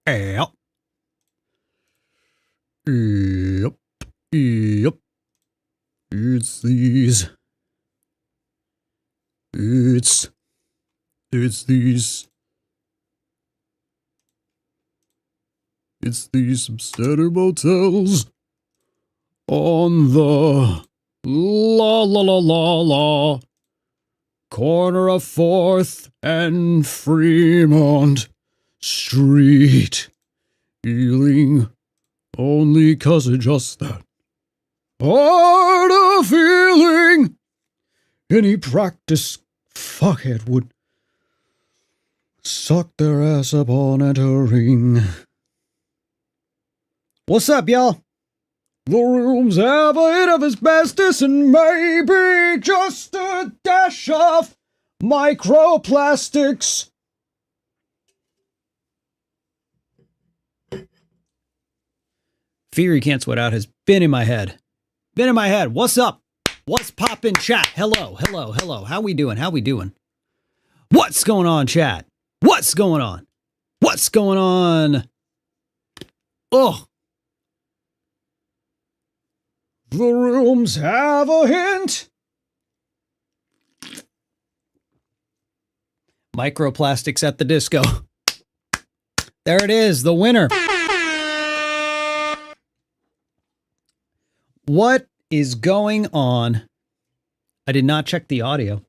Yep. Yep. Yep. It's these. It's these. It's these substandard motels on the la corner of 4th and Fremont Street. Feeling only 'cause of just that. Part of feeling any practice fuckhead would suck their ass upon entering. What's up, y'all? The rooms have a hit of asbestos and maybe just a dash of microplastics. Fear you can't sweat out has been in my head. What's up? What's poppin', chat? Hello. How we doing? What's going on, chat? What's going on? Ugh. The rooms have a hint. Microplastics at the disco. There it is, the winner. What is going on? I did not check the audio.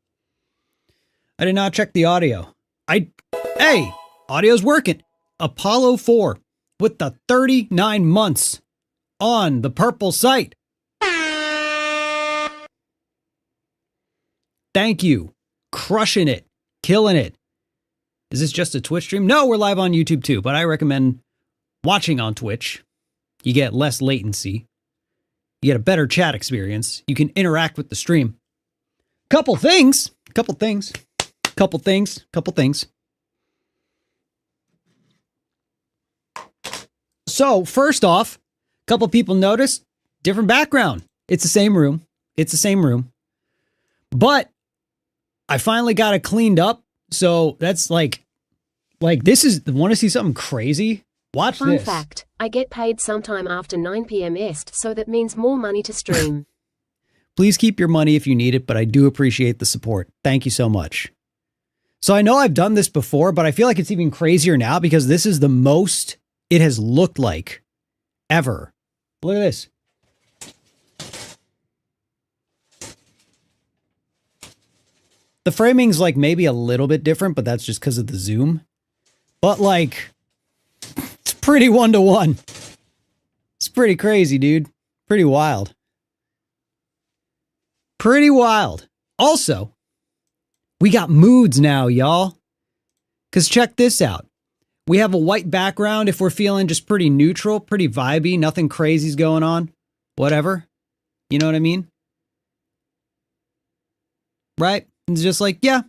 Hey, audio's working. Apollo 4 with the 39 months on the purple site. Thank you. Crushing it. Killing it. Is this just a Twitch stream? No, we're live on YouTube too, but I recommend watching on Twitch. You get less latency. You get a better chat experience. You can interact with the stream. Couple things. So, first off, a couple people noticed different background. It's the same room. But I finally got it cleaned up. So that's like this is, want to see something crazy? Watch this. Fun fact, I get paid sometime after 9 p.m. Est, so that means more money to stream. Please keep your money if you need it, but I do appreciate the support. Thank you so much. So I know I've done this before, but I feel like it's even crazier now because this is the most it has looked like ever. Look at this. The framing's like maybe a little bit different, but that's just because of the zoom. But like, it's pretty 1-to-1. It's pretty crazy, dude. Pretty wild. Also, we got moods now, y'all. Because check this out. We have a white background if we're feeling just pretty neutral, pretty vibey, nothing crazy's going on. Whatever. You know what I mean? Right? It's just like, yeah,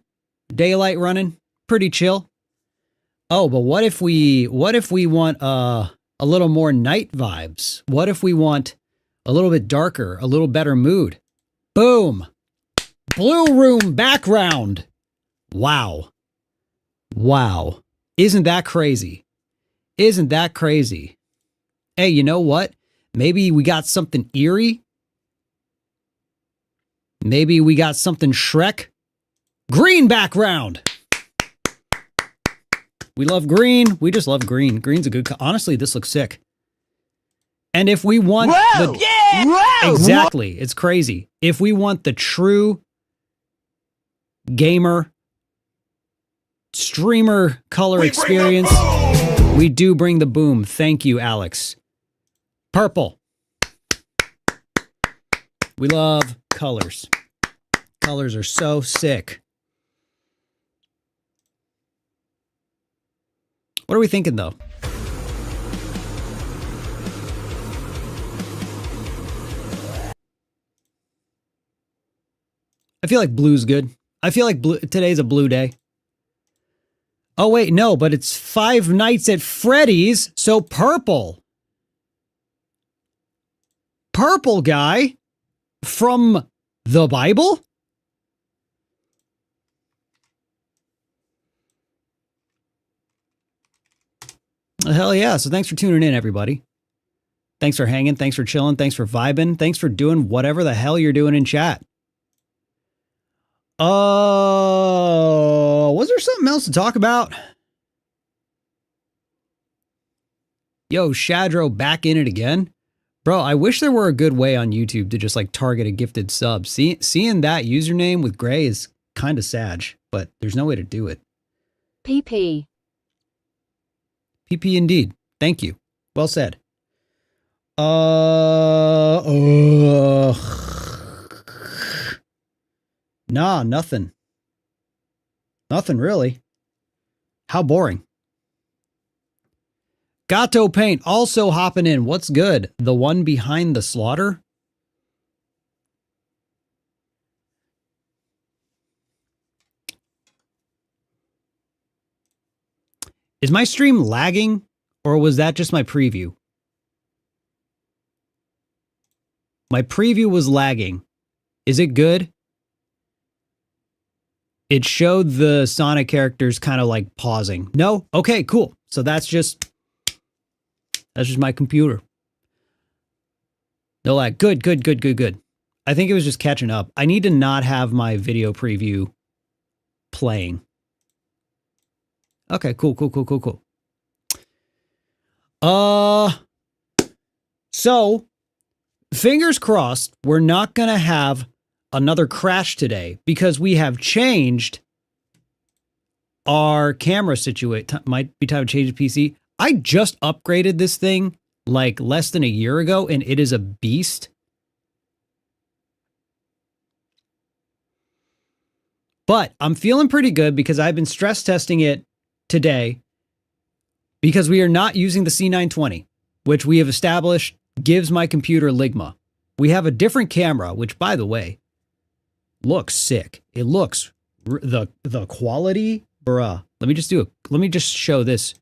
daylight running, pretty chill. Oh, but what if we want a little more night vibes? What if we want a little bit darker, a little better mood? Boom. Blue room background. Wow. Isn't that crazy? Hey, you know what? Maybe we got something eerie. Maybe we got something Shrek. Green background. We love green. We just love green. Green's a good... Honestly, this looks sick. And if we want... Whoa! Whoa! Exactly. It's crazy. If we want the true gamer streamer color experience, we do bring the boom. Thank you, Alex. Purple. We love colors. Colors are so sick. What are we thinking, though? I feel like blue's good. I feel like today's a blue day. Oh, wait, no, but it's Five Nights at Freddy's, so purple. Purple guy from the Bible? Hell yeah. So thanks for tuning in, everybody. Thanks for hanging. Thanks for chilling. Thanks for vibing. Thanks for doing whatever the hell you're doing in chat. Was there something else to talk about? Yo, Shadro back in it again. Bro, I wish there were a good way on YouTube to just like target a gifted sub. Seeing that username with Gray is kind of sad, but there's no way to do it. PP. PP indeed. Thank you. Well said. Nah, nothing. Nothing really. How boring. Gato Paint also hopping in. What's good? The one behind the slaughter? Is my stream lagging, or was that just my preview? My preview was lagging. Is it good? It showed the Sonic characters kind of like pausing. No? Okay, cool. So that's just my computer. No lag. Good. I think it was just catching up. I need to not have my video preview playing. Okay, cool. So fingers crossed we're not going to have another crash today because we have changed our camera situation. Might be time to change the PC. I just upgraded this thing like less than a year ago, and it is a beast. But I'm feeling pretty good because I've been stress testing it today because we are not using the C920, which we have established gives my computer Ligma. We have a different camera, which, by the way, looks sick. It looks the quality, bruh. Let me just show this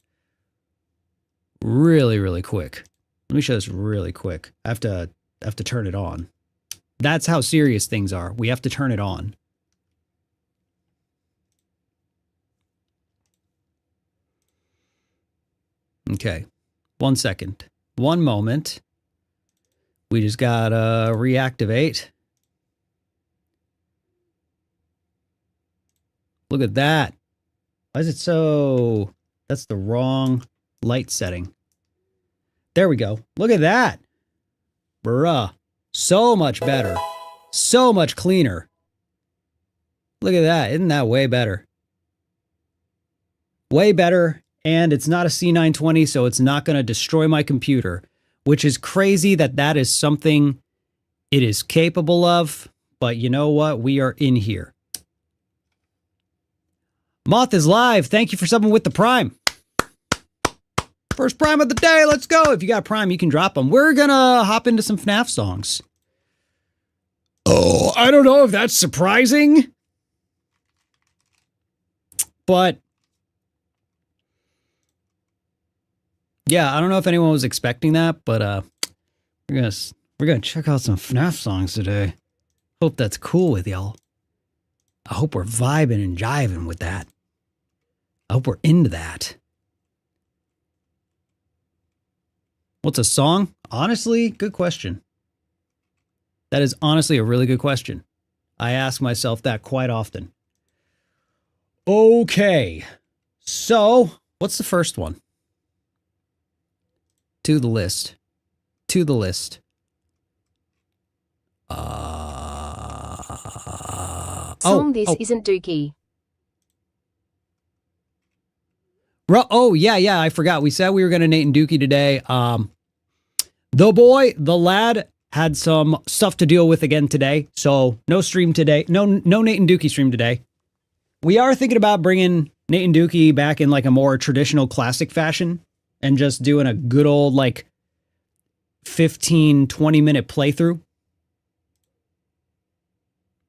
really quick. Let me show this really quick. I have to turn it on. That's how serious things are. We have to turn it on. Okay. 1 second. 1 moment. We just gotta reactivate. Look at that. Why is it so... That's the wrong light setting. There we go. Look at that. Bruh. So much better. So much cleaner. Look at that. Isn't that way better? Way better. And it's not a C920, so it's not going to destroy my computer, which is crazy that is something it is capable of. But you know what? We are in here. Moth is live. Thank you for subbing with the Prime. First Prime of the day. Let's go. If you got Prime, you can drop them. We're going to hop into some FNAF songs. Oh, I don't know if that's surprising. But yeah, I don't know if anyone was expecting that, but we're gonna check out some FNAF songs today. Hope that's cool with y'all. I hope we're vibing and jiving with that. I hope we're into that. What's a song? Honestly, good question. That is honestly a really good question. I ask myself that quite often. Okay, so what's the first one? To the list. This isn't Dookie. Oh, yeah, I forgot. We said we were going to Nate and Dookie today. The lad had some stuff to deal with again today, so no stream today. No Nate and Dookie stream today. We are thinking about bringing Nate and Dookie back in like a more traditional classic fashion and just doing a good old like 15, 20-minute playthrough.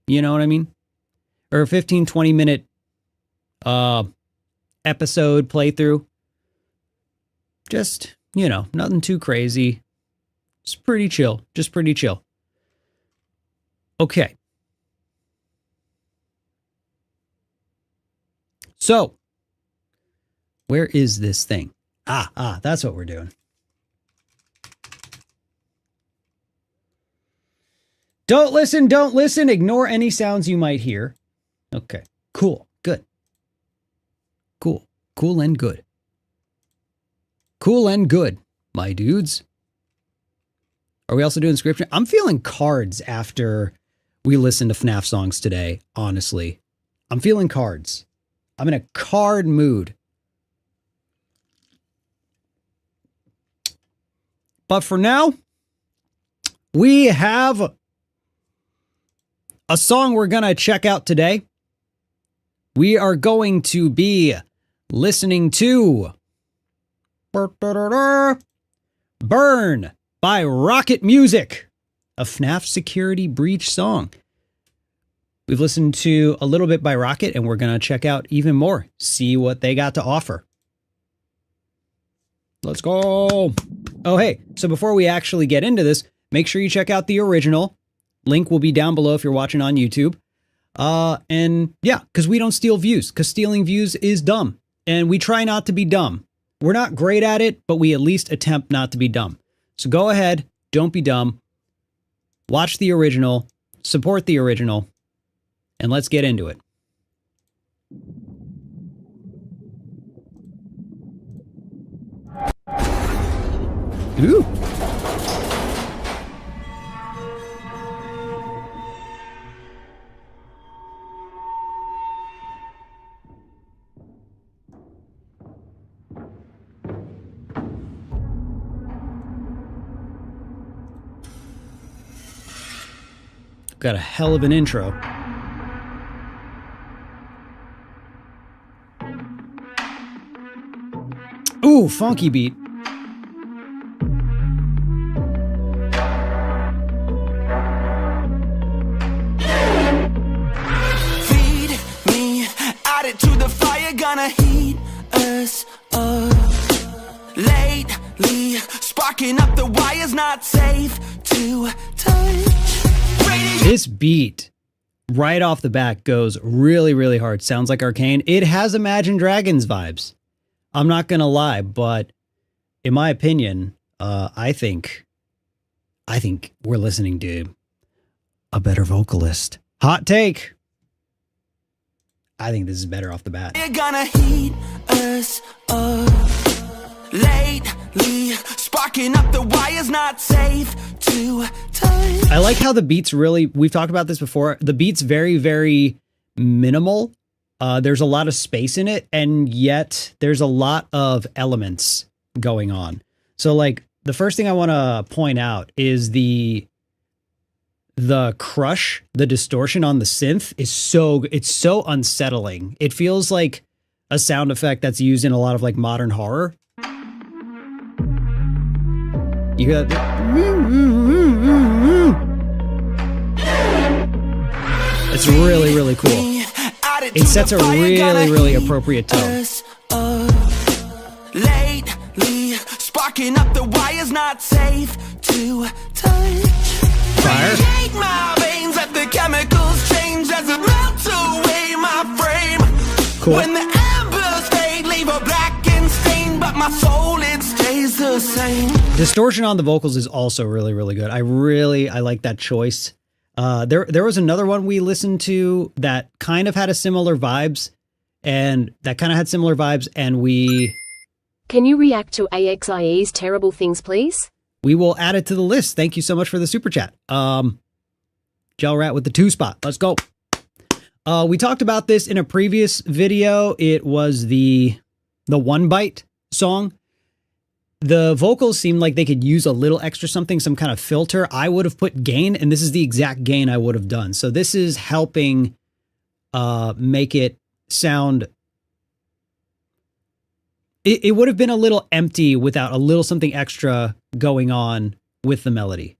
You know what I mean? Or a 15, 20-minute episode playthrough. Just, nothing too crazy. Just pretty chill. Okay. So, where is this thing? That's what we're doing. Don't listen. Ignore any sounds you might hear. Okay, cool, good. Cool and good. Cool and good, my dudes. Are we also doing scripture? I'm feeling cards after we listen to FNAF songs today, honestly. I'm feeling cards. I'm in a card mood. But for now, we have a song we're going to check out today. We are going to be listening to Burn by Rocket Music, a FNAF Security Breach song. We've listened to a little bit by Rocket, and we're going to check out even more, see what they got to offer. Let's go. Oh, hey, so before we actually get into this, make sure you check out the original. Link will be down below if you're watching on YouTube. And yeah, because we don't steal views, because stealing views is dumb. And we try not to be dumb. We're not great at it, but we at least attempt not to be dumb. So go ahead, don't be dumb. Watch the original, support the original, and let's get into it. Ooh. Got a hell of an intro. Ooh, funky beat. Feed me, add it to the fire, gonna heat us up. Lately, sparking up the wires, not safe to touch. This beat right off the bat goes really, really hard. Sounds like Arcane. It has Imagine Dragons vibes. I'm not going to lie, but in my opinion, I think we're listening to a better vocalist. Hot take. I think this is better off the bat. You're gonna heat us up. Lately, sparking up the wires, not safe to touch. I like how the beat's really, we've talked about this before, the beat's very, very minimal. There's a lot of space in it, and yet there's a lot of elements going on. So like the first thing I want to point out is the crush, the distortion on the synth is it's so unsettling. It feels like a sound effect that's used in a lot of like modern horror. You got it's really, really cool. It sets a really, really appropriate tone. Lately, sparking up the wires, not safe to touch. Fire. Radiate my veins, let the chemicals change as it melts away my frame. Cool. When the embers fade, leave a blackened stain, but my soul, it stays the same. Distortion on the vocals is also really, really good. I like that choice. There was another one we listened to that kind of had similar vibes, and we... Can you react to AXIE's terrible things, please? We will add it to the list. Thank you so much for the super chat. Gel Rat with the 2 spot. Let's go. We talked about this in a previous video. It was the One Bite song. The vocals seemed like they could use a little extra something, some kind of filter. I would have put gain, and this is the exact gain I would have done. So this is helping make it sound... It would have been a little empty without a little something extra going on with the melody.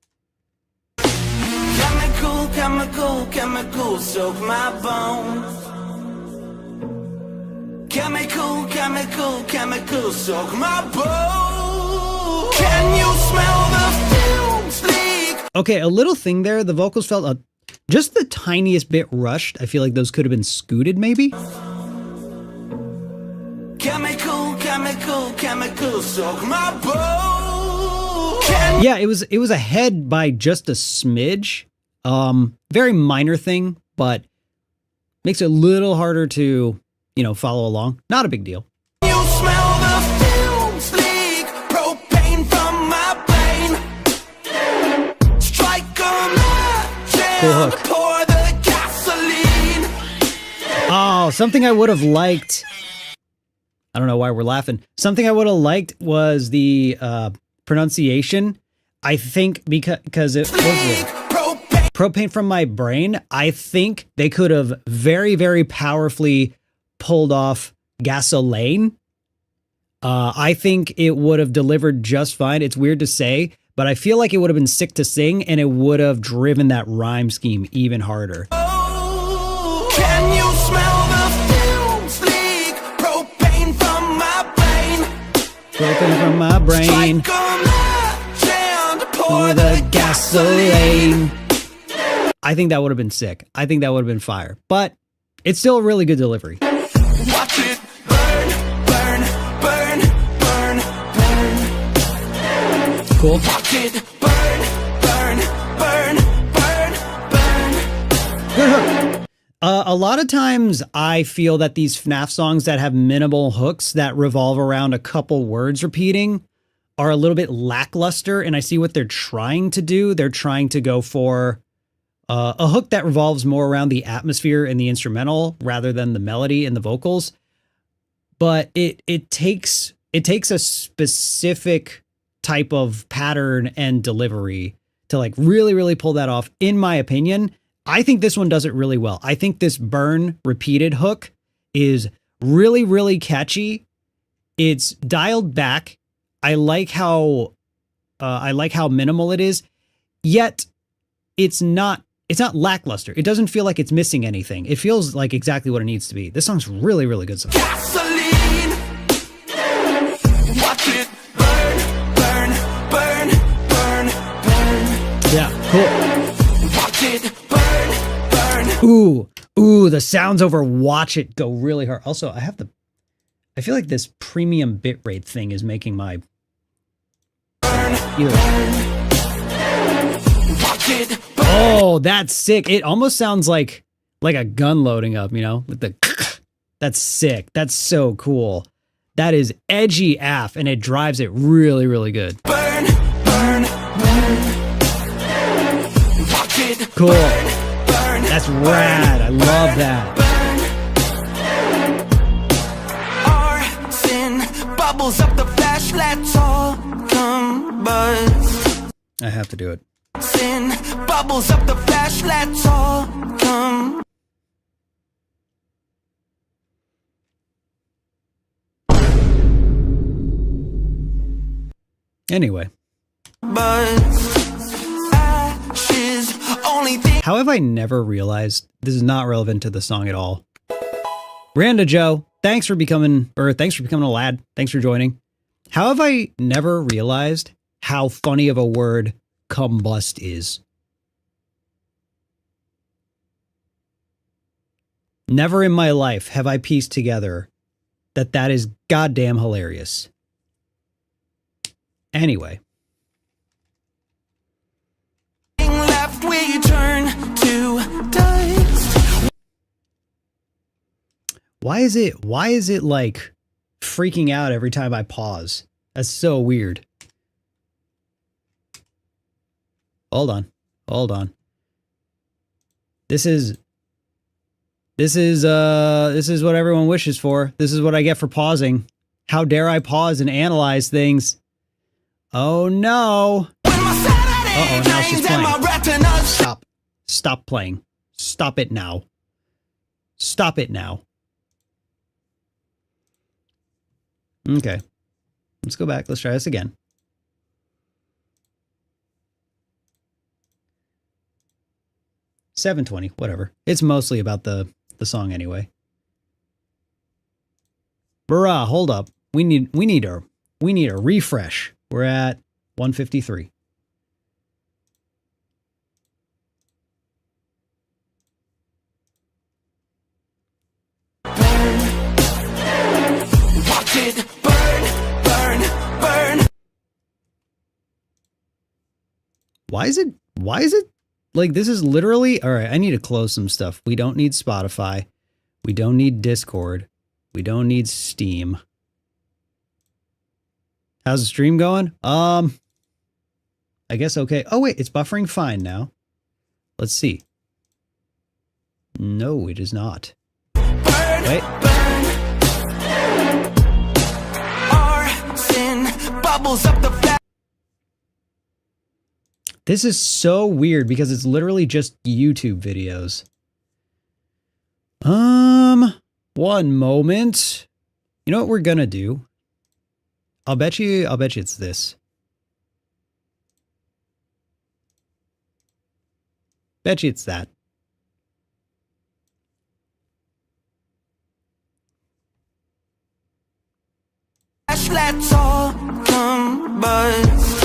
Chemical, soak my bones. Chemical, soak my bones. Can you smell the fumes leak? Okay, a little thing there. The vocals felt just the tiniest bit rushed. I feel like those could have been scooted, maybe. chemicals soak my bones. Can Yeah, it was ahead by just a smidge. Very minor thing, but makes it a little harder to, follow along. Not a big deal. you smell the fumes leak? Propane from my brain. Strike a match Cool and hook. pour the gasoline. Oh, something I would have liked. I don't know why we're laughing. Something I would have liked was the pronunciation. I think because it was Propane. propane from my brain. I think they could have very, very powerfully pulled off gasoline. I think it would have delivered just fine. It's weird to say, but I feel like it would have been sick to sing, and it would have driven that rhyme scheme even harder. Can you smell the fumes leak? Propane from my brain. Propane from my brain. Strike a match and pour Or the the gasoline. I think that would have been sick. I think that would have been fire. But it's still a really good delivery. Watch it burn, burn, burn, burn, burn. Cool. Watch it burn, burn, burn, burn, burn. Good hook. A lot of times I feel that these FNAF songs that have minimal hooks that revolve around a couple words repeating are a little bit lackluster, and I see what they're trying to do. They're trying to go for a hook that revolves more around the atmosphere and the instrumental rather than the melody and the vocals. But it takes a specific type of pattern and delivery to like really, really pull that off, in my opinion. I think this one does it really well. I think this burn repeated hook is really, really catchy. It's dialed back. I like how minimal it is, yet it's not lackluster. It doesn't feel like it's missing anything. It feels like exactly what it needs to be. This song's really, really good song. Gasoline. Watch it burn, burn, burn, burn, burn. Yeah, cool. Watch it burn, burn. Ooh, the sounds over Watch It go really hard. Also, I feel like this premium bitrate thing is making my either. Watch it burn. Oh, that's sick. It almost sounds like a gun loading up, with the that's sick. That's so cool. That is edgy AF, and it drives it really, really good. Burn, burn, burn. Watch it Cool. burn, burn. That's rad. I love that. Arson bubbles up the flash. Let's all come buzz. I have to do it. Sin bubbles up the flash. Let's all come. Anyway, Buzz. Ashes. Only thing. how have I never realized this is not relevant to the song at all? Randa Joe, thanks for becoming a lad. Thanks for joining. How have I never realized how funny of a word combust is? Never in my life have I pieced together that is goddamn hilarious. Anyway. Left we turn to dust. Why is it like freaking out every time I pause? That's so weird. Hold on. This is what everyone wishes for. This is what I get for pausing. How dare I pause and analyze things? Oh no. Uh-oh, now she's playing. Stop playing. Stop it now. Stop it now. Okay. Let's go back. Let's try this again. $7.20, whatever. It's mostly about the song anyway. Bruh, hold up. We need a refresh. We're at 153. Watch it burn, burn. Why is it like this is literally, all right, I need to close some stuff. We don't need Spotify. We don't need Discord. We don't need Steam. How's the stream going? I guess okay. Oh wait, it's buffering fine now. Let's see. No, it is not. Wait. Our sin bubbles up the This is so weird because it's literally just YouTube videos. One moment. You know what we're gonna do? I'll bet you it's this. Bet you it's that. Let's all combust.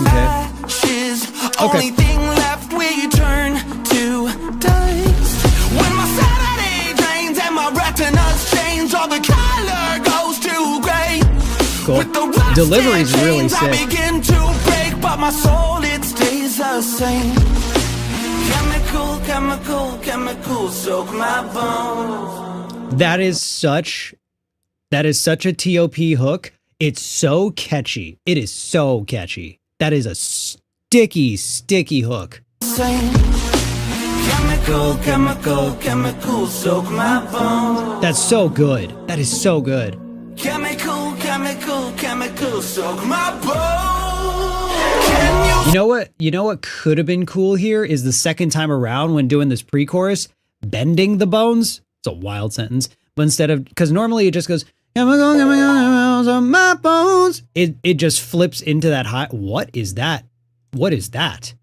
Okay. Ashes, only thing left we turn to dust. When my Saturday drains and my retinas change, all the color goes to gray. Cool. With the rust Delivery's and really chains, I sick. begin to break, but my soul, it stays the same. Chemical, chemical, chemical, soak my bones. That is such a TOP hook. It's so catchy. It is so catchy. That is a sticky hook. Same. Chemical, chemical, chemical, soak my bones. That's so good. That is so good. Chemical, chemical, chemical, soak my bones. Can you You know what could have been cool here is the second time around when doing this pre-chorus, bending the bones. It's a wild sentence. But instead of, because normally it just goes, my bones. It just flips into that high. What is that? What is that?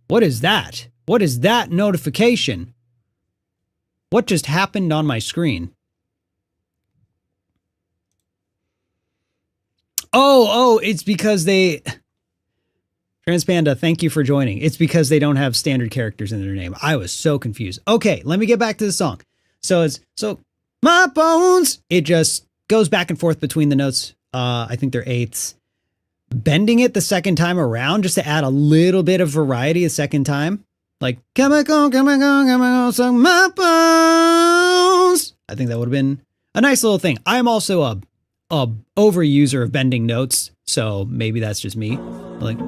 What is that? What is that notification? What just happened on my screen? Oh, it's because they... Transpanda, thank you for joining. It's because they don't have standard characters in their name. I was so confused. Okay, let me get back to the song. So my bones. It just goes back and forth between the notes. I think they're eighths. Bending it the second time around just to add a little bit of variety a second time. Like, chemical, so my bones. I think that would have been a nice little thing. I'm also a overuser of bending notes, so maybe that's just me. Like,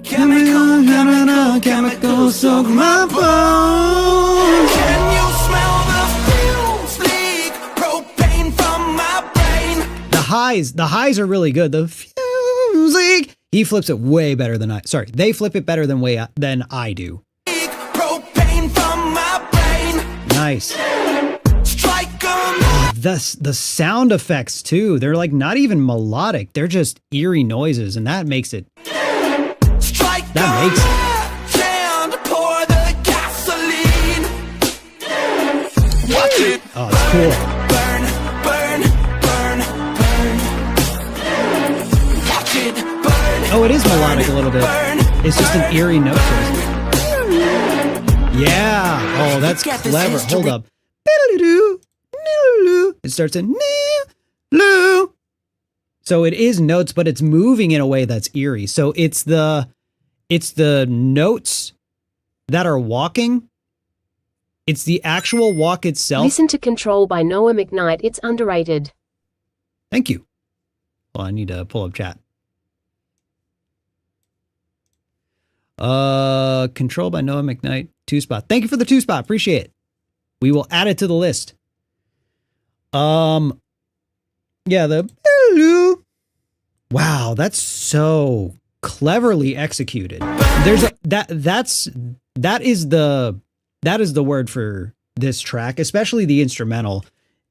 chemical, chemical, chemical, soak my bones. Can you smell the fumes leak? Propane from my brain. the highs are really good. The fumes leak. He flips it way better than they flip it better than I do. Propane from my brain. Nice. Strike 'em. The sound effects too. They're like not even melodic. They're just eerie noises, and that makes it. Strike That makes it. and pour the gasoline. Watch it. Oh, it's cool. Burn, burn, burn, burn. Watch it burn. Oh, it is melodic a little bit. Burn, It's just an eerie note choice. Yeah. Oh, that's Look at this clever. history. Hold up. It starts in loo. So it is notes, but it's moving in a way that's eerie. So it's the notes that are walking. It's the actual walk itself. Listen to Control by Noah McKnight. It's underrated. Thank you. Well, I need to pull up chat. Control by Noah McKnight. 2-spot. Thank you for the 2-spot. Appreciate it. We will add it to the list. Yeah, wow, that's so cleverly executed. That is the word for this track, especially the instrumental.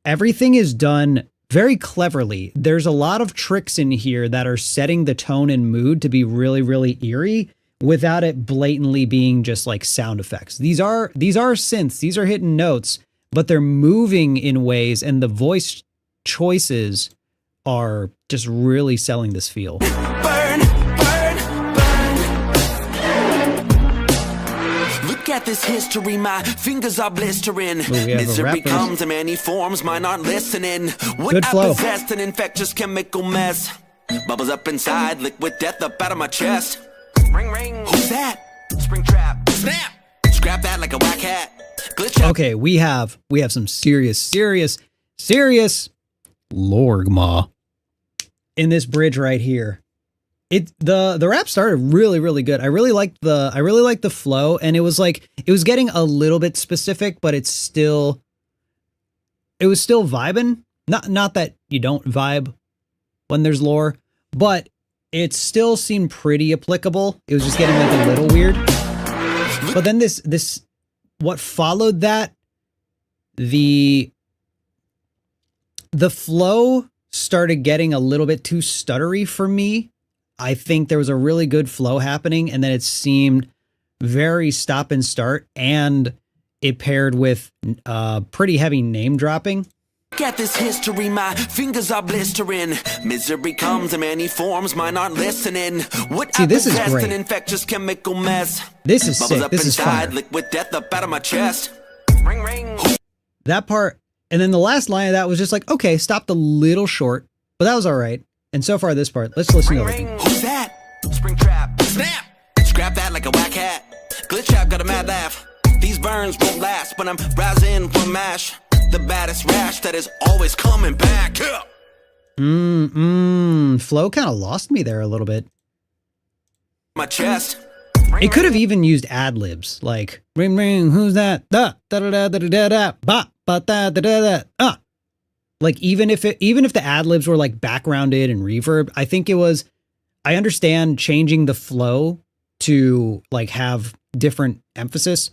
Everything is done very cleverly. There's a lot of tricks in here that are setting the tone and mood to be really, really eerie without it blatantly being just like sound effects. These are synths, these are hidden notes, but they're moving in ways, and the voice choices are just really selling this feel. burn, burn, burn. Look at this history, my fingers are blistering. Ooh, we have a Misery rapper. comes in many forms, mine aren't listening. What Good I flow. possessed an infectious chemical mess. Bubbles up inside, liquid death up out of my chest. Ring ring, who's that? Springtrap, snap, scrap that like a whack hat. Glitch out. Okay, we have some serious lorgma in this bridge right here. The rap started really good. I really liked the flow, and it was getting a little bit specific, but it was still vibing. Not that you don't vibe when there's lore, but it still seemed pretty applicable. It was just getting like a little weird. But then what followed that, the flow started getting a little bit too stuttery for me. I think there was a really good flow happening, and then it seemed very stop and start, and it paired with pretty heavy name dropping. Look at this history, my fingers are blistering. Misery comes in many forms, mine aren't listening. What See, this is great. An infectious chemical mess. This is Bubbles sick. up This is inside, fire. liquid death up out of my chest. Ring ring. That part, and then the last line of that was just like, okay, stopped a little short, but that was all right. And so far this part, let's listen to Ring it. ring. Who's that? Springtrap, snap, scrap that like a whack hat. Glitch out, got a mad laugh. These burns won't last, but I'm rising from mash. The baddest rash that is always coming back. Flow kind of lost me there a little bit. My chest. It could have even used ad libs, like ring ring, who's that? Da da da da da da da ba ba da da da da. Like even if the ad libs were like backgrounded and reverb, I think it was. I understand changing the flow to like have different emphasis,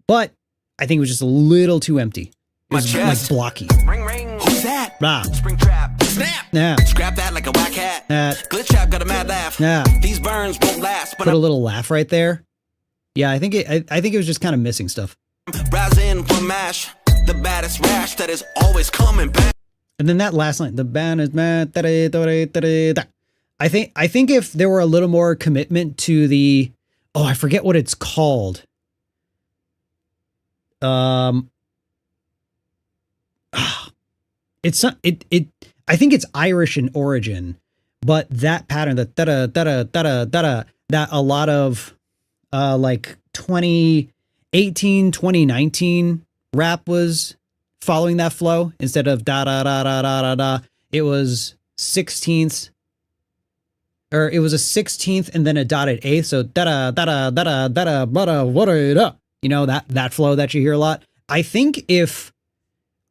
but I think it was just a little too empty. It was like blocky. Ring ring, who's that? Blah. Springtrap, snap. Yeah. Scrap that like a whack hat. Glitch out, got a mad laugh. Yeah. These burns won't last, but Put a little laugh right there. Yeah, I think it was just kind of missing stuff. I'm rising from mash. The baddest rash that is always coming back. And then that last line, the band is mad. I think if there were a little more commitment to the, I forget what it's called. It's not, I think it's Irish in origin, but that pattern, the that a lot of like 2018, 2019 rap was following that flow instead of da da da da da da da. It was 16ths, or it was a 16th and then a dotted eighth. So da da da da da da da da da. You know, that flow that you hear a lot. I think if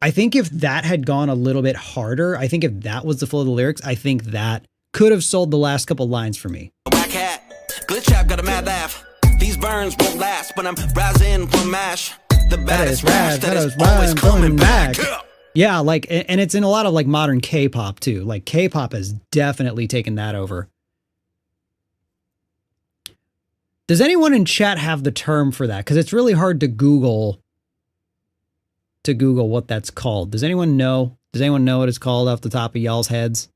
that had gone a little bit harder, I think if that was the flow of the lyrics, I think that could have sold the last couple lines for me. Whack hat, glitch out, got a mad laugh. These burns won't last, but I'm rising from mash. The baddest rash that is always coming back. Yeah, like, and it's in a lot of like modern K-pop too. Like K-pop has definitely taken that over. Does anyone in chat have the term for that? Because it's really hard to Google what that's called. Does anyone know? Does anyone know what it's called off the top of y'all's heads?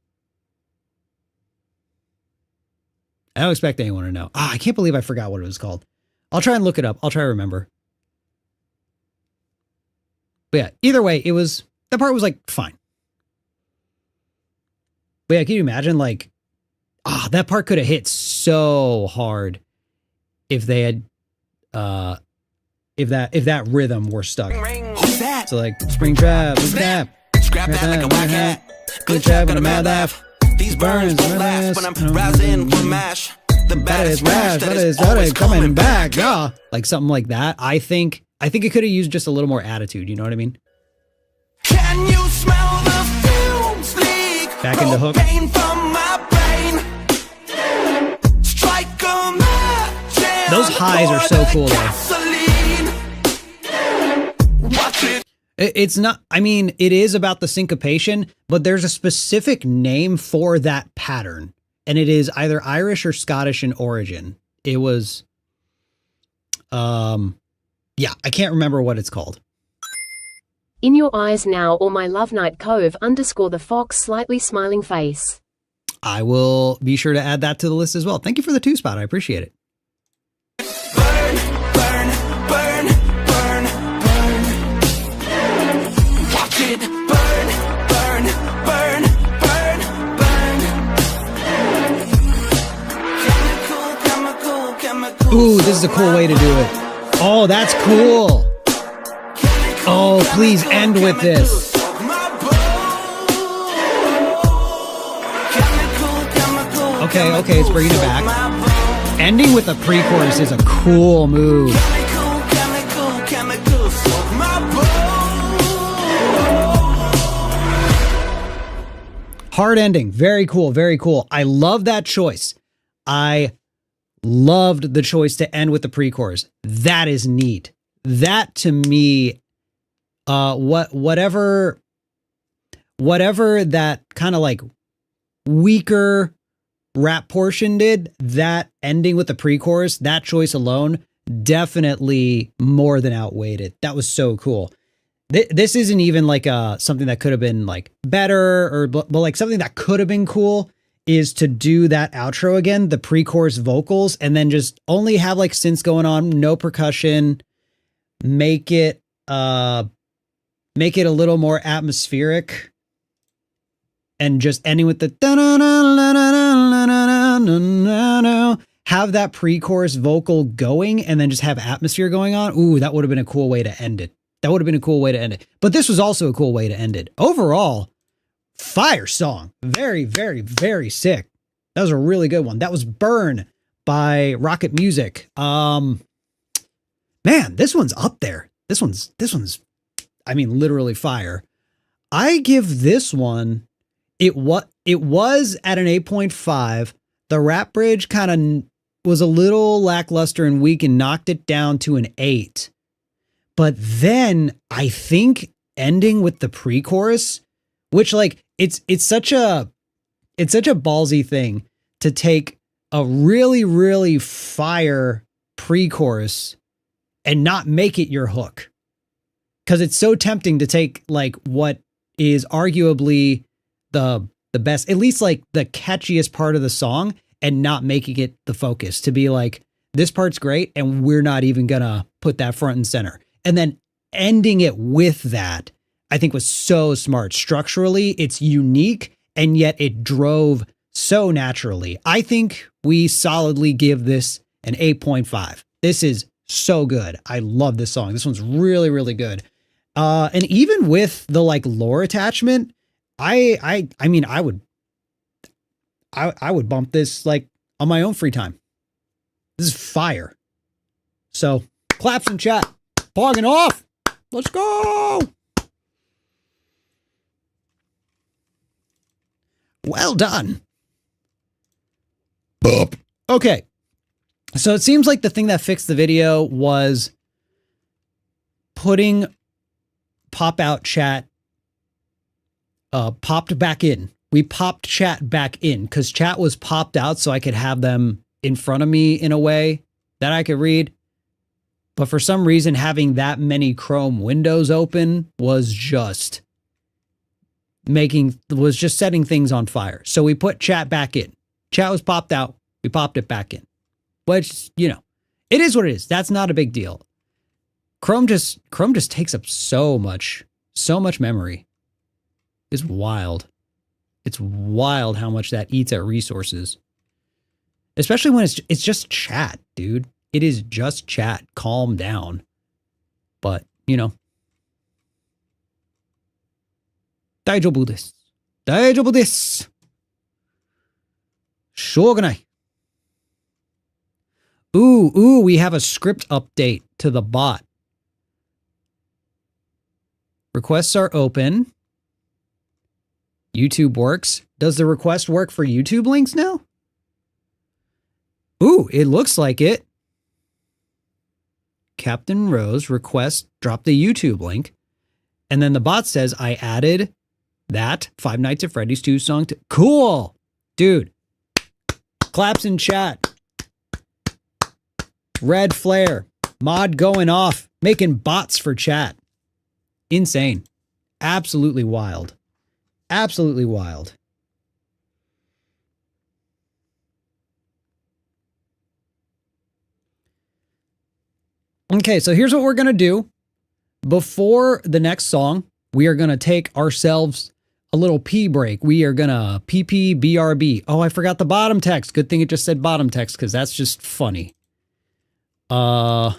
I don't expect anyone to know. I can't believe I forgot what it was called. I'll try and look it up. I'll try to remember. But yeah, either way, that part was like fine. But yeah, can you imagine like, that part could have hit so hard if they had, if that rhythm were stuck. Who's that? So like Springtrap, snap, scrap that like a whack hat. Glitch out, got a mad laugh. These burns won't last, but I'm rising from mash. The baddest rash that is always coming back. Yeah, like something like that. I think it could have used just a little more attitude. You know what I mean? Can you smell the fumes leak? Back into hook. Pain from my brain. Strike a match. Those highs are so cool though. Watch it. It's not, I mean, it is about the syncopation, but there's a specific name for that pattern, and it is either Irish or Scottish in origin. It was, yeah, I can't remember what it's called. In your eyes now, or my love night cove _ the fox slightly smiling face. I will be sure to add that to the list as well. Thank you for the 2-spot. I appreciate it. Burn, burn, burn, burn, burn. Watch it burn, burn, burn, burn, burn. Ooh, this is a cool way to do it. Oh, that's cool. Oh, please end with this. Okay, it's bringing it back. Ending with a pre-chorus is a cool move. Hard ending. Very cool, very cool. I love that choice. I loved the choice to end with the pre-chorus. That is neat. That to me, whatever that kind of like weaker rap portion did, that ending with the pre-chorus, that choice alone definitely more than outweighed it. That was so cool. This isn't even like something that could have been like better but like something that could have been cool is to do that outro again, the pre-chorus vocals, and then just only have like synths going on, no percussion, make it a little more atmospheric, and just ending with the have that pre-chorus vocal going and then just have atmosphere going on. Ooh, that would have been a cool way to end it. That would have been a cool way to end it. But this was also a cool way to end it. Overall, fire song. Very, very, very sick. That was a really good one. That was Burn by Rocket Music. Man, this one's up there. This one's, I mean, literally fire. I give this one, it was at an 8.5. The rap bridge kind of was a little lackluster and weak and knocked it down to an 8. But then I think ending with the pre-chorus, which like it's such a ballsy thing to take a really, really fire pre-chorus and not make it your hook. Because it's so tempting to take like what is arguably the best, at least like the catchiest part of the song, and not making it the focus, to be like, this part's great and we're not even gonna put that front and center. And then ending it with that, I think was so smart. Structurally, it's unique, and yet it drove so naturally. I think we solidly give this an 8.5. This is so good. I love this song. This one's really, really good. And even with the like lore attachment, I mean, I would bump this like on my own free time. This is fire. So claps in chat. Pogging off. Let's go. Well done. Boop. Okay. So it seems like the thing that fixed the video was putting pop out chat popped back in. We popped chat back in because chat was popped out so I could have them in front of me in a way that I could read. But for some reason, having that many Chrome windows open was just setting things on fire. So we put chat back in. Chat was popped out. We popped it back in. Which, you know, it is what it is. That's not a big deal. Chrome just takes up so much memory. It's wild. It's wild how much that eats at resources. Especially when it's just chat, dude. It is just chat. Calm down. But, you know. Daijoubu desu. Daijoubu desu. Shogunai. Ooh, we have a script update to the bot. Requests are open. YouTube works. Does the request work for YouTube links now? Ooh, it looks like it. Captain Rose request drop the YouTube link. And then the bot says, I added that Five Nights at Freddy's 2 song to... Cool! Dude. Claps in chat. Red flare. Mod going off. Making bots for chat. Insane. Absolutely wild. Absolutely wild. Okay, so here's what we're going to do. Before the next song, we are going to take ourselves a little pee break. We are going to PPBRB. Oh, I forgot the bottom text. Good thing it just said bottom text because that's just funny. So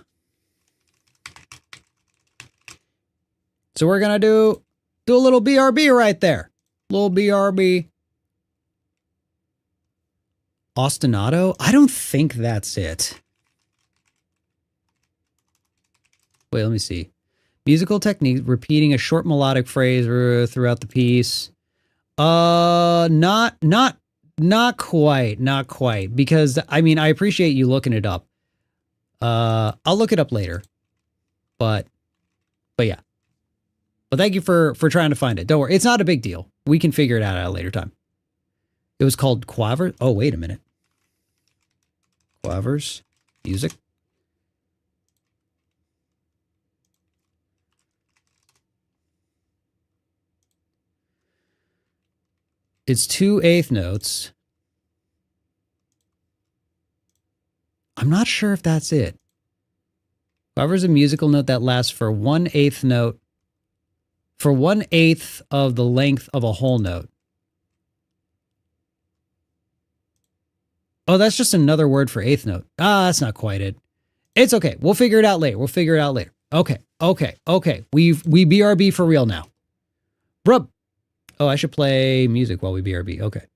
we're gonna do a little BRB right there. Little BRB. Ostinato? I don't think that's it. Wait, let me see. Musical technique, repeating a short melodic phrase throughout the piece. Not quite. Because, I mean, I appreciate you looking it up. I'll look it up later. But yeah. But thank you for trying to find it. Don't worry. It's not a big deal. We can figure it out at a later time. It was called Quavers. Oh, wait a minute. Quavers music. It's 2/8 notes. I'm not sure if that's it. Quavers a musical note that lasts for 1/8 note. For 1/8 of the length of a whole note. Oh, that's just another word for eighth note. Ah, that's not quite it. It's okay. We'll figure it out later. Okay. We BRB for real now. Bruh. Oh, I should play music while we BRB. Okay.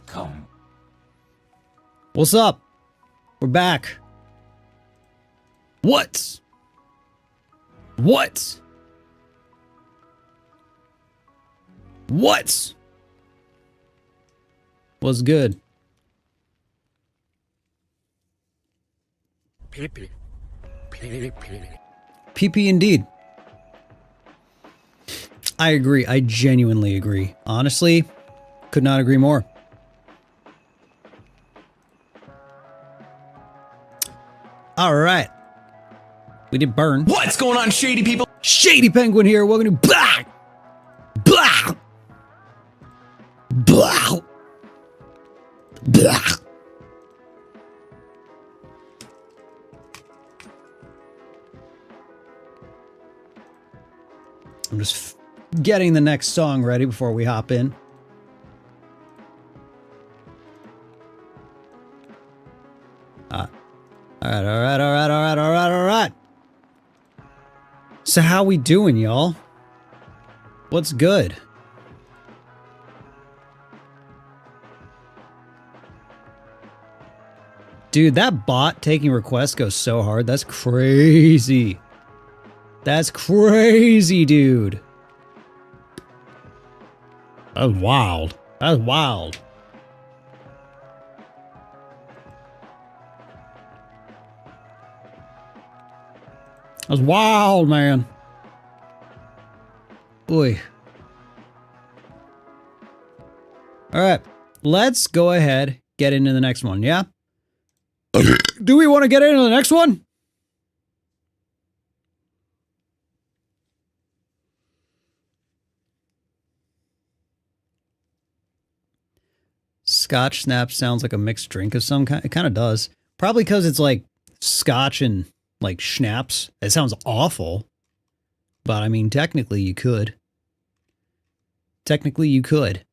Come. What's up? We're back. What? What's good? Pee-pee. Pee-pee. PP indeed. I agree. I genuinely agree. Honestly, could not agree more. All right. We did burn. What's going on, shady people? Shady Penguin here. Welcome to Blah! Blah! Blah! Blah! I'm just getting the next song ready before we hop in. All right. So how we doing, y'all? What's good? Dude, that bot taking requests goes so hard. That's crazy. That's crazy, dude. That's wild. That's wild. That's wild, man. Boy. All right. Let's go ahead, get into the next one, yeah? Do we want to get into the next one? Scotch Snap sounds like a mixed drink of some kind. It kind of does. Probably because it's like scotch and like schnapps. It sounds awful. But I mean, technically you could. Technically you could.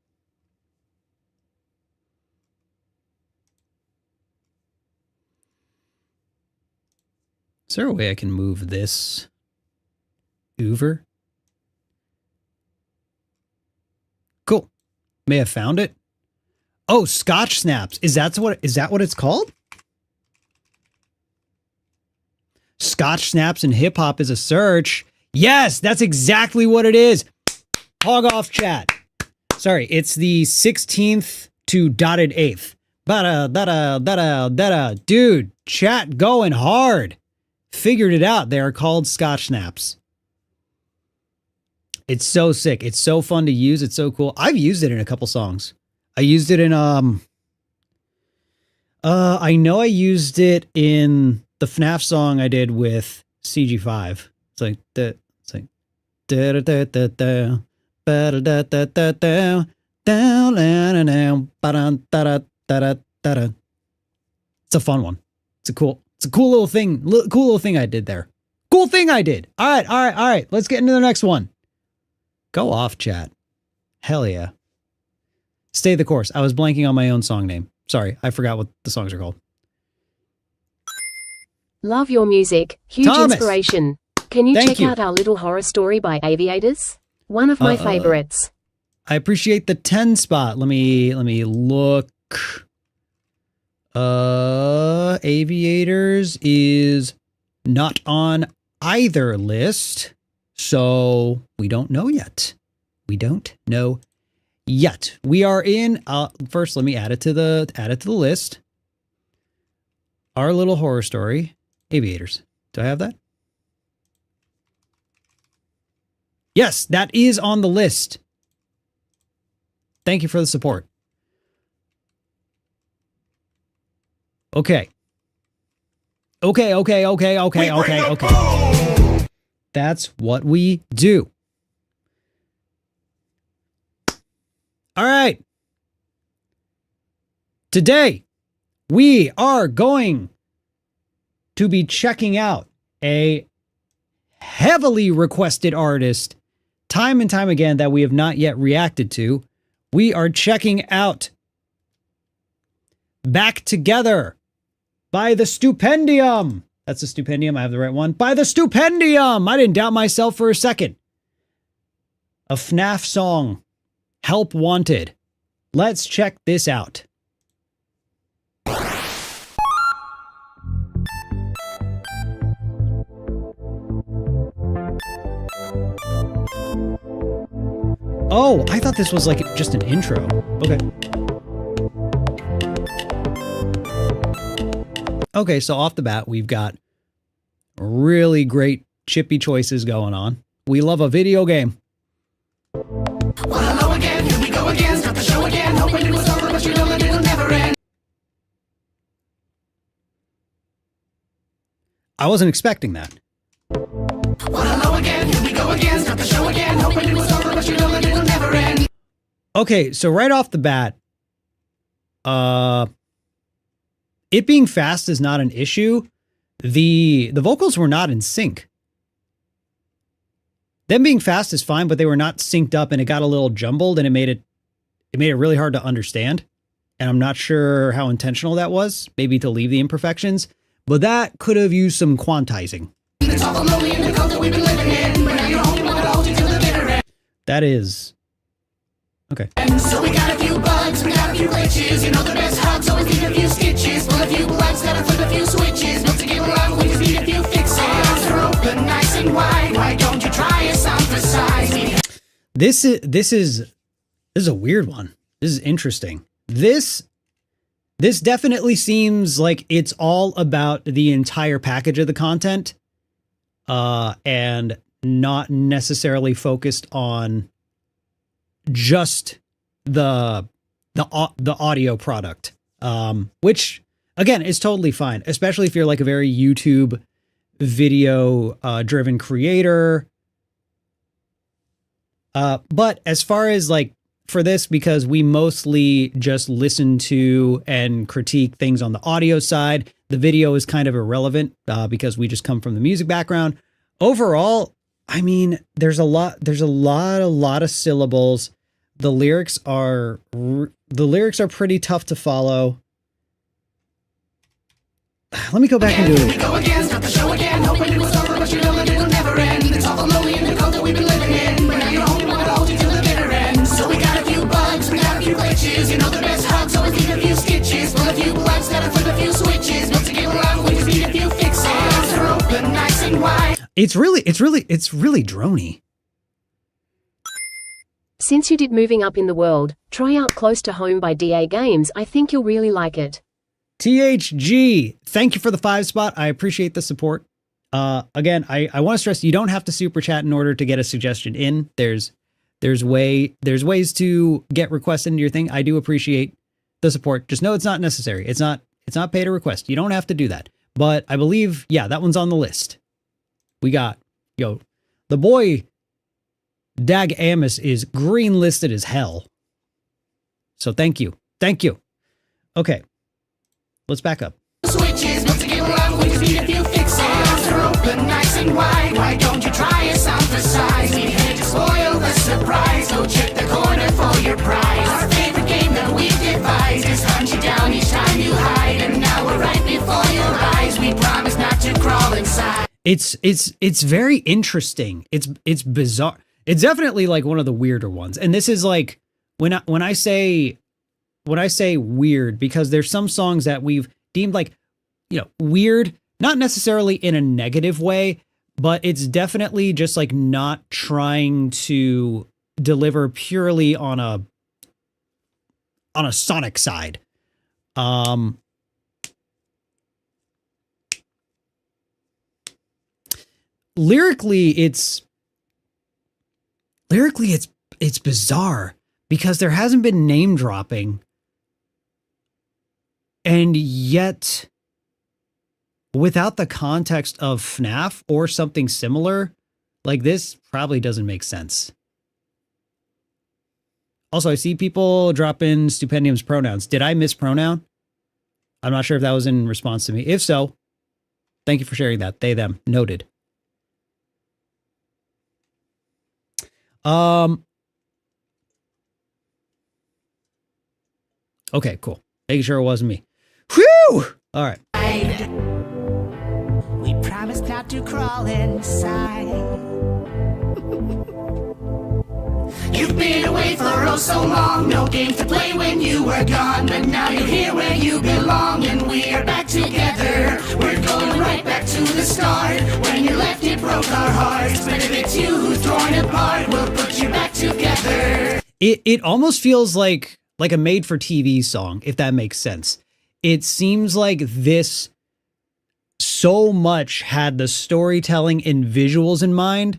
Is there a way I can move this over? Cool. May have found it. Oh, Scotch Snaps. Is that what it's called? Scotch Snaps and hip hop is a search. Yes, that's exactly what it is. Hog off chat. Sorry, it's the 16th to dotted 8th. Dude, chat going hard. Figured it out. They are called Scotch Snaps. It's so sick. It's so fun to use. It's so cool. I've used it in a couple songs. I used it in I know I used it in the FNAF song I did with CG5. It's like da da da da da ba da da da da da down and ba da da da da da. It's a fun one. It's a cool little thing. Cool little thing I did there. Cool thing I did. All right. Let's get into the next one. Go off, chat. Hell yeah. Stay the course. I was blanking on my own song name. Sorry, I forgot what the songs are called. Love your music. Huge Thomas. Inspiration. Can you Thank check you. out our little horror story by Aviators? One of my favorites. I appreciate the 10 spot. Let me look. Aviators is not on either list, so we don't know yet. We don't know yet. We are in first let me add it to the list. Our little horror story, Aviators. Do I have that? Yes, that is on the list. Thank you for the support. Okay. That's what we do. All right. Today, we are going to be checking out a heavily requested artist time and time again that we have not yet reacted to. We are checking out Back Together by the Stupendium. That's the Stupendium. I have the right one. By the Stupendium. I didn't doubt myself for a second. A FNAF song. Help Wanted. Let's check this out. Oh, I thought this was like just an intro. Okay. Okay, so off the bat, we've got really great chippy choices going on. We love a video game. Well, hello again, here we go again. Start the show again. Hoping it was over, but you know that it'll never end. I wasn't expecting that. Well, hello again, here we go again. Start the show again. Hoping it was over, but you know that it'll never end. Okay, so right off the bat, it being fast is not an issue. The vocals were not in sync. Them being fast is fine, but they were not synced up, and it got a little jumbled, and it made it really hard to understand. And I'm not sure how intentional that was. Maybe to leave the imperfections, but that could have used some quantizing. It's all lonely in the cult that we've been living in, but now you're home, we're gonna hold you to the bitter end. That is okay. And so we got a few bugs, we got a few glitches. You know the best hugs always need a few stitches. Pull a few plugs, gotta flip a few switches. But to get along, we just need a few fixes. Arms are open, nice and wide. Why don't you try a sound for size? This is a weird one. This is interesting. This definitely seems like it's all about the entire package of the content, and not necessarily focused on just the audio product, which again is totally fine, especially if you're like a very YouTube video driven creator. But as far as like for this, because we mostly just listen to and critique things on the audio side, the video is kind of irrelevant because we just come from the music background. Overall, I mean, there's a lot of syllables. The lyrics are pretty tough to follow. Let me go back and do it. We go again, start the show again. Hoping it was over, but you know that it'll never end. It's all lonely in the cult that we've been living in, but now you're home, we're gonna hold you to the bitter end. So we got a few bugs, we got a few glitches. You know the best hugs always need a few stitches. Pull a few plugs, gotta flip a few switches. But to get along, we just need a few fixes. Arms are open, nice and wide. It's really drony. Since you did Moving Up in the World, try out Close to Home by DA Games. I think you'll really like it. THG, thank you for the 5 spot. I appreciate the support. Again, I want to stress you don't have to super chat in order to get a suggestion in. There's ways to get requests into your thing. I do appreciate the support. Just know it's not necessary. It's not pay to request. You don't have to do that. But I believe, yeah, that one's on the list. We got, the boy Dag Amos is green listed as hell. So thank you. Thank you. Okay. Let's back up. Switches, but to get along, we just need a few fixes. Arms are open, nice and wide. Why don't you try a sound for size? We hate to spoil the surprise. Go check the corner for your prize. Our favorite game that we devise is hunt you down each time you hide. And now we're right before your eyes. We promise not to crawl inside. It's very interesting. It's bizarre. It's definitely like one of the weirder ones. And this is like when I say weird, because there's some songs that we've deemed like, weird, not necessarily in a negative way, but it's definitely just like not trying to deliver purely on a sonic side. Lyrically, it's bizarre because there hasn't been name dropping. And yet, without the context of FNAF or something similar, like this probably doesn't make sense. Also, I see people drop in Stupendium's pronouns. Did I miss pronoun? I'm not sure if that was in response to me. If so, thank you for sharing that. They, them. Noted. Okay, cool. Making sure it wasn't me. Whew! All right. We promise not to crawl inside. You've been away for oh so long. No games to play when you were gone. But now you're here where you belong. And we are back together. We're going right back to the start. When you left it broke our hearts. But if it's you who's torn apart, we'll put you back together. It almost feels like a made for TV song, if that makes sense. It seems like this so much had the storytelling and visuals in mind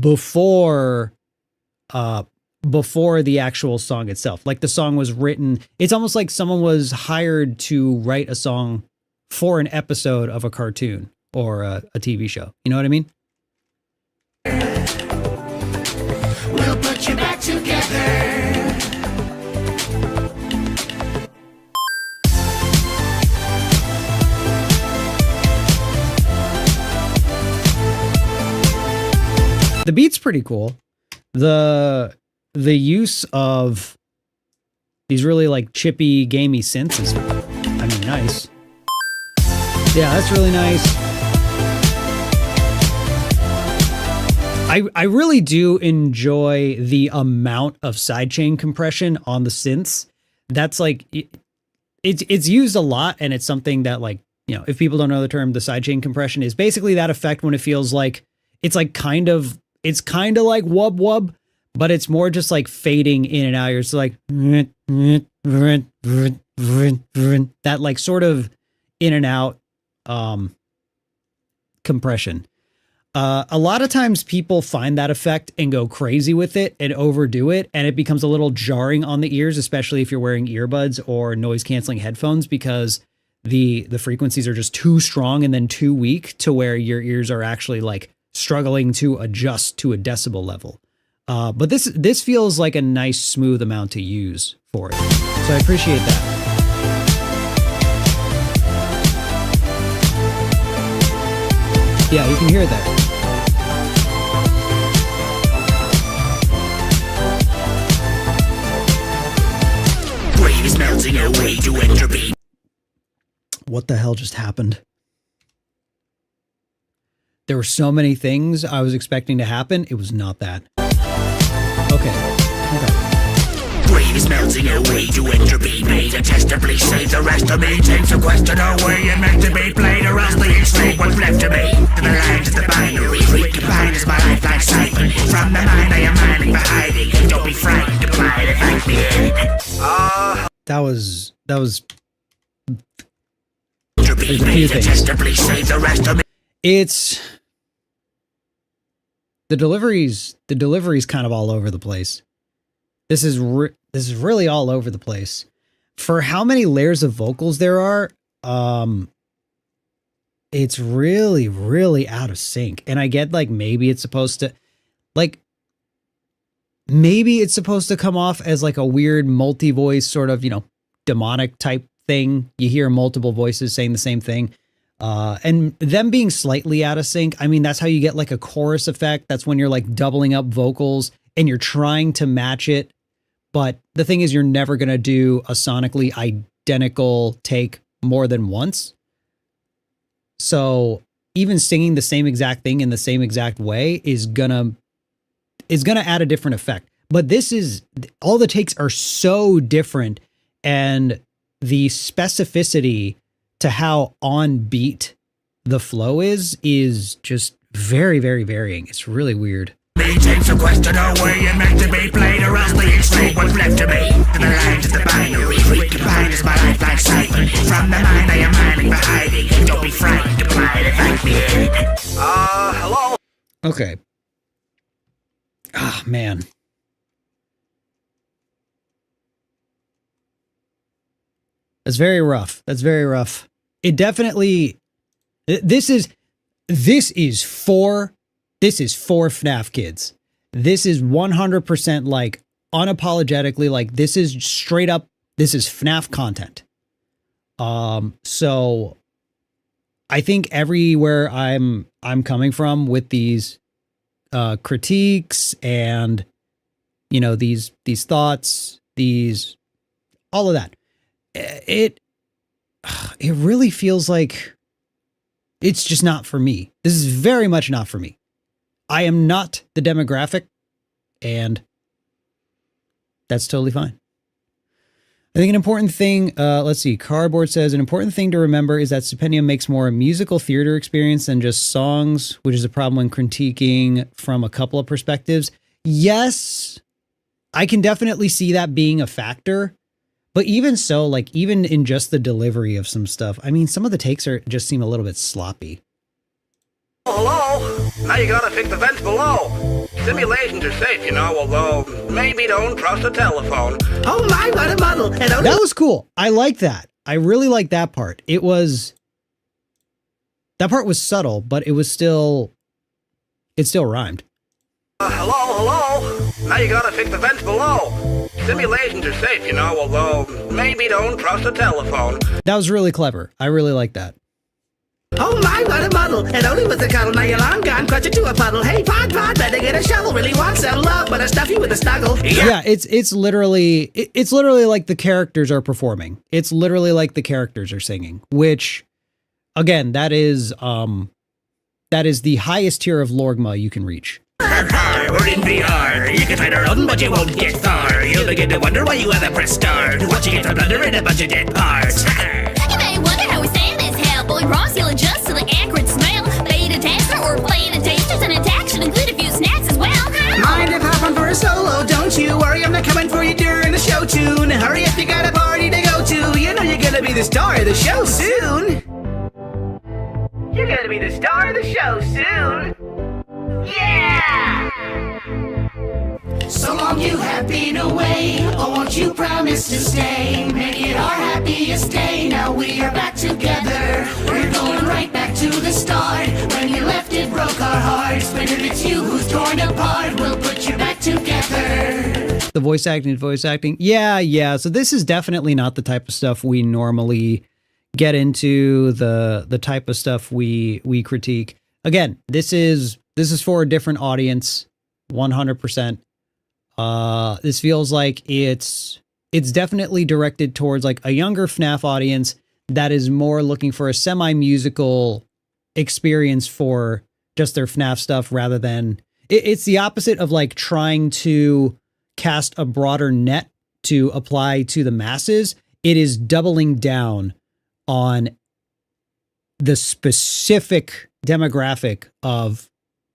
before the actual song itself. Like the song was written, it's almost like someone was hired to write a song for an episode of a cartoon or a TV show. You know what I mean? We'll put you back together. The beat's pretty cool. The use of these really like chippy, gamey synths is, I mean, nice. Yeah, that's really nice. I really do enjoy the amount of sidechain compression on the synths. That's like, it's used a lot, and it's something that, like, you know, if people don't know the term, the sidechain compression is basically that effect when it feels like it's like kind of like wub wub, but it's more just like fading in and out. You're just like that, like sort of in and out compression. A lot of times people find that effect and go crazy with it and overdo it, and it becomes a little jarring on the ears, especially if you're wearing earbuds or noise canceling headphones, because the frequencies are just too strong and then too weak to where your ears are actually like struggling to adjust to a decibel level. But this feels like a nice smooth amount to use for it. So I appreciate that. Yeah, you can hear it there. Brain is melting away to entropy. What the hell just happened? There were so many things I was expecting to happen. It was not that. Okay. Brain is melting away to entropy. Beta testably save the rest of me. Takes a question away and meant to be played, or else the extreme what's left of me. To the lines of the binary. Recombined is my life like siphon. From the mind I am mining for hiding. Don't be frightened to apply to thank me. That was Entropy. Beta testably save the rest of me. it's the delivery's kind of all over the place. This is really all over the place. For how many layers of vocals there are, it's really, really out of sync. And I get like maybe it's supposed to come off as like a weird multi-voice sort of, you know, demonic type thing. You hear multiple voices saying the same thing. And them being slightly out of sync, I mean, that's how you get like a chorus effect. That's when you're like doubling up vocals and you're trying to match it. But the thing is, you're never going to do a sonically identical take more than once. So even singing the same exact thing in the same exact way is gonna add a different effect. But this is, all the takes are so different, and the specificity to how on beat the flow is just very, very varying. It's really weird. Me takes a question away and meant to be played, or else the extreme what's left of me. To the lines of the binary. Recombined is my life like siphon. From the mind I am mining for hiding. Don't be frightened to apply to thank me. Hello? Okay. Ah, man. That's very rough. That's very rough. It definitely, this is for FNAF kids. This is 100% like unapologetically, like this is straight up, this is FNAF content. So I think everywhere I'm coming from with these critiques and, you know, these thoughts, all of that, it really feels like it's just not for me. This is very much not for me. I am not the demographic, and that's totally fine. I think an important thing, let's see, Cardboard says, an important thing to remember is that Stipendium makes more a musical theater experience than just songs, which is a problem when critiquing from a couple of perspectives. Yes, I can definitely see that being a factor. But even so, like, even in just the delivery of some stuff, I mean, some of the takes just seem a little bit sloppy. Hello? Now you gotta fix the vents below. Simulations are safe, you know, although maybe don't trust the telephone. Oh my, what a muddle! That was cool. I like that. I really like that part. That part was subtle, but it still rhymed. Hello? Now you gotta fix the vents below. Simulations are safe, you know, although maybe don't trust the telephone. That was really clever. I really like that. Oh my, what a muddle! It only was a cuddle, now you're long gone, clutch it to a puddle. Hey, Pod, better get a shovel, really want some love, but I stuff you with a snuggle. Yeah, it's literally like the characters are performing. It's literally like the characters are singing, which, again, that is the highest tier of Lorgma you can reach. We're in VR. You can try to run, but you won't get far. You'll begin to wonder why you ever press start. Watch you get to blunder in a bunch of dead parts. You may wonder how we stand this hell, but we promise you'll adjust to the accurate smell. Beta tester or playing a tasters, and attack should include a few snacks as well. Mind if I hop on for a solo? Don't you worry, I'm not coming for you during the show tune. Hurry if you got a party to go to. You know you're gonna be the star of the show soon. You're gonna be the star of the show soon. Yeah! So long you have been away, oh won't you promise to stay? Make it our happiest day, now we are back together. We're going right back to the start. When you left it broke our hearts, but if it's you who's torn apart, we'll put you back together. The voice acting. Yeah. So this is definitely not the type of stuff we normally get into, the type of stuff we critique. Again, this is for a different audience, 100%. This feels like it's definitely directed towards like a younger FNAF audience that is more looking for a semi-musical experience for just their FNAF stuff, rather than it's the opposite of like trying to cast a broader net to apply to the masses. It is doubling down on the specific demographic of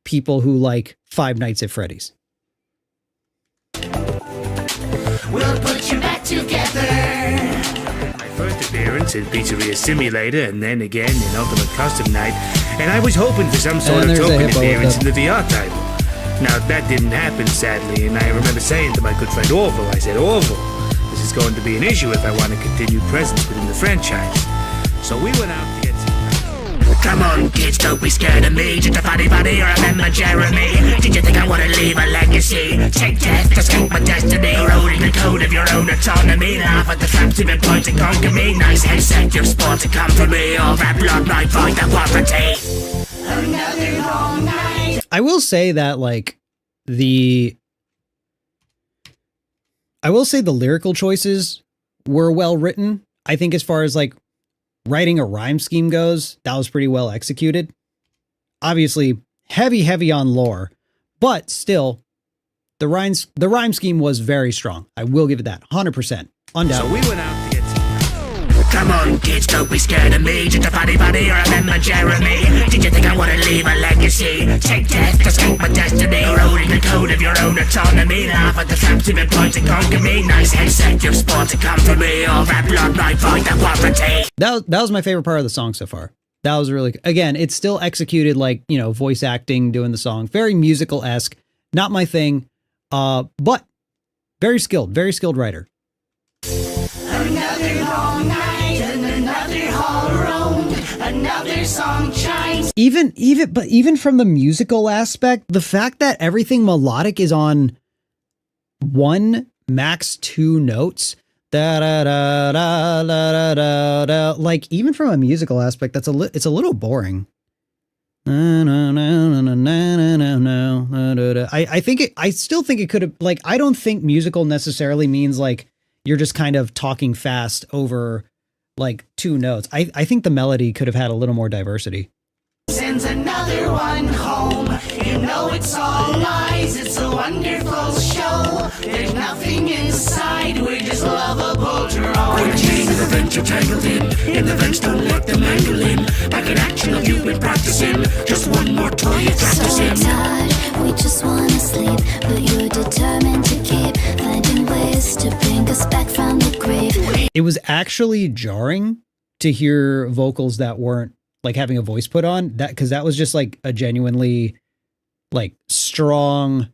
people who like Five Nights at Freddy's. We'll put you back together. My first appearance in Pizzeria Simulator, and then again in Ultimate Custom Night, and I was hoping for some sort of token appearance in the VR title. Now that didn't happen, sadly, and I remember saying to my good friend Orville, I said, Orville, this is going to be an issue if I want a continued presence within the franchise. So we went out to get some... Come on, kids, don't be scared of me. Just a funny buddy or a member Jeremy. Did you think I want to leave a legacy? Take death, escape my destiny. Eroding the code of your own autonomy. Laugh at the traps you've been pointing, conquer me. Nice headset, you're sport to come for me. All that blood might void the poverty. Another long night. I will say that like the lyrical choices were well written. I think as far as like writing a rhyme scheme goes, that was pretty well executed. Obviously heavy on lore, but still the rhyme scheme was very strong. I will give it that 100%. Undoubtedly. So we went out to get some... Come on, kids, don't be scared of me. Just a funny buddy or a member Jeremy. Did you think I want to leave a legacy? Take death, escape my destiny. Eroding the code of your own autonomy. Laugh at the traps you've been pointing, conquer me. Nice headset, you're sport to come for me. All that blood might void the poverty. That was my favorite part of the song so far. That was really, again, it's still executed like, you know, voice acting, doing the song. Very musical-esque. Not my thing, but very skilled writer. Another long night and another hall roamed. Another song chimes. Even from the musical aspect, the fact that everything melodic is on one, max 2 notes, da da da da da da da, like even from a musical aspect, it's a little boring. I still think it could have, like, I don't think musical necessarily means like you're just kind of talking fast over like 2 notes. I think the melody could have had a little more diversity. Sends another one home. You know it's all lies. It's a wonderful show. There's nothing inside. We're just lovable drones. We're the chain of the vent you're tangled in the vents, don't let them angle in. Back in action, have you been practicing? Just one more toy you're practicing. So tired, we just wanna sleep, but you're determined to keep. it was actually jarring to hear vocals that weren't like having a voice put on that, because that was just like a genuinely like strong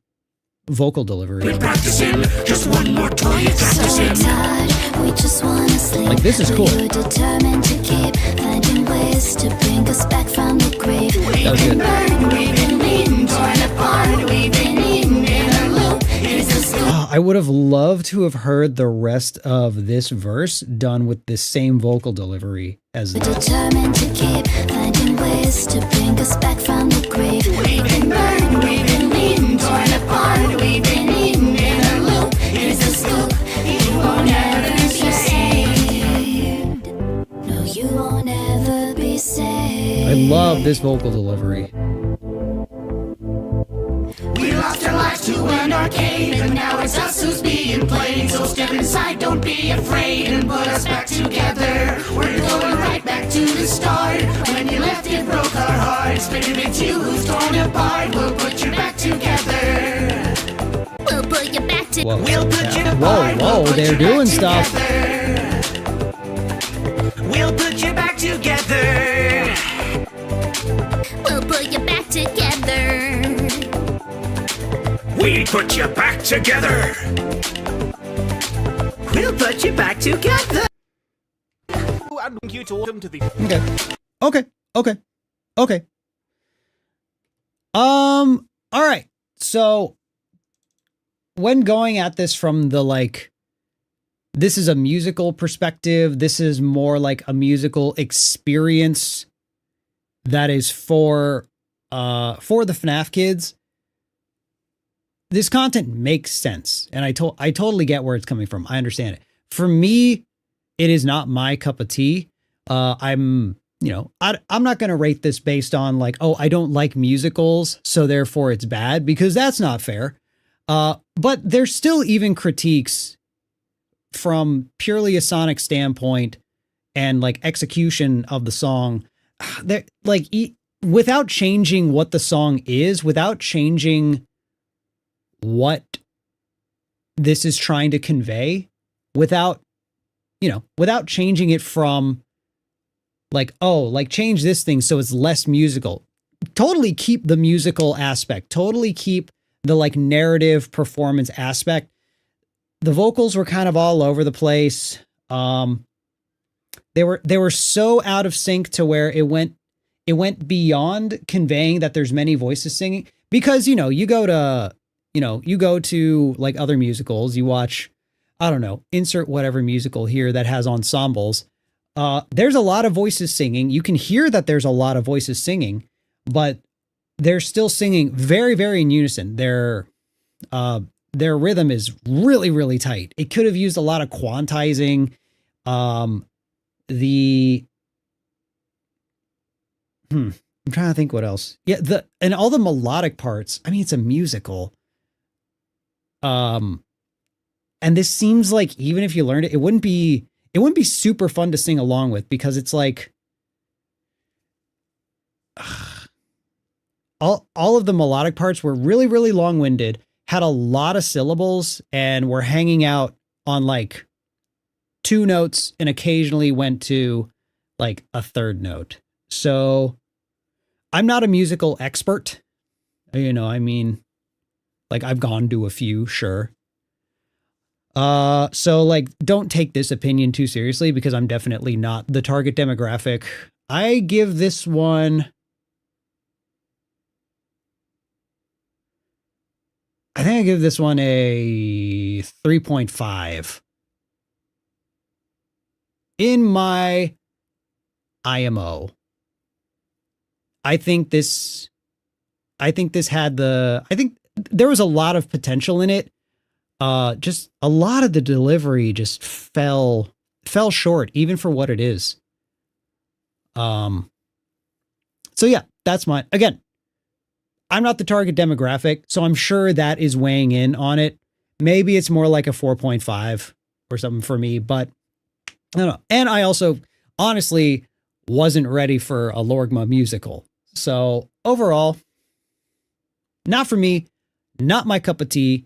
vocal delivery. Practicing just one more time. We just wanna sleep. Like, this is cool. You're determined to keep finding ways to bring us back from the grave. That was good. We've been beaten, torn apart, we've been eaten in a loop. Here's the scoop. I would have loved to have heard the rest of this verse done with the same vocal delivery as We're this. determined to keep finding ways to bring us back from the grave. We've been burned, we've been beaten, torn apart, we've been eaten in a loop. Here's the scoop, you won't ever be saved. No, you won't ever be saved. I love this vocal delivery. We lost our lives to an arcade, and now it's us who's being played. So step inside, don't be afraid, and put us back together. We're going right back to the start. When you left, it broke our hearts, but if it's you who's torn apart, we'll put you back together. We'll put you back to. Whoa, We'll put you yeah. apart. Whoa, we'll put they're you doing back stuff. together. We'll put you back together. We'll put you back together. We put you back together. We'll put you back together. I'd like you to welcome to the Okay. All right. So when going at this from the like, this is a musical perspective, this is more like a musical experience that is for the FNAF kids. This content makes sense, and I totally get where it's coming from. I understand it. For me, it is not my cup of tea. I'm not going to rate this based on like, oh, I don't like musicals, so therefore it's bad, because that's not fair. But there's still even critiques from purely a sonic standpoint and like execution of the song. That like without changing what the song is, without changing what this is trying to convey, without changing it from like, oh, like change this thing so it's less musical. Totally keep the musical aspect, totally keep the like narrative performance aspect. The vocals were kind of all over the place. They were so out of sync to where it went beyond conveying that there's many voices singing, because you go to like other musicals, you watch, I don't know, insert whatever musical here that has ensembles. There's a lot of voices singing. You can hear that there's a lot of voices singing, but they're still singing very, very in unison. Their rhythm is really, really tight. It could have used a lot of quantizing. I'm trying to think what else. Yeah, and all the melodic parts. I mean, it's a musical. And this seems like even if you learned it, it wouldn't be super fun to sing along with, because it's like all of the melodic parts were really, really long-winded, had a lot of syllables, and were hanging out on like two notes and occasionally went to like a third note. So I'm not a musical expert. I mean, like I've gone to a few, sure. So like, don't take this opinion too seriously, because I'm definitely not the target demographic. I give this one, I think I give this one a 3.5 in my IMO. I think there was a lot of potential in it. Just a lot of the delivery just fell short, even for what it is. So yeah, that's mine. Again, I'm not the target demographic, so I'm sure that is weighing in on it. Maybe it's more like a 4.5 or something for me, but I don't know. And I also honestly wasn't ready for a Lorgma musical. So overall, not for me, not my cup of tea.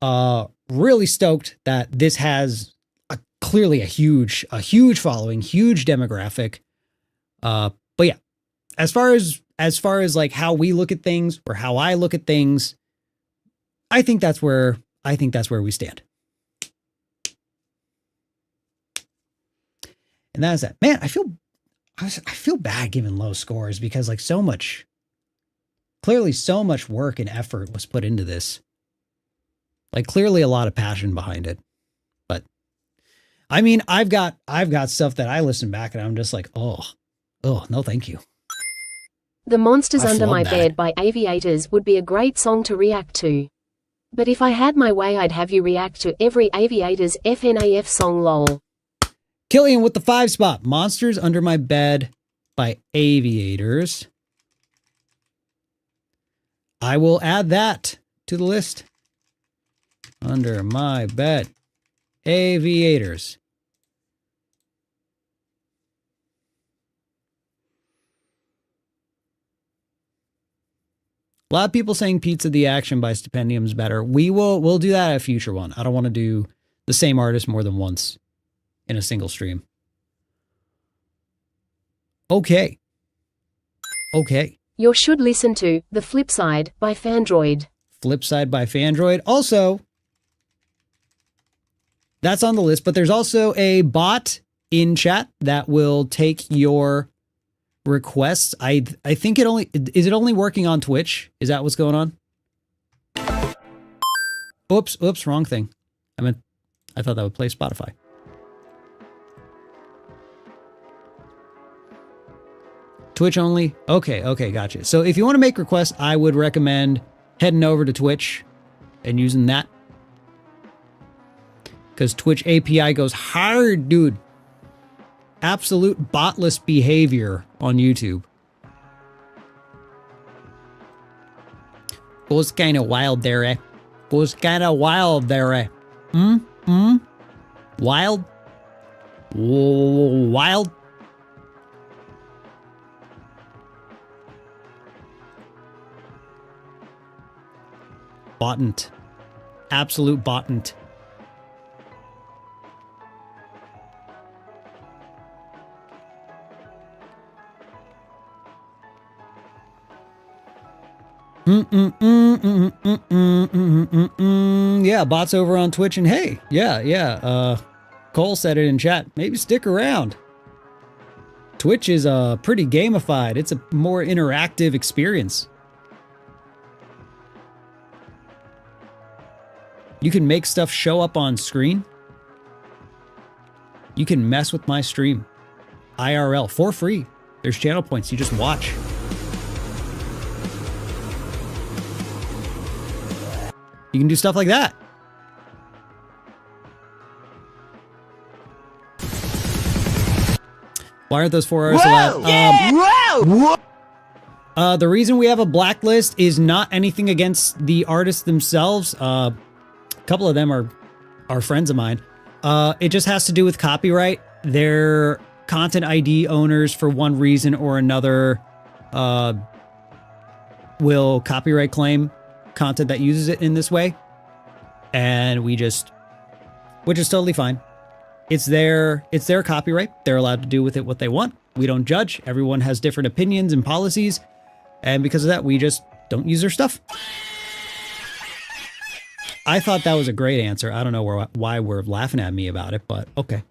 Really stoked that this has a clearly a huge following, huge demographic. But yeah, as far as like how we look at things or how I look at things, I think that's where we stand. And that's that. Man, I feel bad giving low scores because like clearly so much work and effort was put into this. Like clearly a lot of passion behind it. But I mean, I've got stuff that I listen back and I'm just like, oh, no, thank you. The Monsters I Under My flub that. Bed by Aviators would be a great song to react to. But if I had my way, I'd have you react to every Aviators FNAF song lol. Killian with the 5 spot. Monsters Under My Bed by Aviators. I will add that to the list. Under My Bed. Aviators. A lot of people saying Pizza the Action by Stipendium's better. We'll do that at a future one. I don't want to do the same artist more than once in a single stream. Okay. You should listen to The Flip Side by Fandroid. Flipside by Fandroid. Also, that's on the list, but there's also a bot in chat that will take your requests. I think is it only working on Twitch? Is that what's going on? Oops, wrong thing. I thought that would play Spotify. Twitch only? Okay, gotcha. So if you want to make requests, I would recommend heading over to Twitch and using that. Because Twitch API goes hard, dude. Absolute botless behavior on YouTube. Goes kind of wild there, eh? Goes kind of wild there, eh? Wild? Wild? Bottant. Absolute bottant. Yeah, bots over on Twitch, and hey, yeah. Cole said it in chat. Maybe stick around. Twitch is pretty gamified. It's a more interactive experience. You can make stuff show up on screen. You can mess with my stream. IRL for free. There's channel points. You just watch. You can do stuff like that. Why aren't those 4 hours allowed? The reason we have a blacklist is not anything against the artists themselves. A couple of them are friends of mine. It just has to do with copyright. They're content ID owners for one reason or another will copyright claim content that uses it in this way. And which is totally fine. It's their copyright. They're allowed to do with it what they want. We don't judge. Everyone has different opinions and policies. And because of that, we just don't use their stuff. I thought that was a great answer. I don't know why we're laughing at me about it, but okay.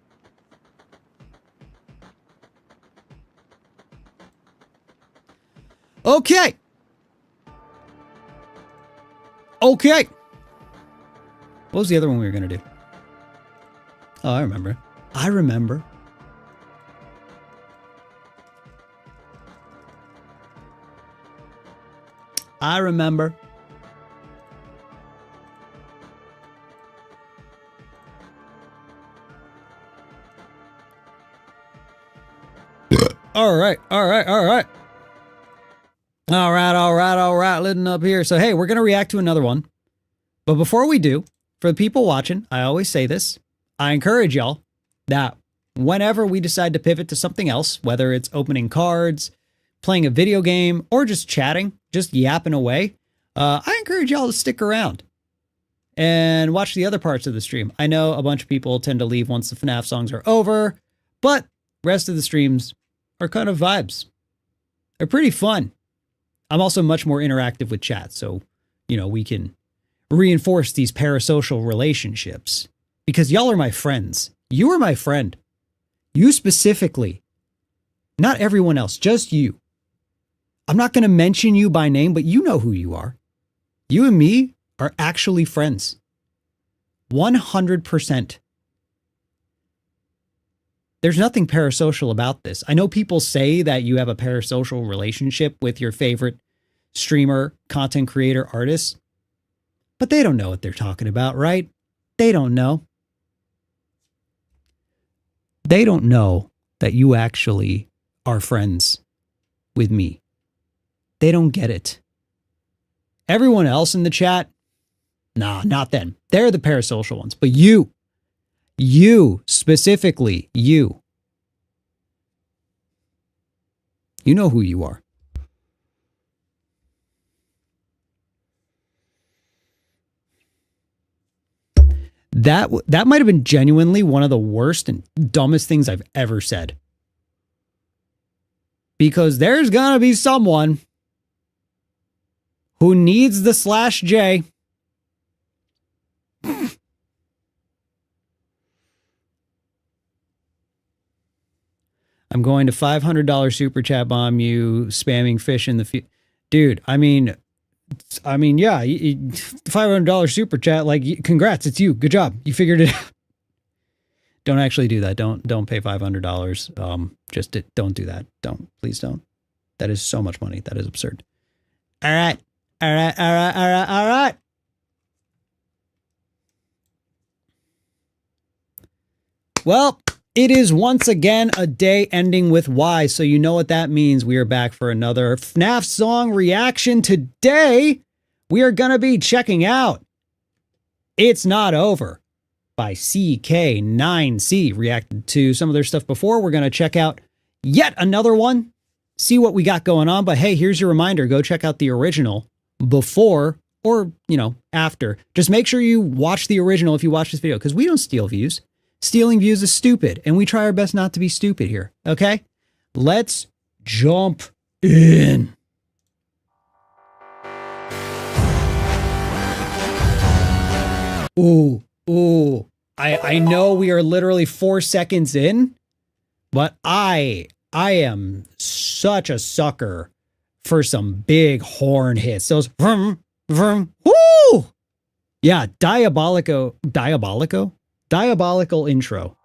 Okay. What was the other one we were going to do? Oh, I remember. I remember. All right. Living up here. So, hey, we're going to react to another one. But before we do, for the people watching, I always say this. I encourage y'all that whenever we decide to pivot to something else, whether it's opening cards, playing a video game, or just chatting, just yapping away, I encourage y'all to stick around and watch the other parts of the stream. I know a bunch of people tend to leave once the FNAF songs are over, but rest of the streams are kind of vibes. They're pretty fun. I'm also much more interactive with chat, so, you know, we can reinforce these parasocial relationships. Because y'all are my friends. You are my friend. You specifically. Not everyone else, just you. I'm not going to mention you by name, but you know who you are. You and me are actually friends. 100%. There's nothing parasocial about this. I know people say that you have a parasocial relationship with your favorite streamer, content creator, artist, but they don't know what they're talking about, right? They don't know. They don't know that you actually are friends with me. They don't get it. Everyone else in the chat, nah, not them. They're the parasocial ones. But you specifically, you know who you are. That might have been genuinely one of the worst and dumbest things I've ever said. Because there's gonna be someone who needs the /J. I'm going to $500 super chat bomb you, spamming fish in the dude. I mean, yeah, $500 super chat. Like, congrats, it's you. Good job, you figured it out. Don't actually do that. Don't pay $500. Don't do that. Please don't. That is so much money. That is absurd. All right. Well, it is once again a day ending with Y, so you know what that means. We are back for another FNAF song reaction. Today, we are going to be checking out It's Not Over by CK9C. Reacted to some of their stuff before. We're going to check out yet another one, see what we got going on. But hey, here's your reminder. Go check out the original before or, you know, after. Just make sure you watch the original if you watch this video, because we don't steal views. Stealing views is stupid, and we try our best not to be stupid here, okay? Let's jump in. Ooh. I know we are literally 4 seconds in, but I am such a sucker for some big horn hits. Those vroom, vroom, woo! Yeah, diabolical intro.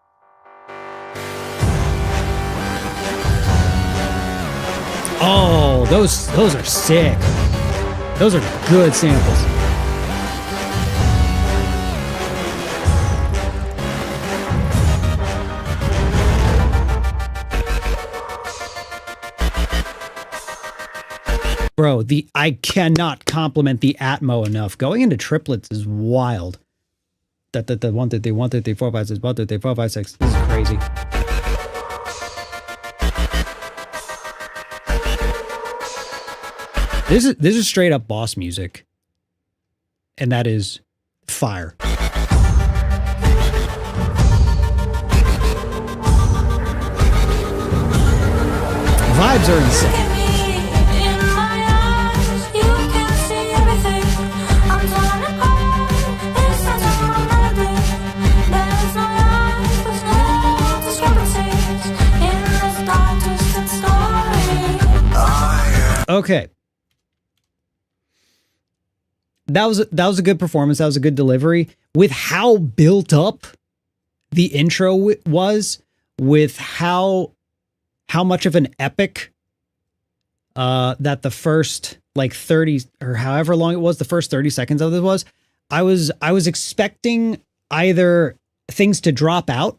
Oh, those are sick. Those are good samples. Bro, I cannot compliment the Atmo enough. Going into triplets is wild. The 1 2 3 1 2 3 4 5 6 1 2 3 4 5 6. This is crazy. This is straight up boss music, and that is fire. Vibes are insane. Okay. That was a good performance. That was a good delivery. With how built up the intro was, with how much of an epic that the first like 30 or however long it was, the first 30 seconds of this was, I was expecting either things to drop out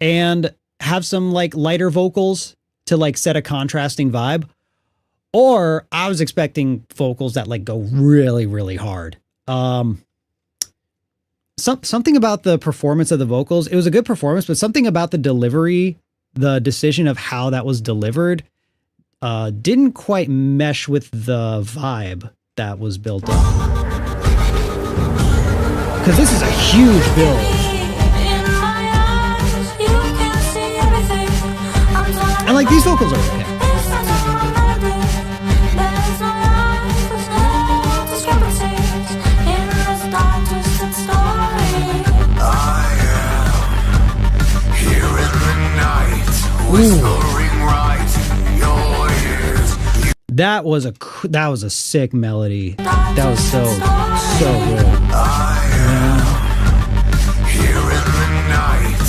and have some like lighter vocals to like set a contrasting vibe, or I was expecting vocals that like go really, really hard. Something about the performance of the vocals, it was a good performance, but something about the delivery, the decision of how that was delivered, didn't quite mesh with the vibe that was built up. because this is a huge build. And like these vocals are okay. That was a sick melody. That was so good.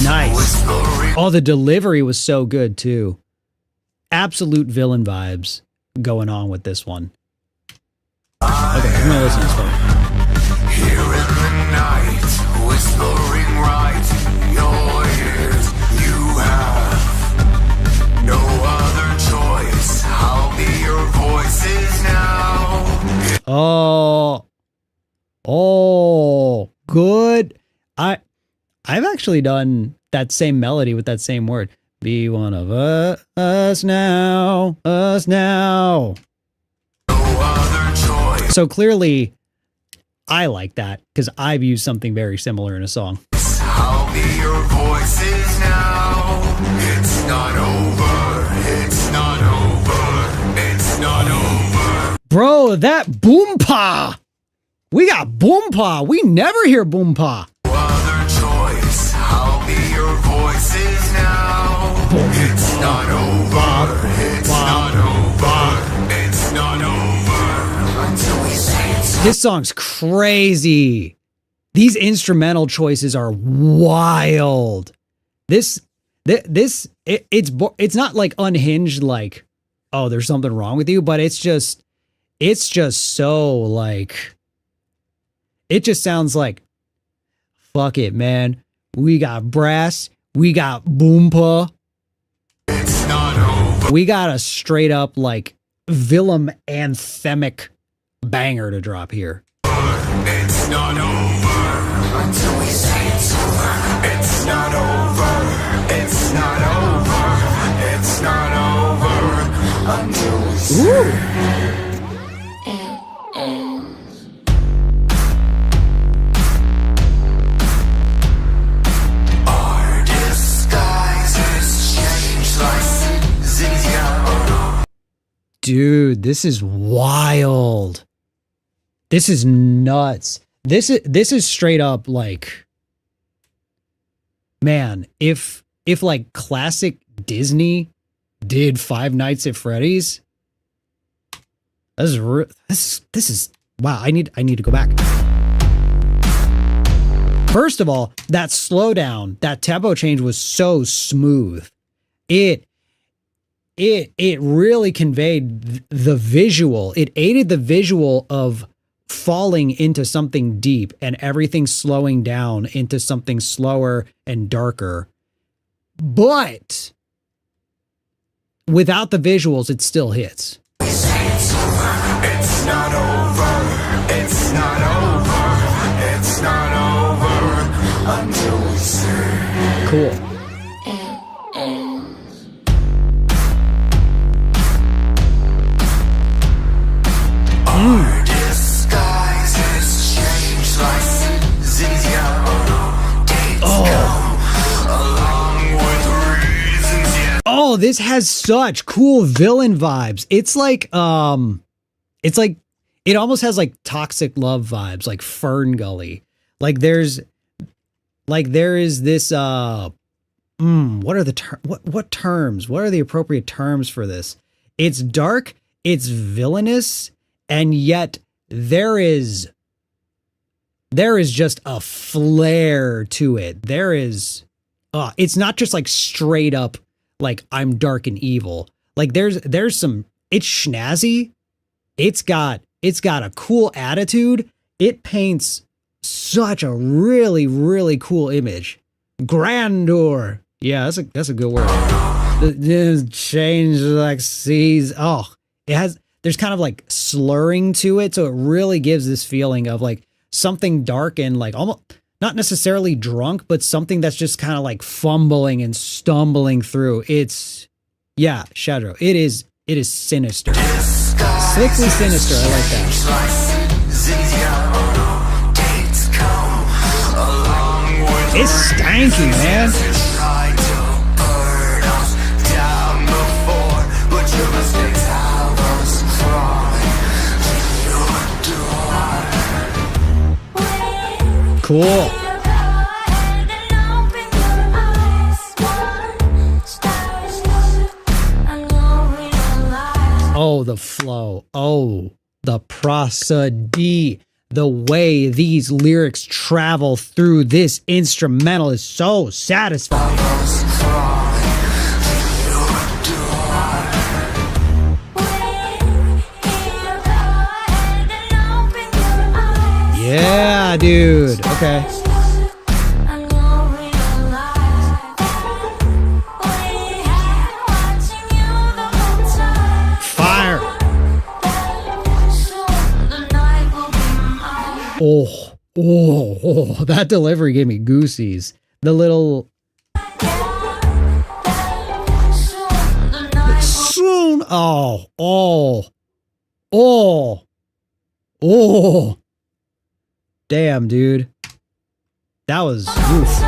Nice. Oh, the delivery was so good too. Absolute villain vibes going on with this one. Okay, I'm gonna listen to this one. Here in the night, whispering right in your ears, you have no other choice. I'll be your voices now. Oh, good. I've actually done that same melody with that same word. Be one of us now, us now. No other choice. So clearly, I like that because I've used something very similar in a song. I'll be your voices now. It's not over. It's not over. It's not over. Bro, that boompa. We got boompa. We never hear boompa. No other choice. I'll be your voices now. It's not over. It's not over. It's not over. Until we say it's This song's crazy. These instrumental choices are wild. It's not like unhinged, like, oh, there's something wrong with you, but it's just so like, it just sounds like, fuck it, man. We got brass, we got boompa. It's not over. We got a straight up like Willem anthemic banger to drop here. It's not over until we say it's over. It's not over. It's not over. It's not over until we say our disguises change like zigzag. Dude, this is wild. This is nuts. This is straight up like, man, if like classic Disney did Five Nights at Freddy's, this is wow. I need to go back. First of all, that slowdown, that tempo change was so smooth. It really conveyed the visual. It aided the visual of falling into something deep and everything slowing down into something slower and darker. But without the visuals, it still hits. We say it's over. It's not over. It's not over. It's not over until we say Cool. our disguises change like zigzag. Dates come along with reasons, yes. Oh, this has such cool villain vibes. It's like it almost has like Toxic Love vibes, like Fern Gully. Like there is this what are the what terms? What are the appropriate terms for this? It's dark, it's villainous, and yet there is just a flair to it. There is it's not just like straight up like I'm dark and evil. Like there's some, it's snazzy. It's got a cool attitude. It paints such a really, really cool image. Grandeur. Yeah, that's a good word. The change like seas. Oh, there's kind of like slurring to it. So it really gives this feeling of like something dark and like almost not necessarily drunk, but something that's just kind of like fumbling and stumbling through. It's, yeah, Shadow. It is sinister. Slickly sinister. I like that. Dates come It's stanky, man. Tried to burn us down before, but your mistakes have us crawling to your door. Cool. Oh, the flow. Oh, the prosody. The way these lyrics travel through this instrumental is so satisfying. Yeah, dude. Okay. Fire. Oh, that delivery gave me goosies. The little soon. Oh. Damn, dude. That was oof.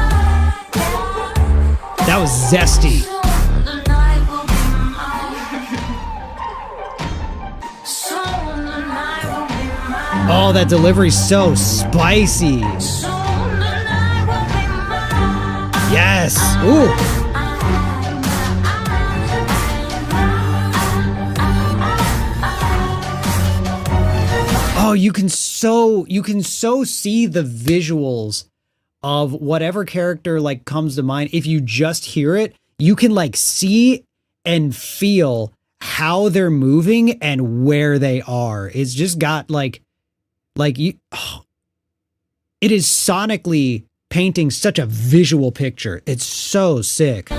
That was zesty. Oh, that delivery's so spicy. Yes. Ooh. Oh, you can so see the visuals of whatever character like comes to mind. If you just hear it, you can like see and feel how they're moving and where they are. It's just got like you, it is sonically painting such a visual picture. It's so sick.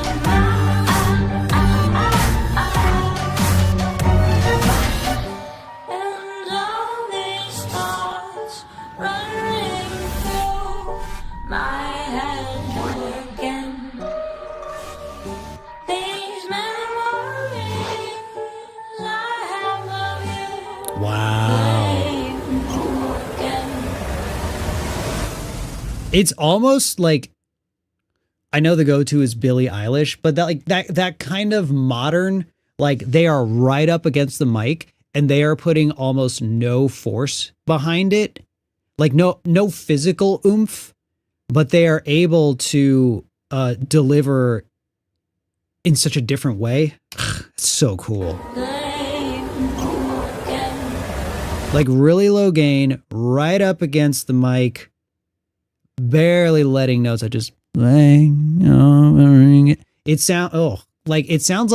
It's almost like, I know the go-to is Billie Eilish, but that kind of modern, like they are right up against the mic and they are putting almost no force behind it. Like no physical oomph, but they are able to deliver in such a different way. It's so cool. Like really low gain, right up against the mic. Barely letting notes. I just it sounds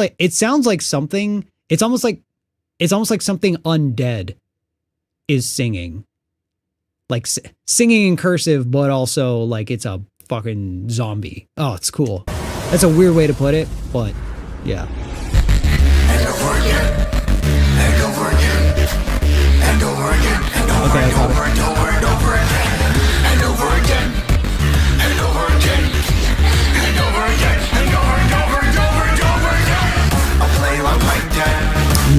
like something. It's almost like something undead is singing, like singing in cursive, but also like it's a fucking zombie. Oh, it's cool. That's a weird way to put it, but yeah. And over again, and over again, and over again, and over Okay, and over and over and over again. And over again, and over again, and over again, and over and over and over and over again. I play like my dad.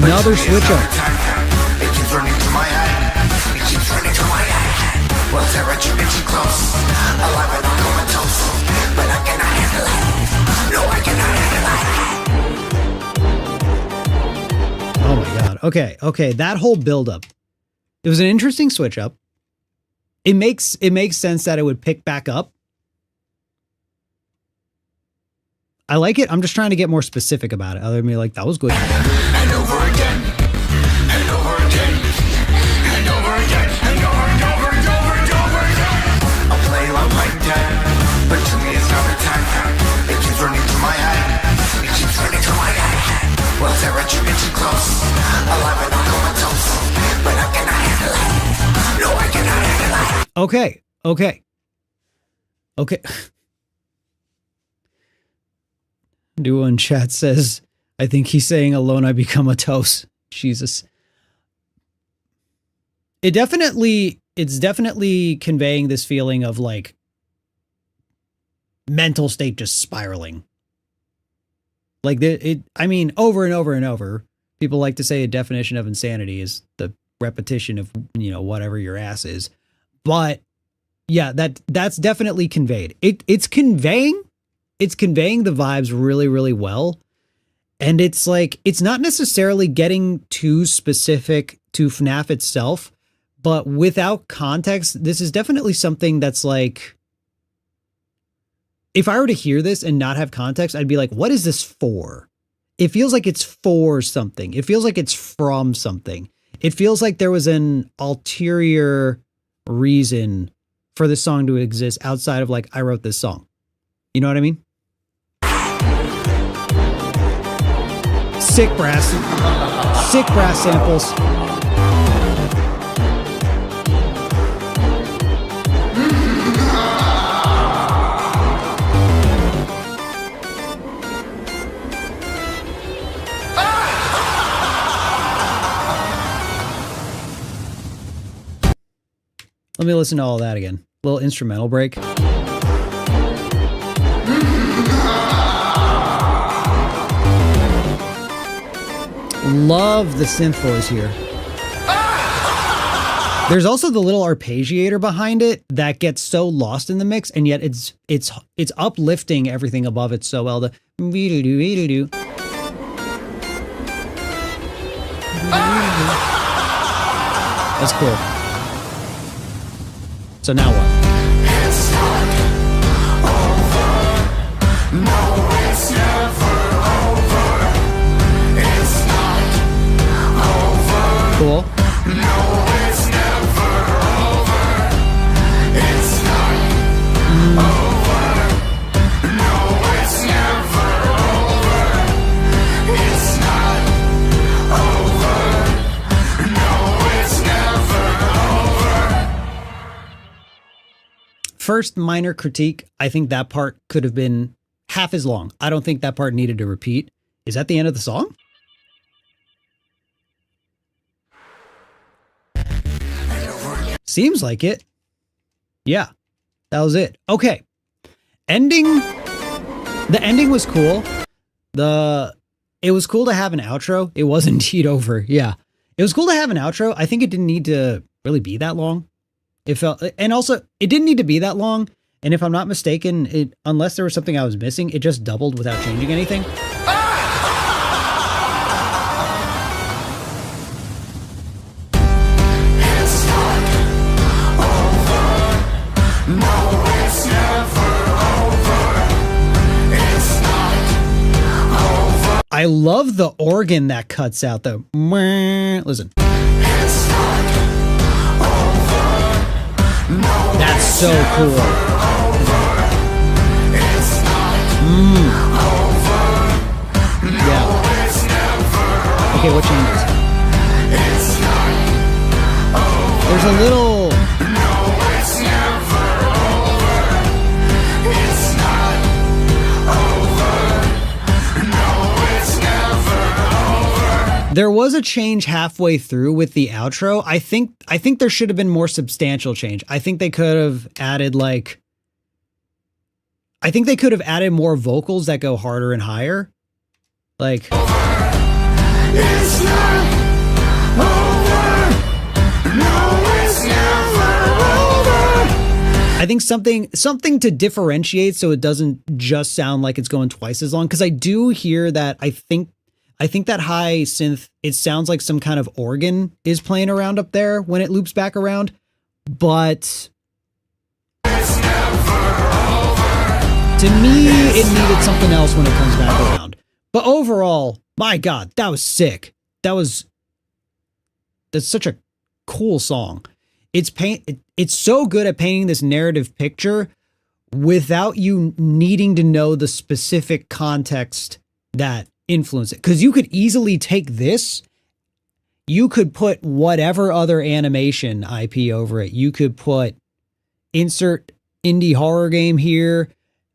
Another switch up. It keeps running through my head. It keeps running through my head. Well, Sarah, you get too close. Alive and comatose. But I cannot handle it. No, I cannot handle it. Oh my god. Okay. That whole buildup. It was an interesting switch up. It makes sense that it would pick back up. I like it. I'm just trying to get more specific about it. Other than me, like, that was good. And over again, and over again, and over again, and over and over and over and over again. I play like my dad, but to me it's not a time. It keeps running through my head. It keeps running through my head. Well, Sarah, you get too close. Alive and comatose, but I cannot handle it. No, I cannot handle it. Okay. Duo in chat says, I think he's saying alone I become a toast. Jesus. It's definitely conveying this feeling of like mental state just spiraling. Like I mean, over and over and over, people like to say a definition of insanity is the repetition of, whatever your ass is. But yeah, that's definitely conveyed. It's conveying the vibes really, really well. And it's like, it's not necessarily getting too specific to FNAF itself, but without context, this is definitely something that's like, if I were to hear this and not have context, I'd be like, what is this for? It feels like it's for something. It feels like it's from something. It feels like there was an ulterior reason for this song to exist outside of like, I wrote this song. You know what I mean? Sick brass samples. Let me listen to all that again. Little instrumental break. Love the synth voice here. There's also the little arpeggiator behind it that gets so lost in the mix, and yet it's uplifting everything above it so well. The that's cool. So now what? It's not over. No, it's never over. It's not over. Cool. No, it's never over. It's not over. No, it's never over. It's not over. No, it's never over. First minor critique, I think that part could have been half as long. I don't think that part needed to repeat. Is that the end of the song? Seems like it. Yeah, that was it. Okay. Ending. The ending was cool. It was cool to have an outro. It was indeed over. Yeah. It was cool to have an outro. I think it didn't need to really be that long. It felt, and also it didn't need to be that long. And if I'm not mistaken, unless there was something I was missing, it just doubled without changing anything. It's not over. No, it's never over. It's not over. I love the organ that cuts out the listen. It's not over. No, That's so cool. it's not over. Yeah. It's never Okay, what changes? It's not over. There's a little. No, it's never over. It's not over. No, it's never over. There was a change halfway through with the outro. I think there should have been more substantial change. I think they could have added more vocals that go harder and higher. Like, It's not over. No, it's never over. I think something to differentiate so it doesn't just sound like it's going twice as long. Because I do hear that. I think that high synth, it sounds like some kind of organ is playing around up there when it loops back around. But to me, it needed something else when it comes back around. But overall, my God, that was sick. That's such a cool song. It's so good at painting this narrative picture without you needing to know the specific context that influenced it. Because you could easily take this, you could put whatever other animation IP over it. You could put insert indie horror game here,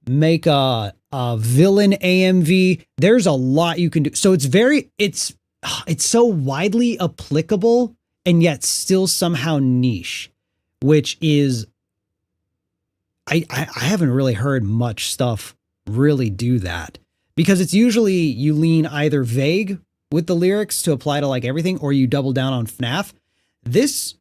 make a villain AMV. There's a lot you can do. So it's so widely applicable and yet still somehow niche, which is, I haven't really heard much stuff really do that, because it's usually you lean either vague with the lyrics to apply to like everything, or you double down on FNAF. This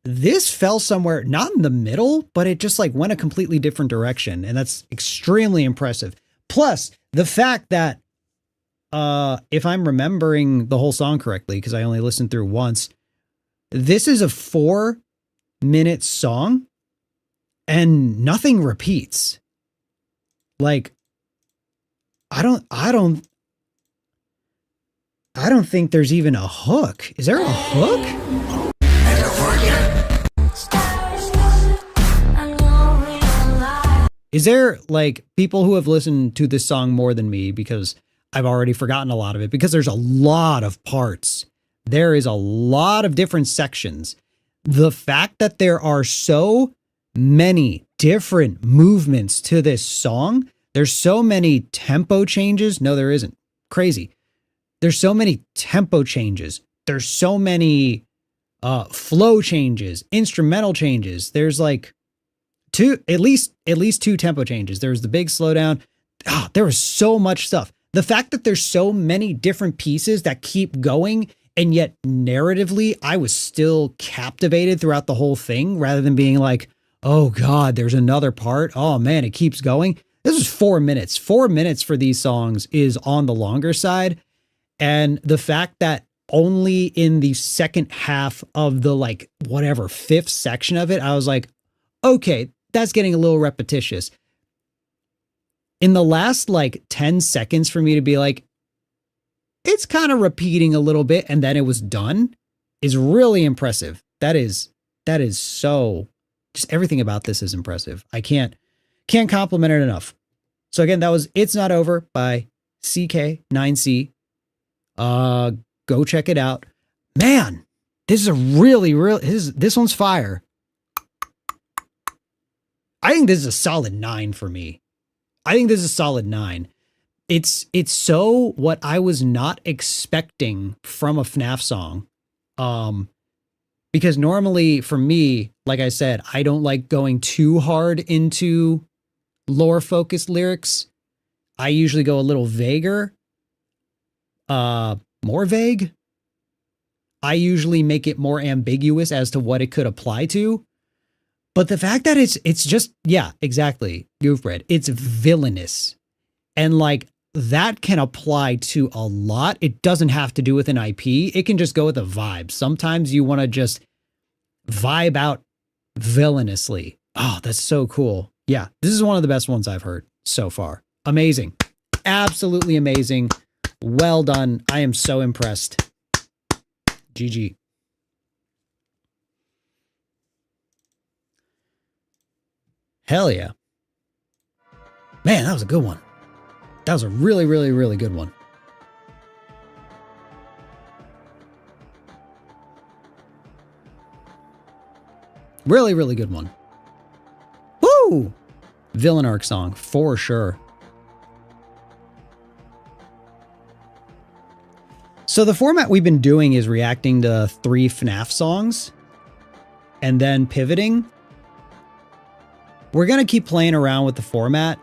this fell somewhere, not in the middle, but it just like went a completely different direction. And that's extremely impressive. Plus the fact that, if I'm remembering the whole song correctly, because I only listened through once, this is a 4-minute song and nothing repeats. Like, I don't think there's even a hook. Is there a hook? Is there, like, people who have listened to this song more than me, because I've already forgotten a lot of it, because there's a lot of parts. There is a lot of different sections. The fact that there are so many different movements to this song, there's so many tempo changes. No, there isn't. Crazy. There's so many tempo changes. There's so many flow changes, instrumental changes. There's like at least two tempo changes. There's the big slowdown. There was so much stuff. The fact that there's so many different pieces that keep going, and yet narratively, I was still captivated throughout the whole thing, rather than being like, oh God, there's another part. Oh man, it keeps going. This is 4 minutes. 4 minutes for these songs is on the longer side. And the fact that only in the second half of the, like, whatever, 5th section of it, I was like, okay, that's getting a little repetitious. In the last, like, 10 seconds for me to be like, it's kind of repeating a little bit, and then it was done, is really impressive. That is so, just everything about this is impressive. I can't compliment it enough. So again, that was It's Not Over by CK9C. Go check it out. Man, this is a really, this one's fire. I think this is a solid 9 for me. I think this is a solid 9. It's so what I was not expecting from a FNAF song. Because normally for me, like I said, I don't like going too hard into lore focused lyrics. I usually go a little vaguer. More vague. I usually make it more ambiguous as to what it could apply to. But the fact that it's just, yeah, exactly, Goofbread, it's villainous. And like, that can apply to a lot. It doesn't have to do with an IP. It can just go with a vibe. Sometimes you want to just vibe out villainously. Oh, that's so cool. Yeah, this is one of the best ones I've heard so far. Amazing. Absolutely amazing. Well done. I am so impressed. GG. Hell yeah. Man, that was a good one. That was a really, really, really good one. Really, really good one. Woo! Villain arc song, for sure. So the format we've been doing is reacting to 3 FNAF songs and then pivoting. We're going to keep playing around with the format.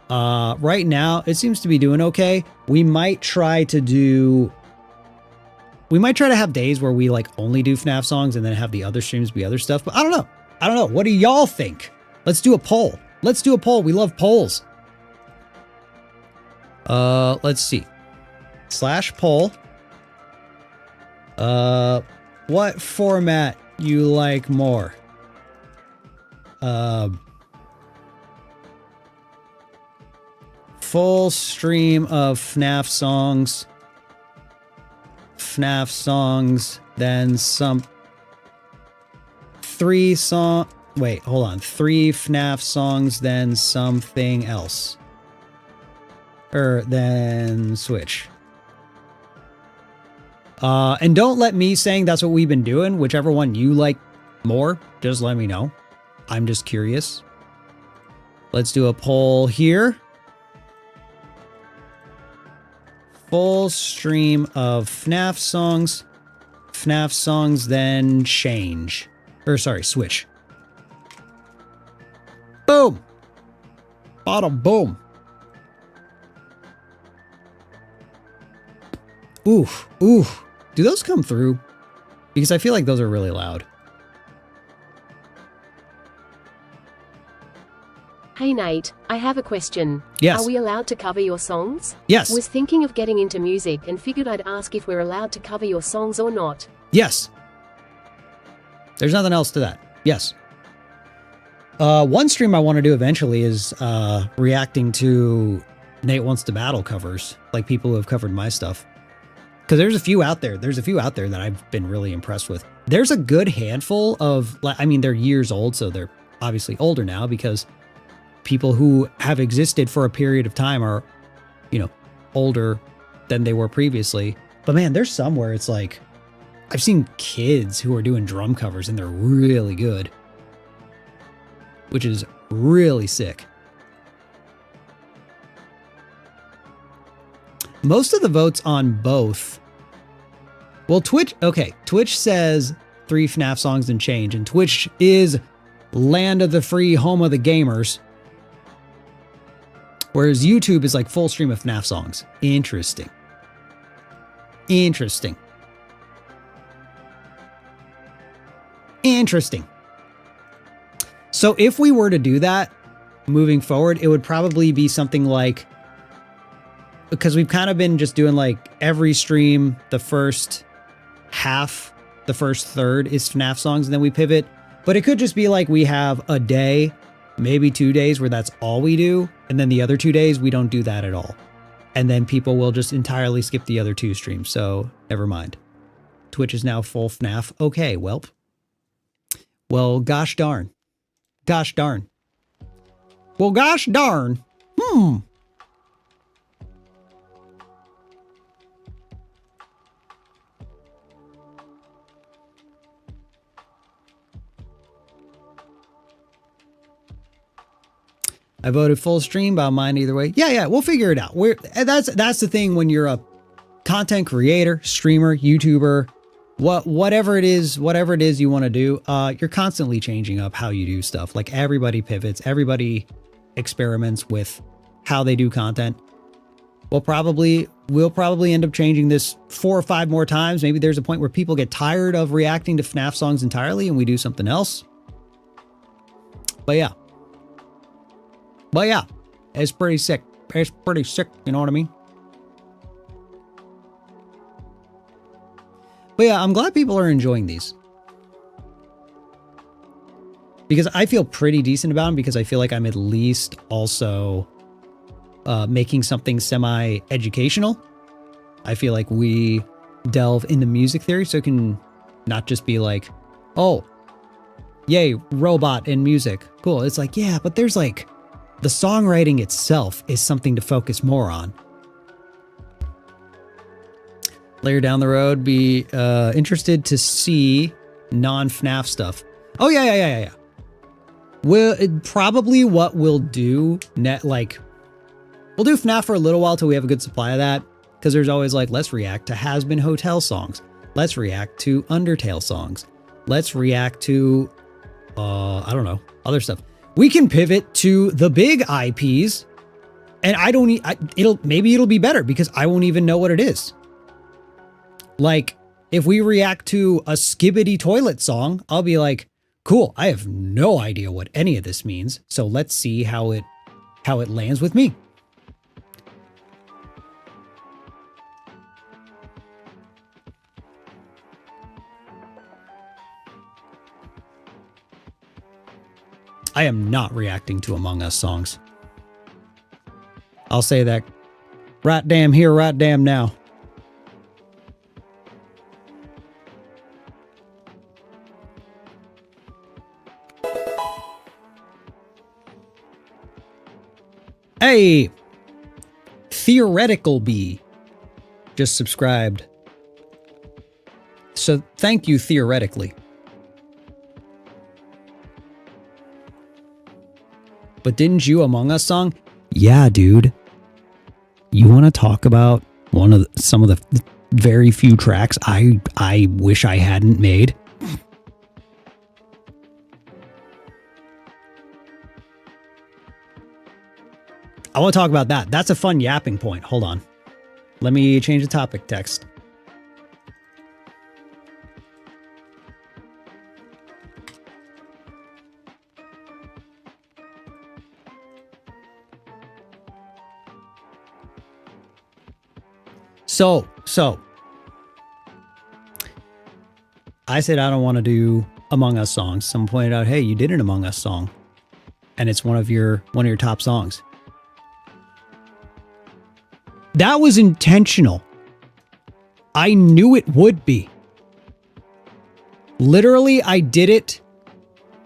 Right now, it seems to be doing okay. We might try to have days where we like only do FNAF songs and then have the other streams be other stuff. But I don't know. I don't know. What do y'all think? Let's do a poll. Let's do a poll. We love polls. Let's see. /poll. What format you like more? Full stream of FNAF songs. FNAF songs, then some 3 song. Wait, hold on. 3 FNAF songs, then something else. Then switch. And don't let me saying that's what we've been doing. Whichever one you like more, just let me know. I'm just curious. Let's do a poll here. Full stream of FNAF songs. FNAF songs, then change. Or sorry, switch. Boom! Bottom boom. Oof, oof. Do those come through? Because I feel like those are really loud. Hey Nate, I have a question. Yes. Are we allowed to cover your songs? Yes. Was thinking of getting into music and figured I'd ask if we're allowed to cover your songs or not. Yes. There's nothing else to that. Yes. One stream I want to do eventually is reacting to NateWantsToBattle covers, like people who have covered my stuff. Because there's a few out there. There's a few out there that I've been really impressed with. There's a good handful of, I mean, they're years old, so they're obviously older now because people who have existed for a period of time are, you know, older than they were previously. But man, there's some where it's like, I've seen kids who are doing drum covers and they're really good, which is really sick. Most of the votes on both. Well, Twitch, okay, Twitch says 3 FNAF songs and change, and Twitch is land of the free, home of the gamers. Whereas YouTube is like full stream of FNAF songs. Interesting. Interesting. Interesting. So if we were to do that moving forward, it would probably be something like, because we've kind of been just doing like every stream, the first half, the first third is FNAF songs, and then we pivot. But it could just be like we have a day, maybe 2 days where that's all we do. And then the other 2 days, we don't do that at all. And then people will just entirely skip the other 2 streams. So never mind. Twitch is now full FNAF. Okay, welp. Well, gosh darn. Gosh darn. Well, gosh darn. I voted full stream, but I'll mind either way. Yeah, we'll figure it out. That's the thing when you're a content creator, streamer, YouTuber, whatever it is you want to do, you're constantly changing up how you do stuff. Like everybody pivots, everybody experiments with how they do content. We'll probably end up changing this 4 or 5 more times. Maybe there's a point where people get tired of reacting to FNAF songs entirely and we do something else. But yeah. It's pretty sick. It's pretty sick, you know what I mean? But yeah, I'm glad people are enjoying these. Because I feel pretty decent about them, because I feel like I'm at least also making something semi-educational. I feel like we delve into music theory, so it can not just be like, oh, yay, robot and music. Cool. It's like, yeah, but there's like, the songwriting itself is something to focus more on. Later down the road, be interested to see non-FNAF stuff. Oh, yeah. Well, probably what we'll do, we'll do FNAF for a little while till we have a good supply of that. Because there's always like, let's react to Has-Been Hotel songs. Let's react to Undertale songs. Let's react to, I don't know, other stuff. We can pivot to the big IPs, and maybe it'll be better because I won't even know what it is. Like, if we react to a Skibbity Toilet song, I'll be like, cool, I have no idea what any of this means, so let's see how it lands with me. I am not reacting to Among Us songs. I'll say that right damn here, right damn now. Hey, Theoretical Bee just subscribed. So thank you, Theoretically. But didn't you Among Us song? Yeah, dude. You want to talk about some of the very few tracks I wish I hadn't made? I want to talk about that. That's a fun yapping point. Hold on. Let me change the topic text. So I said I don't want to do Among Us songs. Someone pointed out, hey, you did an Among Us song, and it's one of your top songs. That was intentional. I knew it would be. Literally, I did it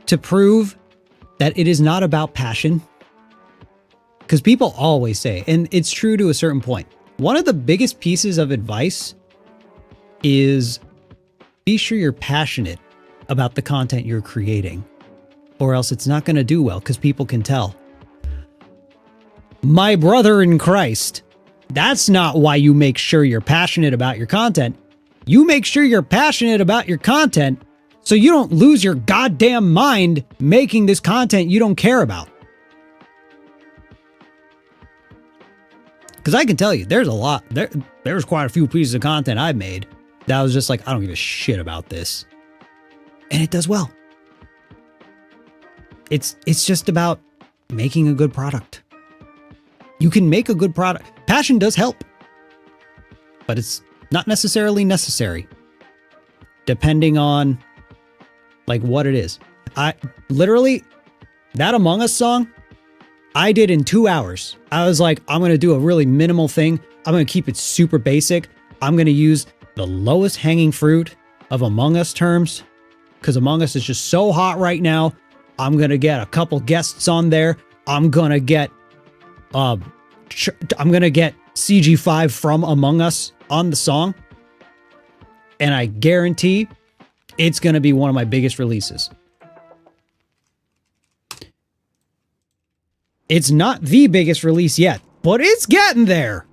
to prove that it is not about passion. Because people always say, and it's true to a certain point, one of the biggest pieces of advice is be sure you're passionate about the content you're creating, or else it's not going to do well because people can tell. My brother in Christ, that's not why you make sure you're passionate about your content. You make sure you're passionate about your content so you don't lose your goddamn mind making this content you don't care about. Because I can tell you, there's a lot, there's quite a few pieces of content I've made that I was just like, I don't give a shit about this. And it does well. It's just about making a good product. You can make a good product. Passion does help, but it's not necessarily necessary, depending on like what it is. I literally, that Among Us song, I did in 2 hours. I was like, I'm going to do a really minimal thing. I'm going to keep it super basic. I'm going to use the lowest hanging fruit of Among Us terms because Among Us is just so hot right now. I'm going to get a couple guests on there. I'm going to get CG5 from Among Us on the song. And I guarantee it's going to be one of my biggest releases. It's not the biggest release yet, but it's getting there.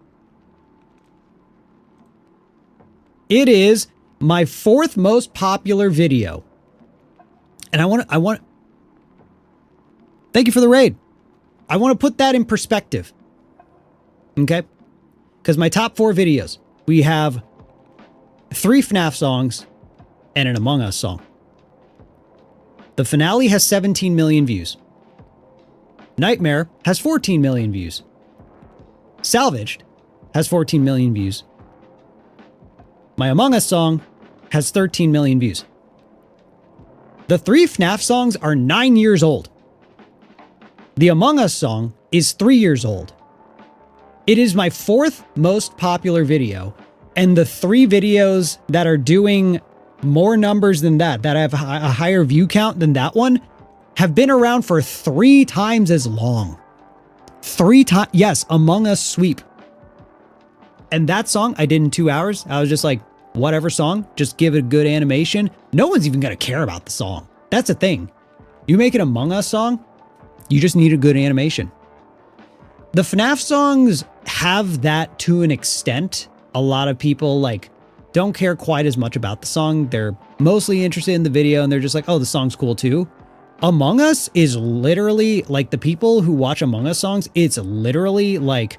It is my 4th most popular video. And I want thank you for the raid. I want to put that in perspective. Okay? Because my top 4 videos, we have 3 FNAF songs and an Among Us song. The finale has 17 million views. Nightmare has 14 million views. Salvaged has 14 million views. My Among Us song has 13 million views. The 3 FNAF songs are 9 years old. The Among Us song is 3 years old. It is my 4th most popular video, and the 3 videos that are doing more numbers than that have a higher view count than that one, have been around for 3 times as long. 3 times, yes, Among Us sweep. And that song I did in 2 hours. I was just like, whatever song, just give it a good animation. No one's even gonna care about the song. That's the thing. You make an Among Us song, you just need a good animation. The FNAF songs have that to an extent. A lot of people like don't care quite as much about the song. They're mostly interested in the video and they're just like, oh, the song's cool too. Among Us is literally like the people who watch Among Us songs. It's literally like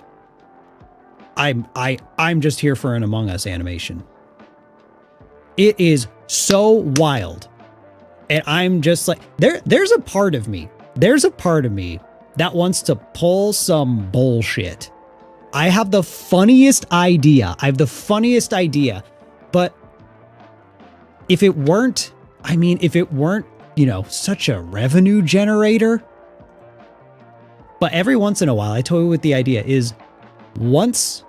I'm just here for an Among Us animation. It is so wild, and I'm just like there's a part of me that wants to pull some bullshit. I have the funniest idea. But if it weren't, you know, such a revenue generator. But every once in a while, I toy with the idea is once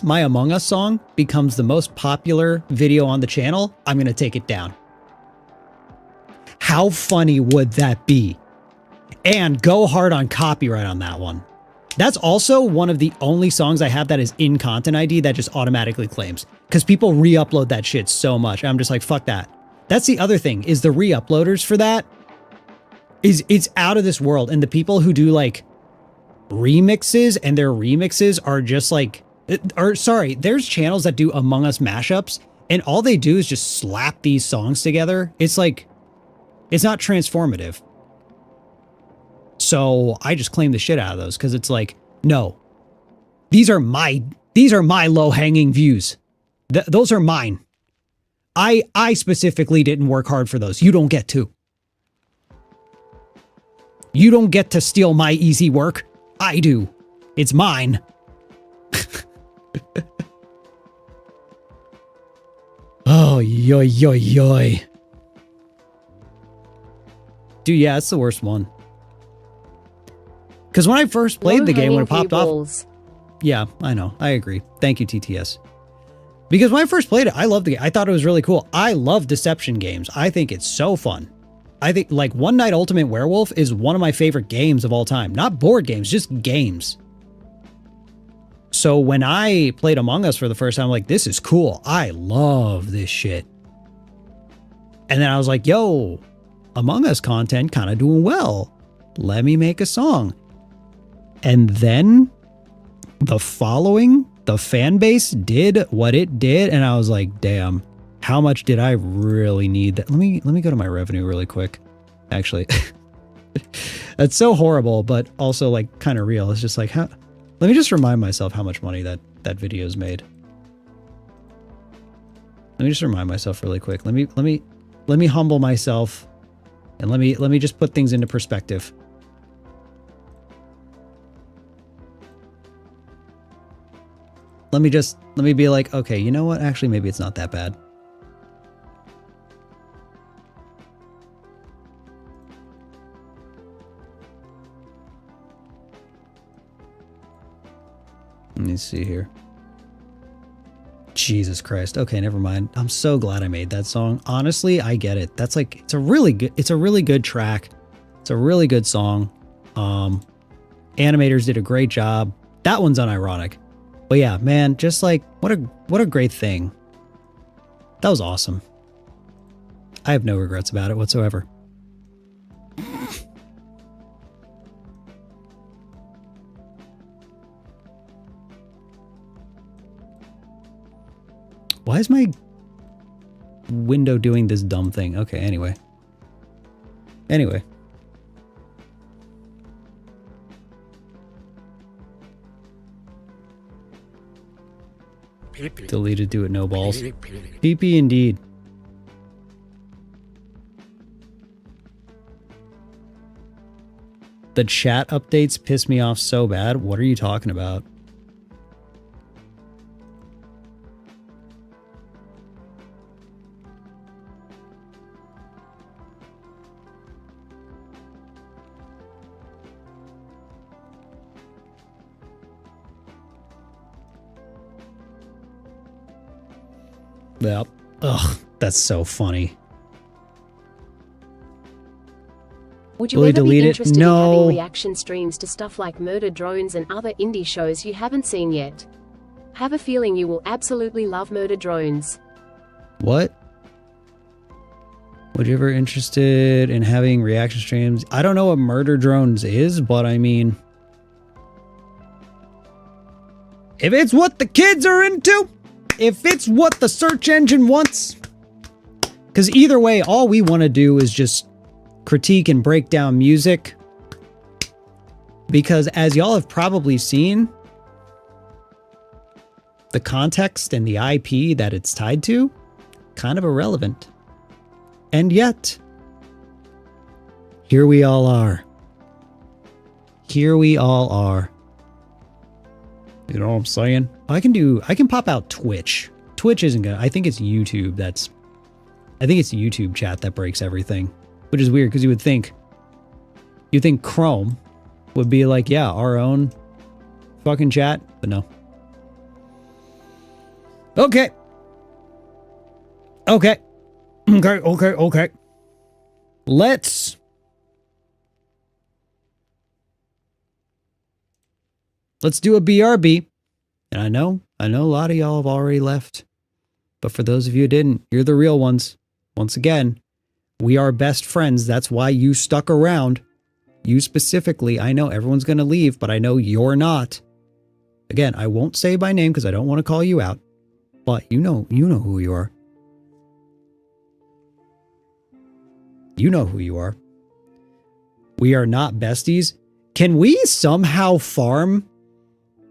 my Among Us song becomes the most popular video on the channel, I'm going to take it down. How funny would that be? And go hard on copyright on that one. That's also one of the only songs I have that is in Content ID that just automatically claims. Because people re-upload that shit so much. I'm just like, fuck that. That's the other thing, is the re-uploaders for that it's out of this world. And the people who do like remixes, and their remixes are just like, there's channels that do Among Us mashups, and all they do is just slap these songs together. It's like, it's not transformative. So I just claim the shit out of those because it's like, no, these are my low-hanging views. Those are mine. I specifically didn't work hard for those. You don't get to. You don't get to steal my easy work. I do. It's mine. Oh, yoy, yoy, yoy. Dude, yeah, it's the worst one. Because when I first played the game, when it popped off... Yeah, I know. I agree. Thank you, TTS. Because when I first played it, I loved the game. I thought it was really cool. I love deception games. I think it's so fun. I think, like, One Night Ultimate Werewolf is one of my favorite games of all time. Not board games, just games. So when I played Among Us for the first time, I'm like, this is cool. I love this shit. And then I was like, yo, Among Us content kind of doing well. Let me make a song. And then the following, the fan base did what it did. And I was like, damn, how much did I really need that? Let me go to my revenue really quick. Actually, that's so horrible, but also like kind of real. It's just like, how, let me just remind myself how much money that video's made. Let me just remind myself really quick. Let me humble myself and let me just put things into perspective. Let me be like, okay, you know what? Actually, maybe it's not that bad. Let me see here. Jesus Christ. Okay, never mind. I'm so glad I made that song. Honestly, I get it. That's like, it's a really good track. It's a really good song. Animators did a great job. That one's unironic. But yeah, man, just like, what a great thing. That was awesome. I have no regrets about it whatsoever. Why is my window doing this dumb thing? Okay, anyway. Deleted, do it, no balls. PP indeed. The chat updates piss me off so bad. What are you talking about? Yep. Ugh, that's so funny. Would you ever be interested in having reaction streams to stuff like Murder Drones and other indie shows you haven't seen yet? Have a feeling you will absolutely love Murder Drones. What? Would you ever interested in having reaction streams? I don't know what Murder Drones is, but I mean, if it's what the kids are into, if it's what the search engine wants, because either way, all we want to do is just critique and break down music, because as y'all have probably seen, the context and the IP that it's tied to, kind of irrelevant. And yet, here we all are. Here we all are. You know what I'm saying? I can pop out Twitch. Twitch isn't gonna, I think it's YouTube I think it's YouTube chat that breaks everything. Which is weird, because you think Chrome would be like, yeah, our own fucking chat, but no. Okay. Let's do a BRB. And I know a lot of y'all have already left. But for those of you who didn't, you're the real ones. Once again, we are best friends. That's why you stuck around. You specifically. I know everyone's going to leave, but I know you're not. Again, I won't say by name because I don't want to call you out. But you know who you are. You know who you are. We are not besties. Can we somehow farm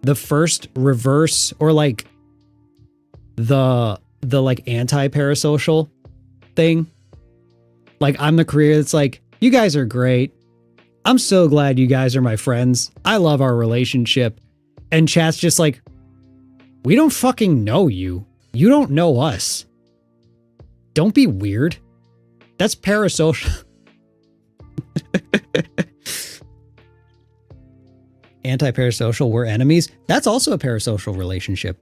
the first reverse or like the like anti-parasocial thing? Like, I'm the career that's like, you guys are great. I'm so glad you guys are my friends. I love our relationship. And chat's just like, we don't fucking know you. You don't know us. Don't be weird. That's parasocial. Anti-parasocial, we're enemies. That's also a parasocial relationship.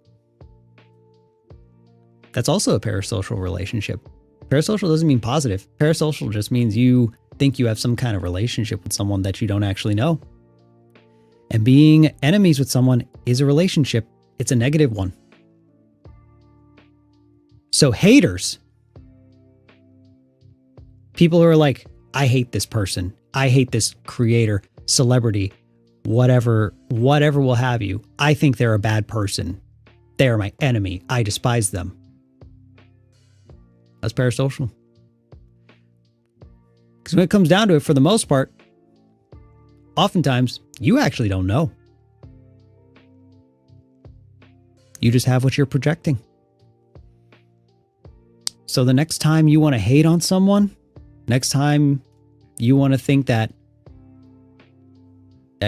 That's also a parasocial relationship. Parasocial doesn't mean positive. Parasocial just means you think you have some kind of relationship with someone that you don't actually know. And being enemies with someone is a relationship. It's a negative one. So haters, people who are like, I hate this person. I hate this creator, celebrity, whatever will have you. I think they're a bad person. They are my enemy. I despise them. That's parasocial. Because when it comes down to it, for the most part, oftentimes you actually don't know. You just have what you're projecting. So the next time you want to hate on someone, next time you want to think that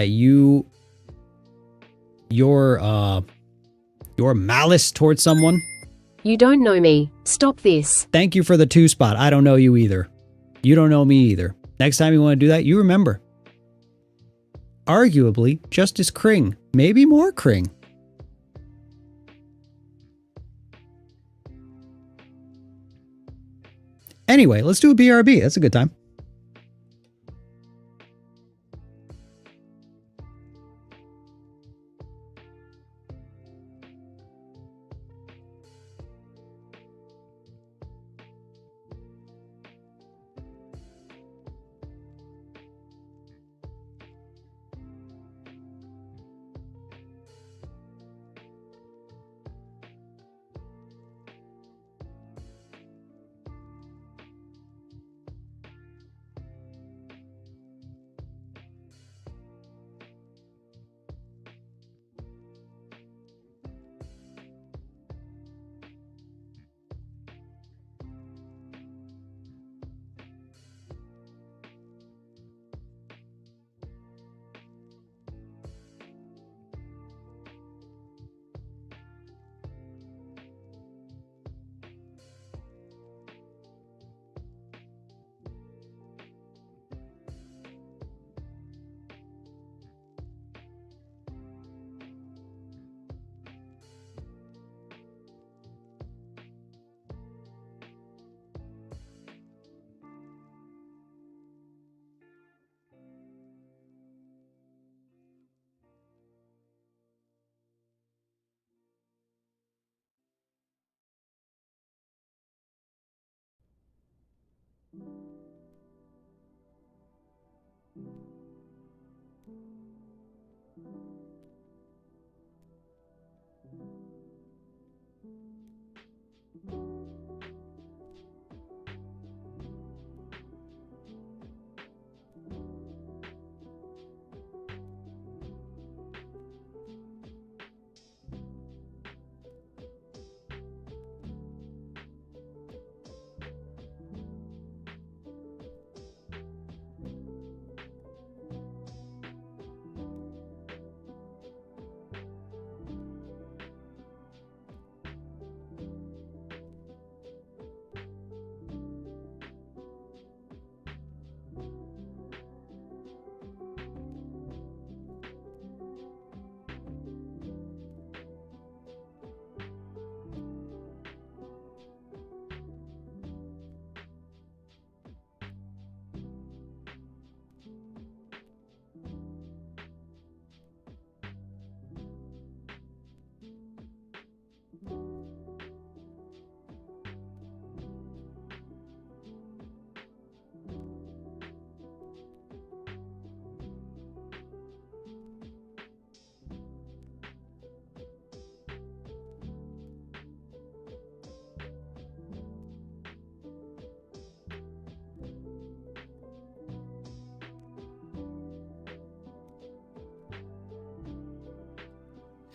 your malice towards someone. You don't know me. Stop this. Thank you for the 2 spot. I don't know you either. You don't know me either. Next time you want to do that, you remember. Arguably, just as Kring. Maybe more Kring. Anyway, let's do a BRB. That's a good time.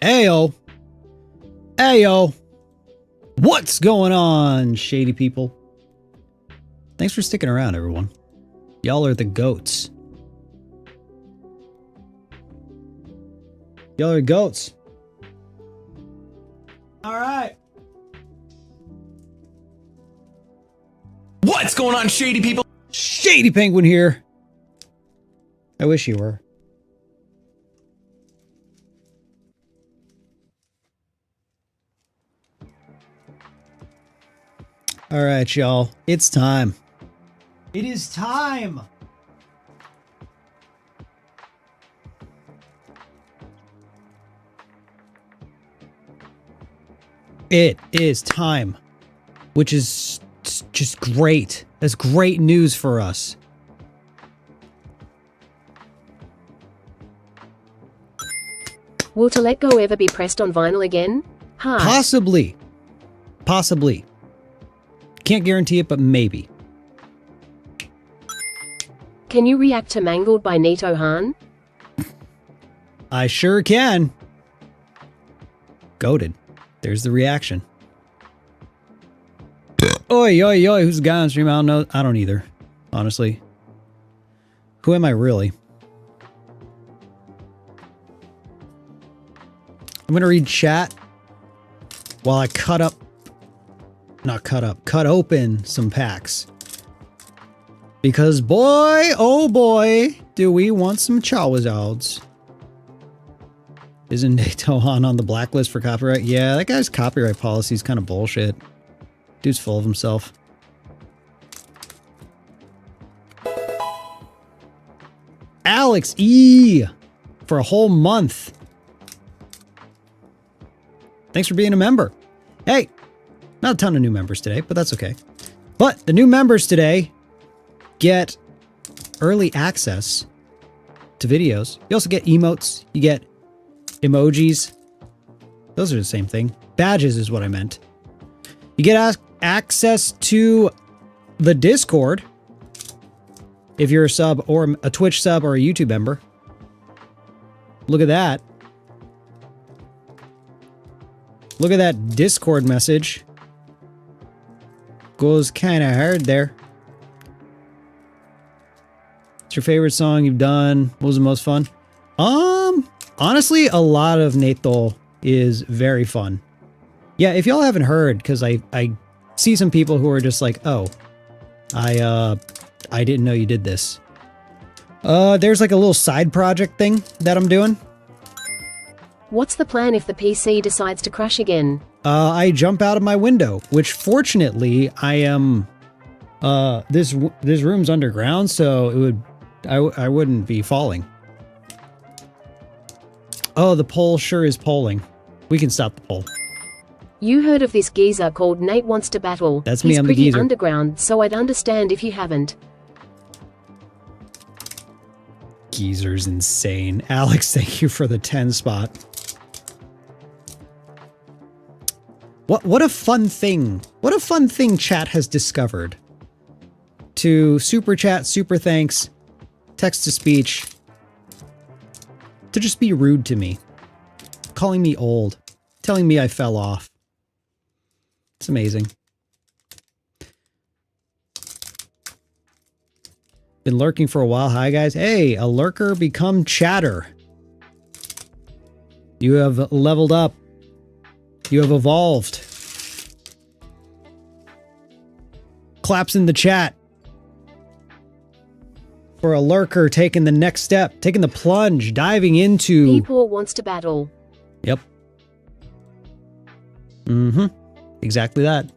Ayo. Ayo. What's going on, shady people? Thanks for sticking around, everyone. Y'all are the goats. Y'all are goats. All right. What's going on, shady people? Shady Penguin here. I wish you were. All right, y'all. It's time. It is time. It is time, which is just great. That's great news for us. Will To Let Go ever be pressed on vinyl again? Hi. Possibly. Possibly. Can't guarantee it, but maybe. Can you react to Mangled by Nito-Han? I sure can. Goated. There's the reaction. Oi, oi, oi. Who's the guy on stream? I don't know. I don't either. Honestly. Who am I really? I'm going to read chat while I cut open some packs. Because boy, oh boy, do we want some Charizards. Isn't Nate-Han on the blacklist for copyright? Yeah, that guy's copyright policy is kind of bullshit. Dude's full of himself. Alex E! For a whole month. Thanks for being a member. Hey, not a ton of new members today, but that's okay. But the new members today get early access to videos. You also get emotes. You get emojis. Those are the same thing. Badges is what I meant. You get access to the Discord if you're a sub or a Twitch sub or a YouTube member. Look at that. Look at that Discord message. Goes kind of hard there. What's your favorite song you've done? What was the most fun? Honestly, a lot of Nathol is very fun. Yeah, if y'all haven't heard, because I see some people who are just like, oh, I didn't know you did this. There's like a little side project thing that I'm doing. What's the plan if the PC decides to crash again? I jump out of my window, which fortunately I am, this room's underground, so it would, I wouldn't be falling. Oh, the poll sure is polling. We can stop the poll. You heard of this geezer called NateWantsToBattle? That's me, I'm the geezer. He's pretty underground, so I'd understand if you haven't. Geezer's insane. Alex, thank you for the 10 spot. What a fun thing. What a fun thing chat has discovered. To super chat, super thanks, text to speech, to just be rude to me, calling me old, telling me I fell off. It's amazing. Been lurking for a while. Hi guys. Hey, a lurker become chatter. You have leveled up. You have evolved. Claps in the chat. For a lurker taking the next step, taking the plunge, diving into... People wants to battle. Yep. Mm-hmm. Exactly that.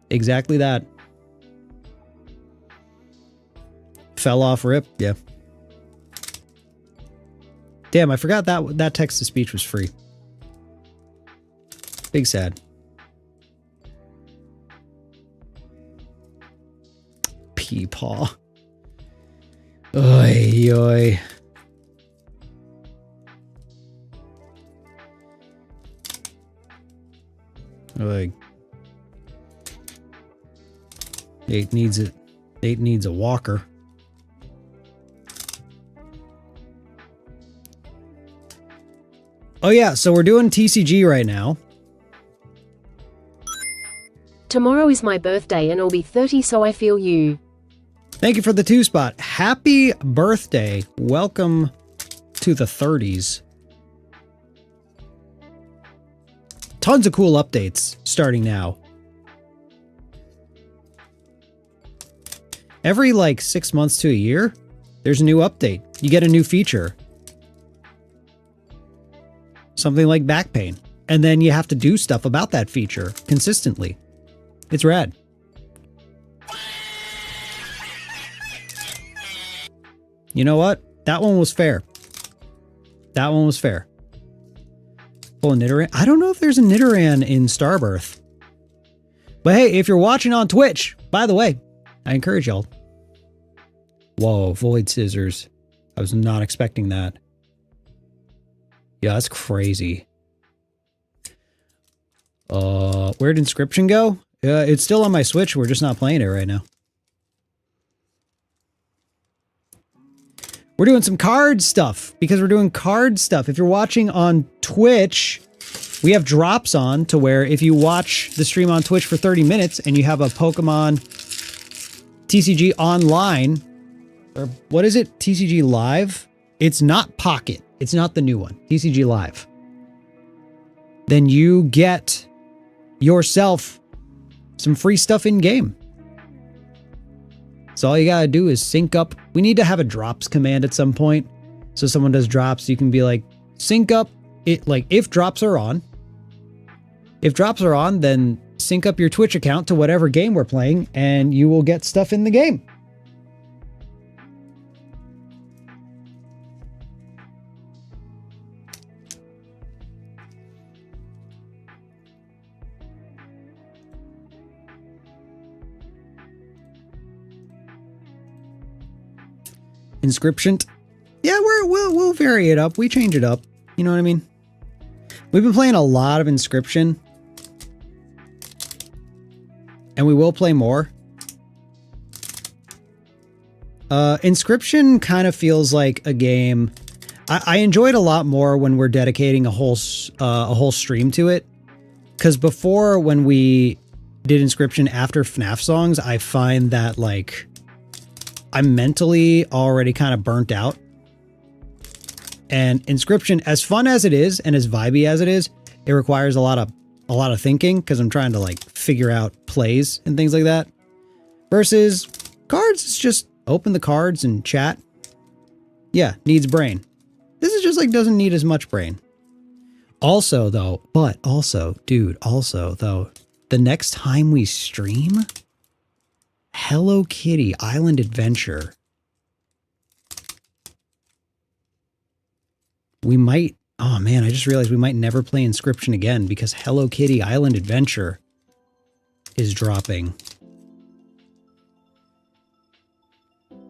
Exactly that. Fell off rip, yeah. Damn, I forgot that text-to-speech was free. Big sad. Peepaw. Oi, oi. Oi. Nate needs it. Nate needs a walker. Oh yeah, so we're doing TCG right now. Tomorrow is my birthday and I'll be 30, so I feel you. Thank you for the 2 spot. Happy birthday. Welcome to the 30s. Tons of cool updates starting now. Every like 6 months to a year, there's a new update. You get a new feature. Something like back pain. And then you have to do stuff about that feature consistently. It's rad. You know what? That one was fair. That one was fair. Pull a Nidoran. I don't know if there's a Nidoran in Starbirth. But hey, if you're watching on Twitch, by the way, I encourage y'all. Whoa, Void Scissors. I was not expecting that. Yeah, that's crazy. Where'd Inscription go? It's still on my Switch. We're just not playing it right now. We're doing some card stuff because we're doing card stuff. If you're watching on Twitch, we have drops on to where if you watch the stream on Twitch for 30 minutes and you have a Pokemon TCG online, or what is it? TCG Live? It's not Pocket. It's not the new one. TCG Live. Then you get yourself some free stuff in game. So all you gotta do is sync up. We need to have a drops command at some point. So someone does drops, you can be like, sync up it, like if drops are on. If drops are on, then sync up your Twitch account to whatever game we're playing and you will get stuff in the game. Inscription. Yeah, we'll vary it up. We change it up. You know what I mean? We've been playing a lot of Inscription. And we will play more. Inscription kind of feels like a game. I enjoy it a lot more when we're dedicating a whole stream to it. Because before, when we did Inscription after FNAF Songs, I find that like I'm mentally already kind of burnt out. And Inscription, as fun as it is and as vibey as it is, it requires a lot of thinking because I'm trying to like figure out plays and things like that. Versus cards, it's just open the cards and chat. Yeah, needs brain. This is just like doesn't need as much brain. Also though, the next time we stream, Hello Kitty Island Adventure. We might, oh man, I just realized we might never play Inscription again because Hello Kitty Island Adventure is dropping.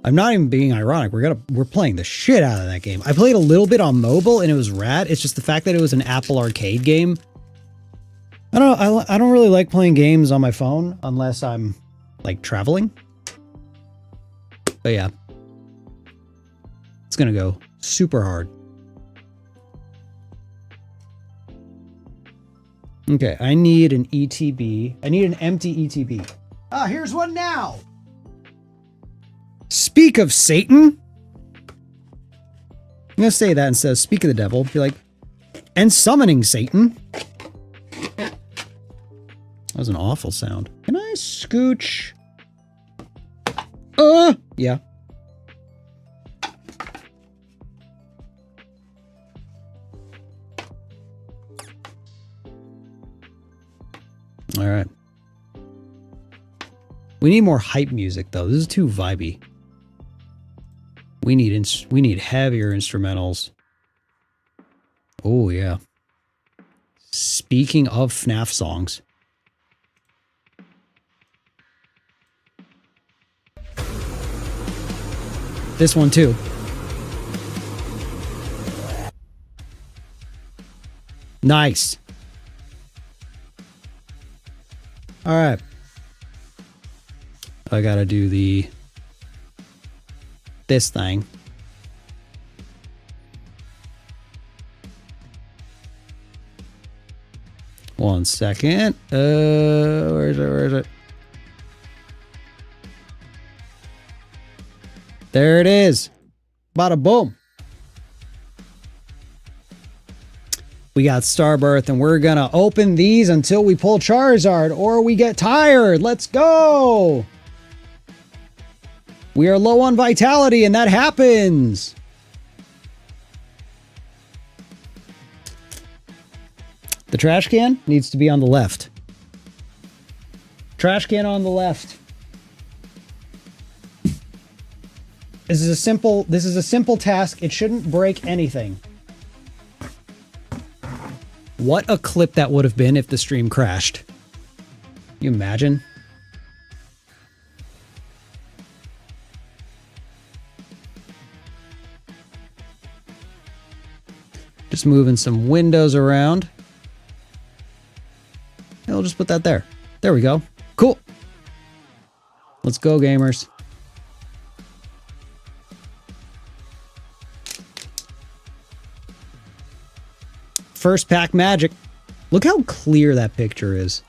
I'm not even being ironic. We're playing the shit out of that game. I played a little bit on mobile and it was rad. It's just the fact that it was an Apple Arcade game. I don't know. I don't really like playing games on my phone unless I'm like traveling. But yeah, it's gonna go super hard. Okay, I need an ETB. I need an empty ETB. Ah, here's one now. Speak of Satan. I'm gonna say that instead of speak of the devil. Be like, and summoning Satan. That was an awful sound. Can I scooch? Yeah. All right. We need more hype music though. This is too vibey. We need heavier instrumentals. Oh yeah. Speaking of FNAF songs. This one too. Nice. All right. I gotta do this thing. One second. Where is it? There it is. Bada boom. We got Starbirth, and we're gonna open these until we pull Charizard or we get tired. Let's go. We are low on vitality, and that happens. The trash can needs to be on the left. Trash can on the left. This is a simple task. It shouldn't break anything. What a clip that would have been if the stream crashed. You imagine? Just moving some windows around. And we'll just put that there. There we go. Cool. Let's go, gamers. First pack magic. Look how clear that picture is.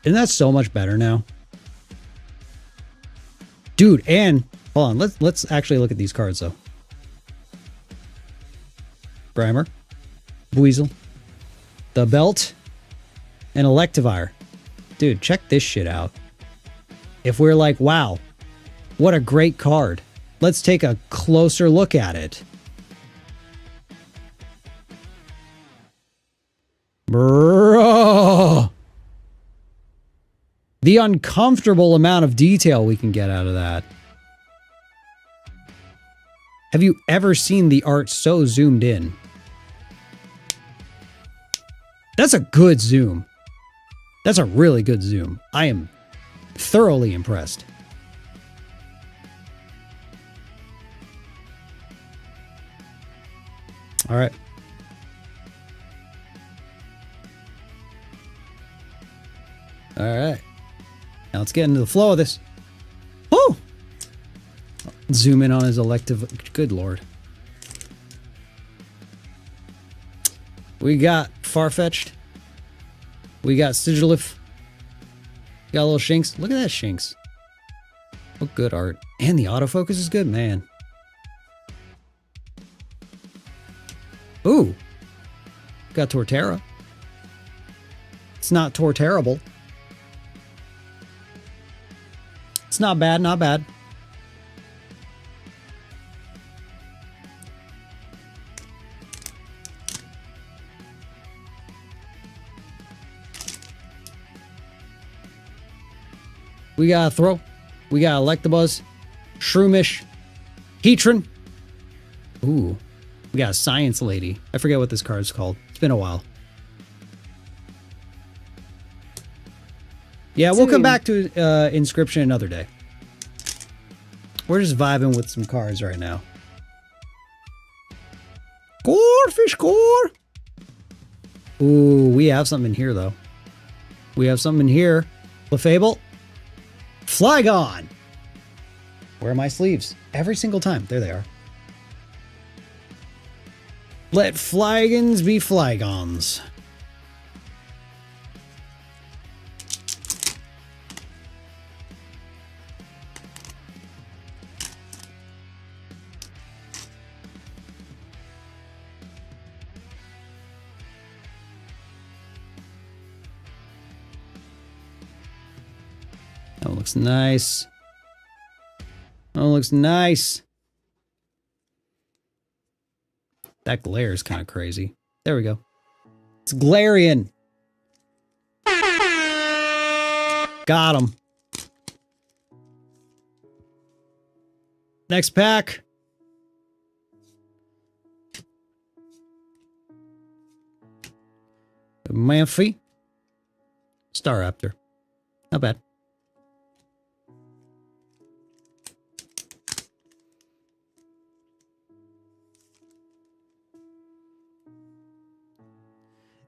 Isn't that so much better now? Dude, and hold on, let's actually look at these cards though. Grimer, Weasel, the Belt, and Electivire. Dude, check this shit out. If we're like, wow, what a great card. Let's take a closer look at it. Bro. The uncomfortable amount of detail we can get out of that. Have you ever seen the art so zoomed in? That's a good zoom. That's a really good zoom. I am thoroughly impressed. All right. All right. Now let's get into the flow of this. Woo! Zoom in on his elective. Good lord. We got Farfetch'd. We got Sigilif. Got a little Shinx. Look at that Shinx. Oh, good art. And the autofocus is good, man. Ooh. Got Torterra. It's not Torterrable. It's not bad, not bad. We got Throw. We got Electabuzz. Shroomish. Heatran. Ooh. We got a Science Lady. I forget what this card's called. It's been a while. Yeah, we'll come back to Inscription another day. We're just vibing with some cards right now. Fish core. Ooh, we have something in here, though. We have something in here. Clefable. Flygon. Where are my sleeves? Every single time. There they are. Let Flygons be Flygons. That looks nice. That looks nice. That glare is kind of crazy. There we go. It's Galarian. Got him. Next pack. Manphy. Staraptor. Not bad.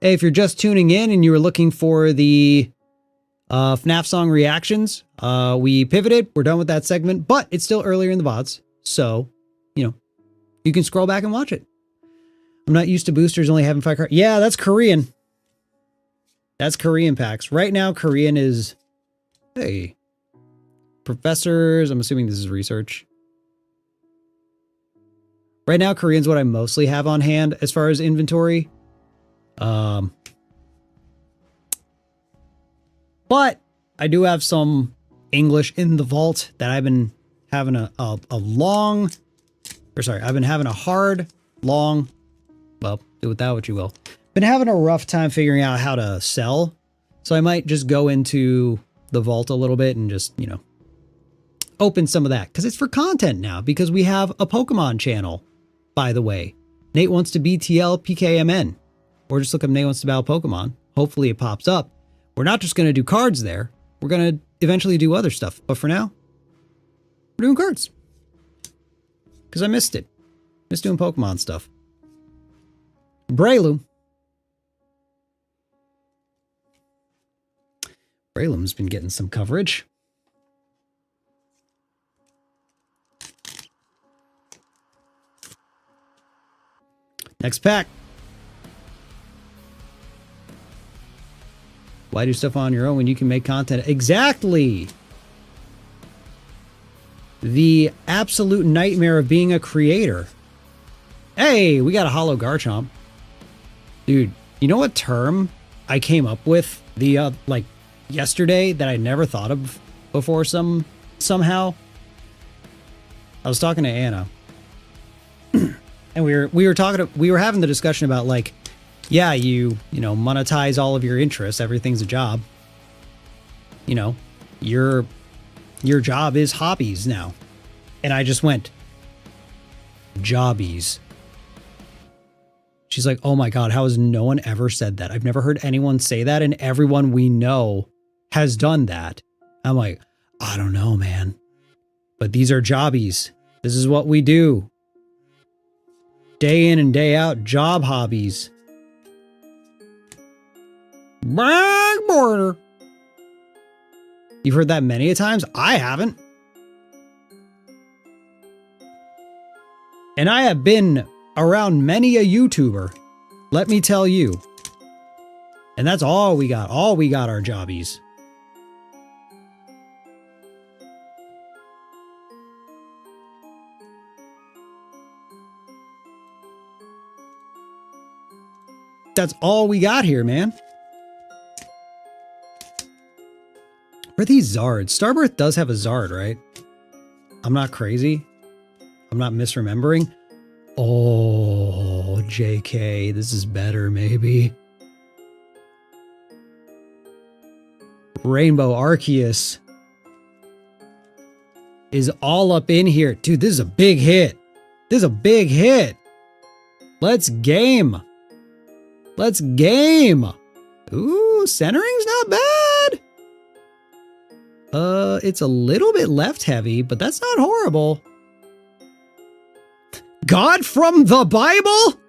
Hey, if you're just tuning in and you were looking for the FNAF song reactions, we pivoted. We're done with that segment, but it's still earlier in the VODs. So, you know, you can scroll back and watch it. I'm not used to boosters only having 5 cards. Yeah, that's Korean. That's Korean packs. Right now, Korean is... Hey. Professors. I'm assuming this is research. Right now, Korean's what I mostly have on hand as far as inventory. But I do have some English in the vault that I've been having a hard, long, well, do with that what you will. Been having a rough time figuring out how to sell. So I might just go into the vault a little bit and just, you know, open some of that. Because it's for content now. Because we have a Pokemon channel, by the way. Nate Wants to BTL PKMN. Or just look up Nate Wants to Battle Pokemon. Hopefully it pops up. We're not just going to do cards there. We're going to eventually do other stuff. But for now, we're doing cards. Because I missed it. Missed doing Pokemon stuff. Breloom. Breloom's been getting some coverage. Next pack. Why do stuff on your own when you can make content? Exactly. The absolute nightmare of being a creator. Hey, we got a hollow Garchomp. Dude, you know what term I came up with the like yesterday that I never thought of before somehow? I was talking to Anna. And we were having the discussion about like, yeah, you know, monetize all of your interests, everything's a job. You know, your job is hobbies now. And I just went, jobbies. She's like, oh my God, how has no one ever said that? I've never heard anyone say that, and everyone we know has done that. I'm like, I don't know, man. But these are jobbies. This is what we do. Day in and day out, job hobbies. Black border. You've heard that many a times? I haven't. And I have been around many a YouTuber, let me tell you. And that's all we got. All we got are jobbies. That's all we got here, man. Where are these Zards? Starbirth does have a Zard, right? I'm not crazy. I'm not misremembering. Oh, JK, this is better, maybe. Rainbow Arceus is all up in here. Dude, this is a big hit. This is a big hit. Let's game. Let's game. Ooh, centering's not bad. It's a little bit left heavy, but that's not horrible. God from the Bible?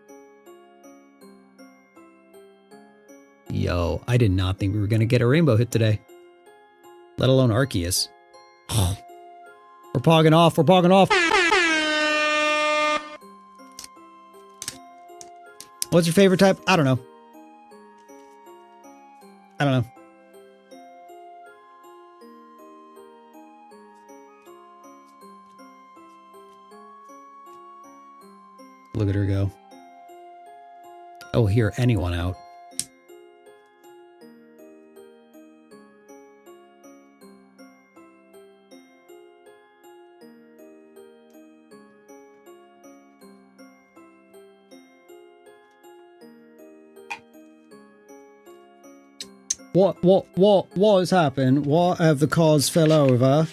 Yo, I did not think we were going to get a rainbow hit today. Let alone Arceus. Oh. We're pogging off. We're pogging off. What's your favorite type? I don't know. I don't know. Look at her go. I will hear anyone out. What has happened? What have the cards fell over?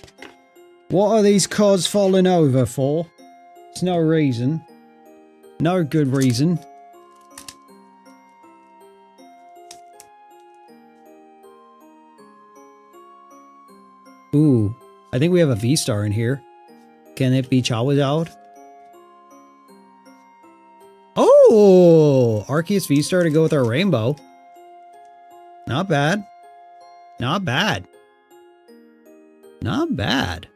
What are these cards falling over for? It's no reason. No good reason. Ooh, I think we have a V-Star in here. Can it be Charizard? Oh, Arceus V-Star to go with our rainbow. Not bad. Not bad. Not bad.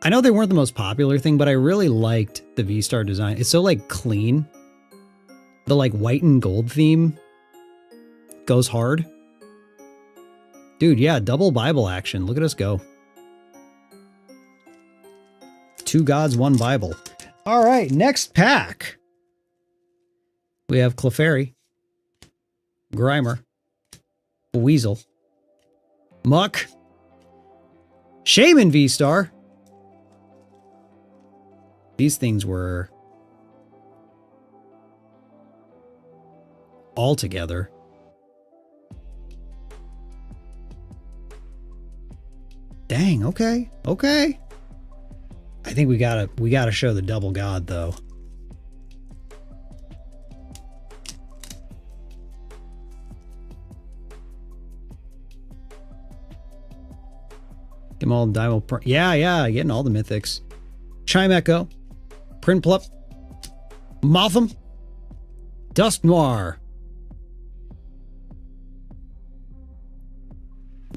I know they weren't the most popular thing, but I really liked the V-Star design. It's so, like, clean. The, like, white and gold theme goes hard. Dude, yeah, double Bible action. Look at us go. 2 gods, 1 Bible. All right, next pack. We have Clefairy, Grimer, Weasel, Muck, Shaman V-Star. These things were all together. Dang, okay. Okay. I think we gotta show the double god though. Get them all Diamond. Yeah, getting all the mythics. Chime Echo, Prinplup, Motham, Dust Noir.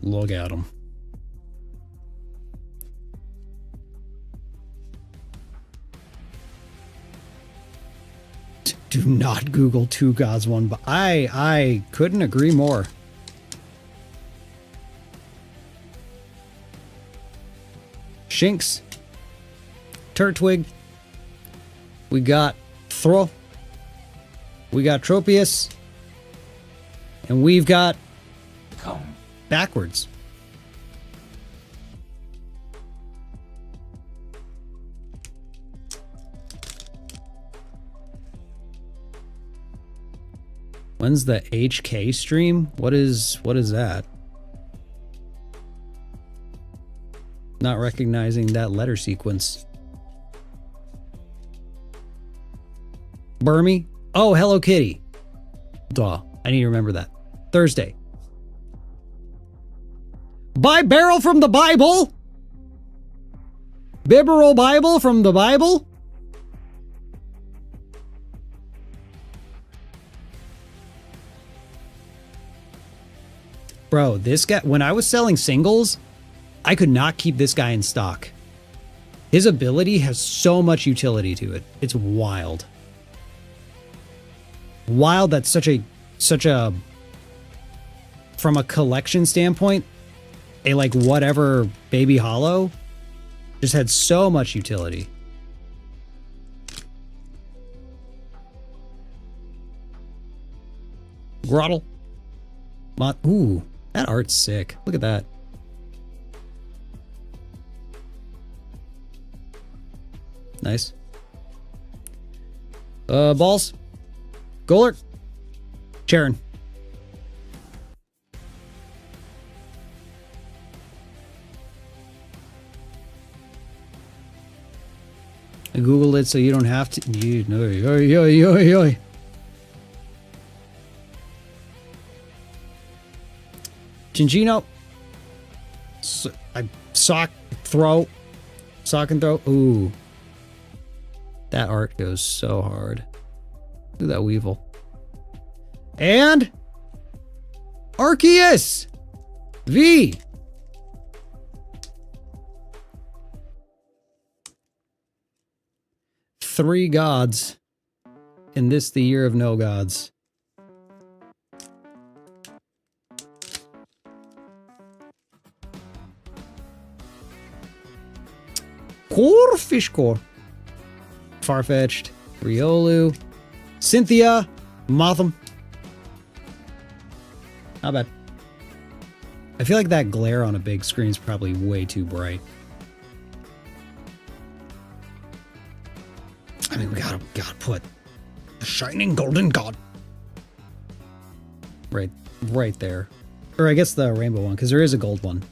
Look at them. Do not Google two gods, one, but I couldn't agree more. Shinx, Turtwig, we got Thro, we got Tropius, and we've got Come. Backwards. When's the HK stream? What is that? Not recognizing that letter sequence. Burmy? Oh, Hello Kitty. Duh. I need to remember that. Thursday. Buy barrel from the Bible? Bibberal Bible from the Bible? Bro, this guy, when I was selling singles, I could not keep this guy in stock. His ability has so much utility to it. It's wild. Wild that such a from a collection standpoint, a like whatever baby hollow just had so much utility. Grottle. Ooh, that art's sick. Look at that. Nice. Balls. Golurk. Charon. I Googled it so you don't have to. You know. Gingino. Sock and throw. Ooh. That art goes so hard. Look at that Weevil. And Arceus V. Three gods in this, the year of no gods. Fishcore. Farfetch'd, Riolu, Cynthia, Motham. Not bad. I feel like that glare on a big screen is probably way too bright. I mean, we gotta put the shining golden god right there, or I guess the rainbow one, because there is a gold one.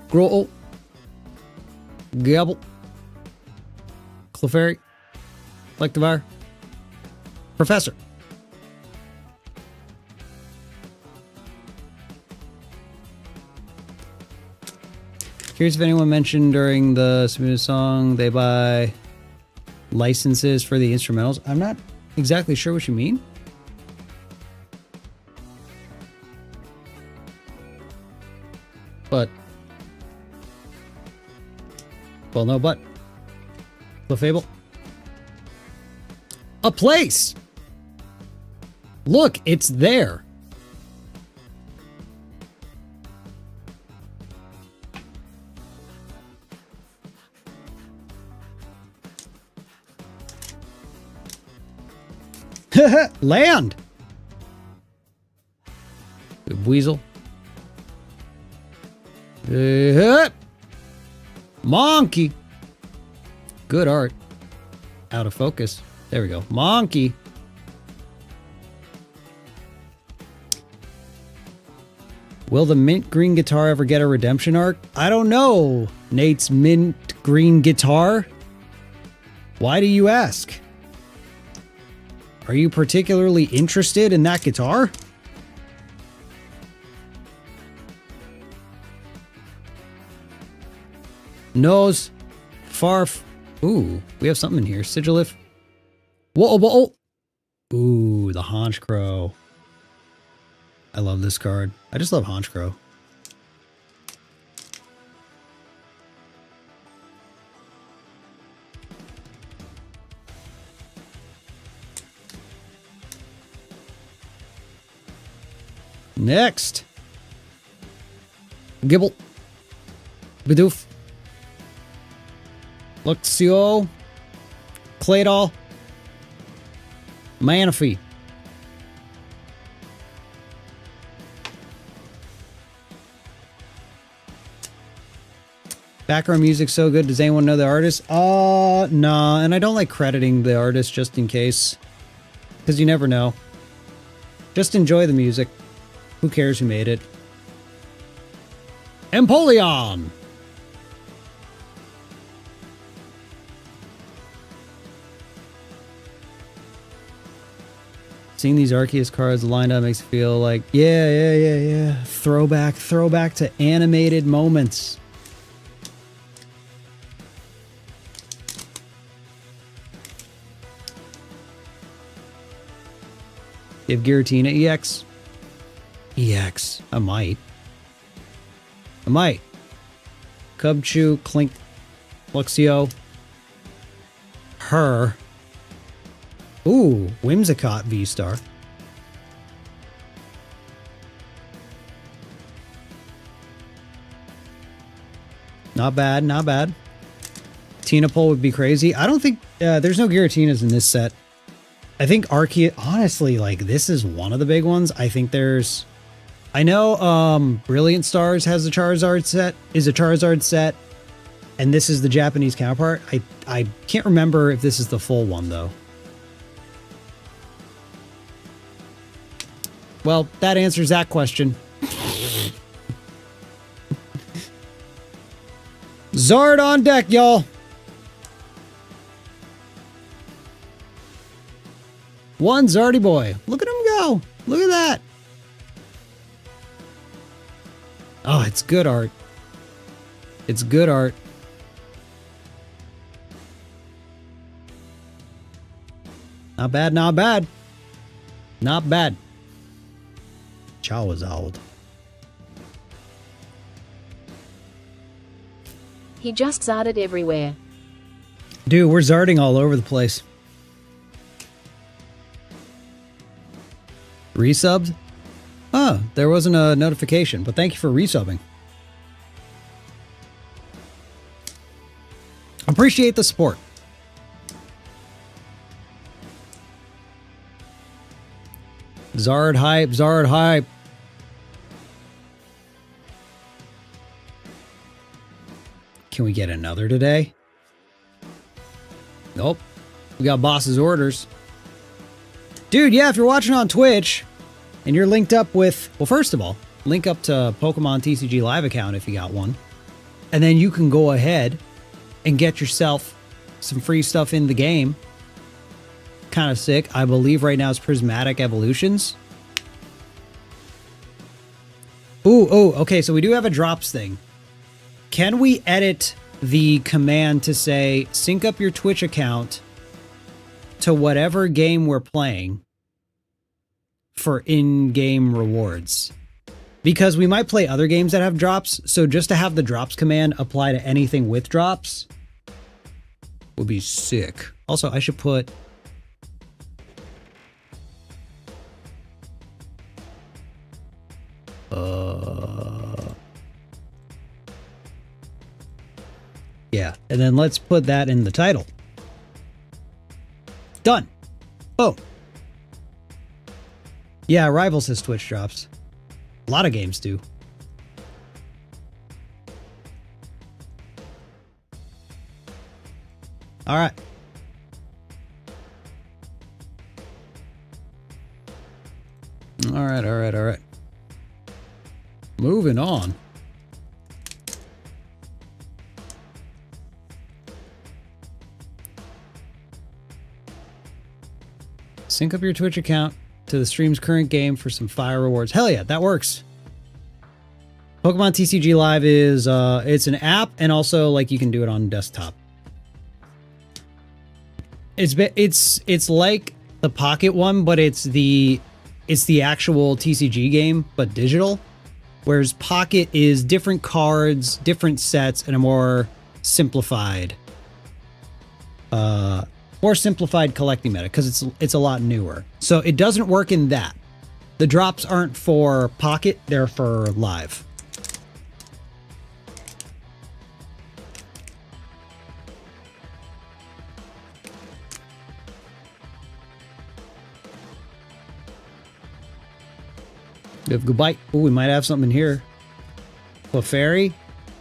Growl, Gabble, Clefairy, Electivire, Professor. Curious if anyone mentioned during the submitted song they buy licenses for the instrumentals. I'm not exactly sure what you mean. But well, no, but Clefable. A place. Look, it's there. Land. Weasel. Monkey. Good art. Out of focus. There we go. Monkey. Will the mint green guitar ever get a redemption arc? I don't know. Nate's mint green guitar? Why do you ask? Are you particularly interested in that guitar? Nose. Farf. Ooh, we have something in here. Sigilif. Whoa, whoa. Ooh, the Haunch Crow. I love this card. I just love Haunch Crow. Next. Gibble. Bidoof. Luxio. Claydol. Manaphy. Background music so good. Does anyone know the artist? Nah. And I don't like crediting the artist just in case. Because you never know. Just enjoy the music. Who cares who made it? Empoleon! Seeing these Arceus cards lined up makes me feel like, yeah. Throwback to animated moments. You have Giratina EX? EX. I might. Cubchoo, Clink, Luxio. Her. Ooh, Whimsicott V-Star. Not bad, not bad. Tinapole would be crazy. I don't think... there's no Giratinas in this set. I think Arceus... Honestly, like, this is one of the big ones. I think there's... I know Brilliant Stars has a Charizard set, and this is the Japanese counterpart. I can't remember if this is the full one, though. Well, that answers that question. Zard on deck, y'all! One Zardy boy. Look at him go! Look at that! Oh, it's good art. It's good art. Not bad, not bad. Not bad. Charizard. He just zarded everywhere. Dude, we're zarding all over the place. Resubbed? Oh, there wasn't a notification, but thank you for resubbing. Appreciate the support. Zard hype, Zard hype. Can we get another today? Nope. We got boss's orders. Dude, yeah, if you're watching on Twitch and you're linked up with... Well, first of all, link up to Pokemon TCG Live account if you got one. And then you can go ahead and get yourself some free stuff in the game. Kind of sick. I believe right now it's Prismatic Evolutions. Ooh, okay, so we do have a drops thing. Can we edit the command to say, sync up your Twitch account to whatever game we're playing for in-game rewards? Because we might play other games that have drops, so just to have the drops command apply to anything with drops would be sick. Also, I should put... Yeah, and then let's put that in the title. Done. Oh. Yeah, Rivals has Twitch drops. A lot of games do. All right. All right, all right, all right. Moving on. Sync up your Twitch account to the stream's current game for some fire rewards. Hell yeah, that works. Pokemon TCG Live is it's an app, and also like you can do it on desktop. It's like the Pocket one, but it's the actual TCG game, but digital. Whereas Pocket is different cards, different sets, and a more simplified collecting meta, because it's a lot newer. So it doesn't work in that. The drops aren't for Pocket, they're for Live. We have Goodbye. Oh, we might have something in here. Clefairy,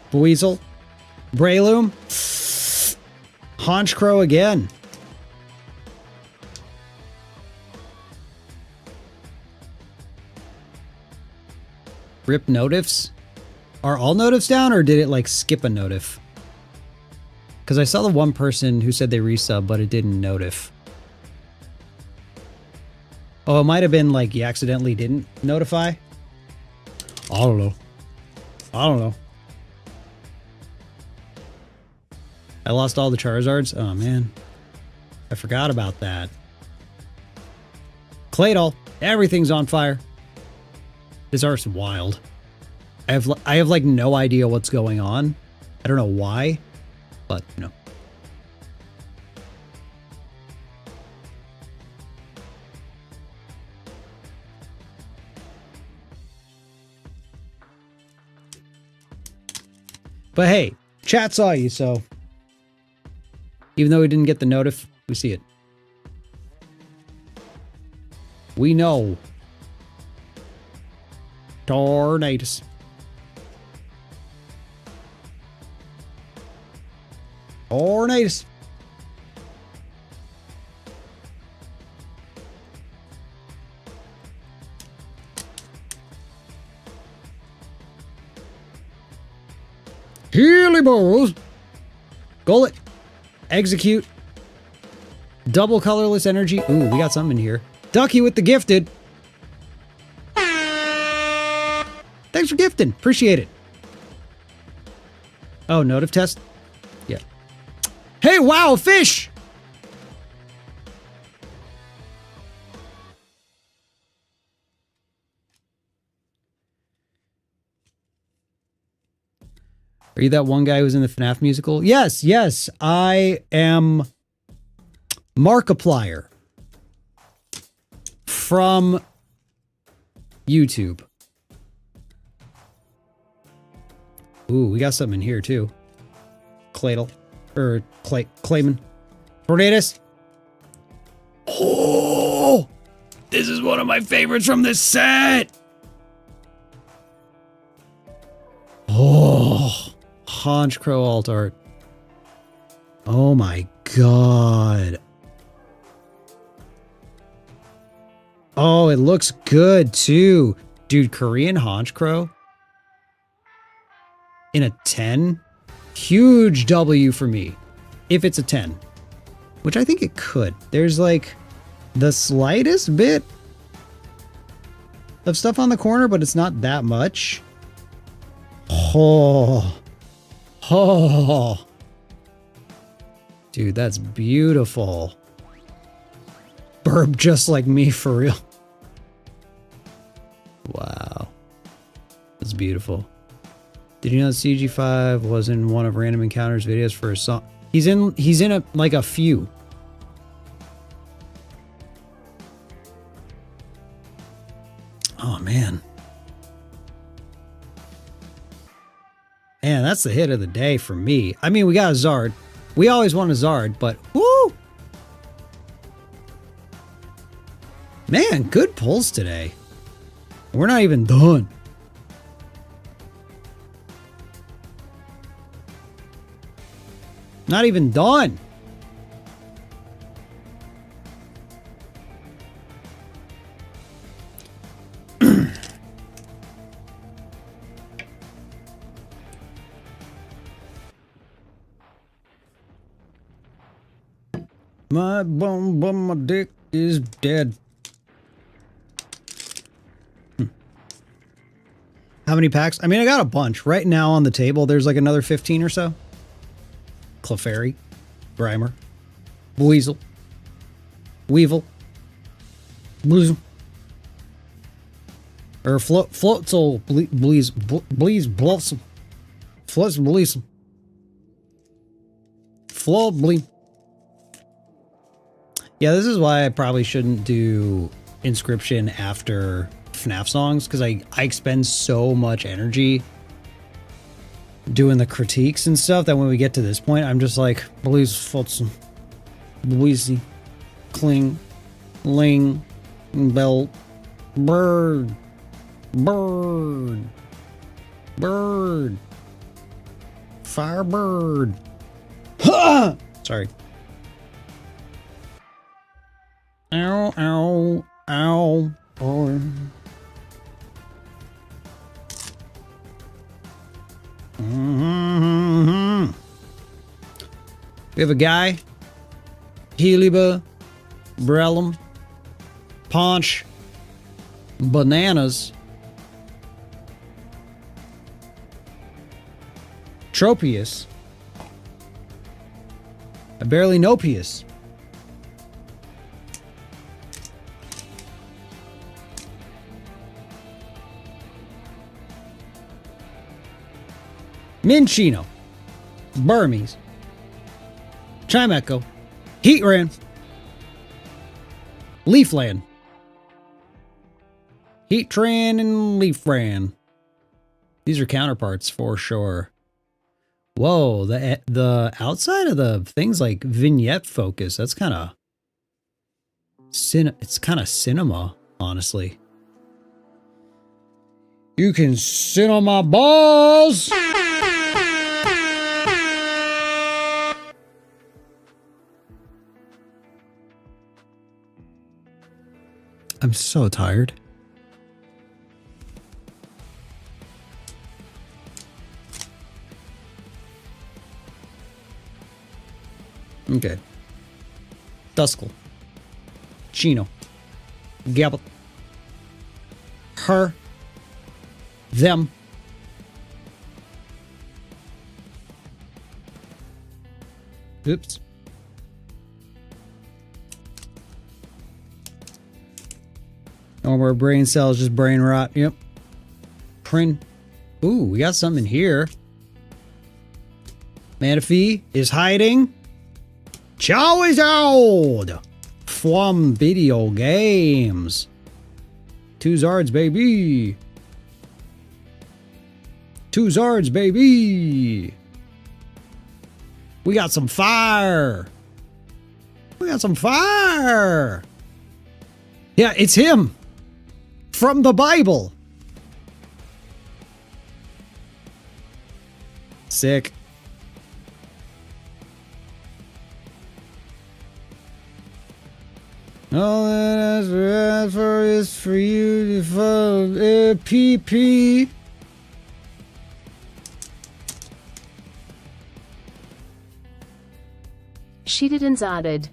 Buizel, Breloom, Honchcrow again. Rip notifs. Are all notifs down, or did it like skip a notif? Because I saw the one person who said they resub, but it didn't notif. Oh, it might have been like you accidentally didn't notify. I don't know. I don't know. I lost all the Charizards. Oh man, I forgot about that. Claydol, everything's on fire. This art's wild. I have like no idea what's going on. I don't know why, but you know. But hey, chat saw you, so even though we didn't get the notif, we see it. We know. Tornadus. Tornadus. Healy balls. Gullet. Execute. Double colorless energy. Ooh, we got something in here. Ducky with the gifted. Thanks for gifting. Appreciate it. Oh, notif test? Yeah. Hey, wow, fish! Are you that one guy who was in the FNAF musical? Yes, yes. I am Markiplier from YouTube. Ooh, we got something in here too. Claydol. Or Clayman. Tornadus. Oh! This is one of my favorites from this set! Oh! Honchcrow alt art. Oh my god. Oh, it looks good too. Dude, Korean Honchcrow in a 10? Huge W for me. If it's a 10. Which I think it could. There's like the slightest bit of stuff on the corner, but it's not that much. Oh. Oh. Dude, that's beautiful. Burp just like me for real. Wow. That's beautiful. Did you know that CG5 was in one of Random Encounters videos for a song? He's in a like a few. Oh man. Man, that's the hit of the day for me. I mean, we got a Zard. We always want a Zard, but whoo! Man, good pulls today. We're not even done. Not even done. My bum bum, my dick is dead. How many packs? I mean, I got a bunch. Right now on the table, there's like another 15 or so. Clefairy, Grimer, Weasel, Weevil, Bloozle, or Floatzel, Bleeze, Blossom, Floats, Bleeze, Float, Bleed. Yeah, this is why I probably shouldn't do Inscription after FNAF Songs, because I expend so much energy doing the critiques and stuff that when we get to this point, I'm just like, Blues, Flotsam, Louisi, Cling, Ling, Bell, Bird, Bird, Bird, Firebird. Sorry. Ow, ow, ow, boy. We have a guy, Heliba, Brellum, Paunch, Bananas, Tropius, I barely know Pius. Minchino, Burmese, Chimeco, Heatran, Leafland, Heatran and Leafran. These are counterparts for sure. Whoa, the outside of the things like vignette focus, that's kind of it's kind of cinema, honestly. You can sit on my balls. I'm so tired. Okay. Duskull. Chino. Gabblet. Her. Them. Oops. No more brain cells, just brain rot. Yep. Print. Ooh, we got something here. Manaphy is hiding. Chow is out from video games. 2 Zards, baby. 2 Zards, baby. We got some fire. We got some fire. Yeah, it's him. From the Bible. Sick. All that I ask for is for you to follow PP. Shitted and zarded.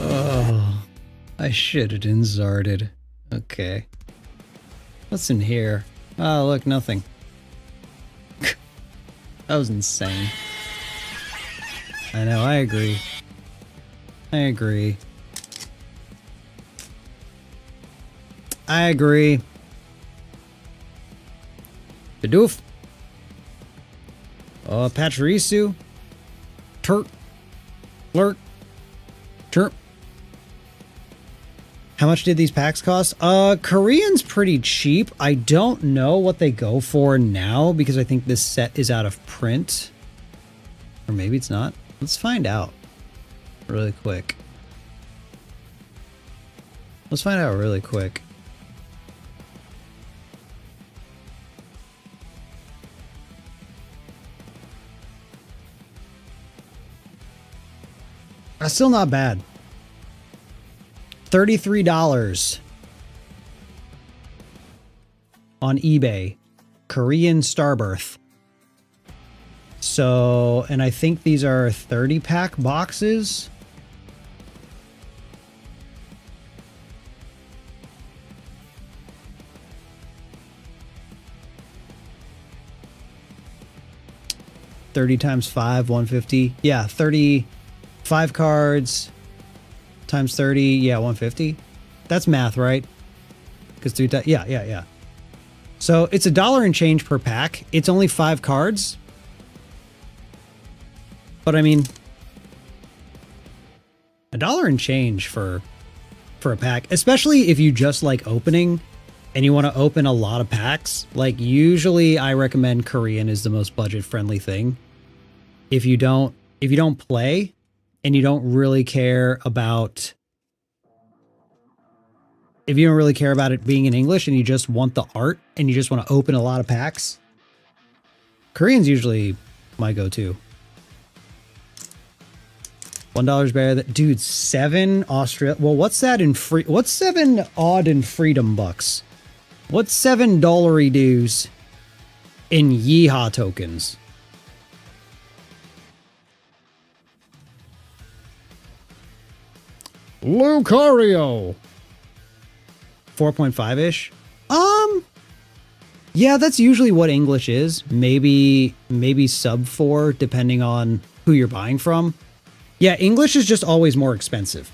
Oh, I shitted and zarded. Okay. What's in here? Oh, look, nothing. That was insane. I know, I agree. I agree. I agree. Bidoof. Pachirisu. Turk. Lurk. Chirp. How much did these packs cost? Korean's pretty cheap. I don't know what they go for now because I think this set is out of print. Or maybe it's not. Let's find out really quick. Let's find out really quick. That's still not bad. $33 on eBay. Korean Starbirth. So, and I think these are 30-pack boxes. $30 times 5, $150. Yeah, 35 cards times 30. Yeah, 150. That's math, right? Because yeah. So it's $1 and change per pack. It's only 5 cards. But I mean, $1 and change for a pack, especially if you just like opening and you want to open a lot of packs. Like usually I recommend Korean is the most budget friendly thing. If you don't play and you don't really care about it being in English and you just want the art and you just want to open a lot of packs, Korean's usually my go-to. $1 better than, dude, 7 Australia. Well, what's that in free? What's 7 odd in freedom bucks? What's $7 dues in yeehaw tokens? Lucario. 4.5-ish. Yeah, that's usually what English is. Maybe sub 4, depending on who you're buying from. Yeah, English is just always more expensive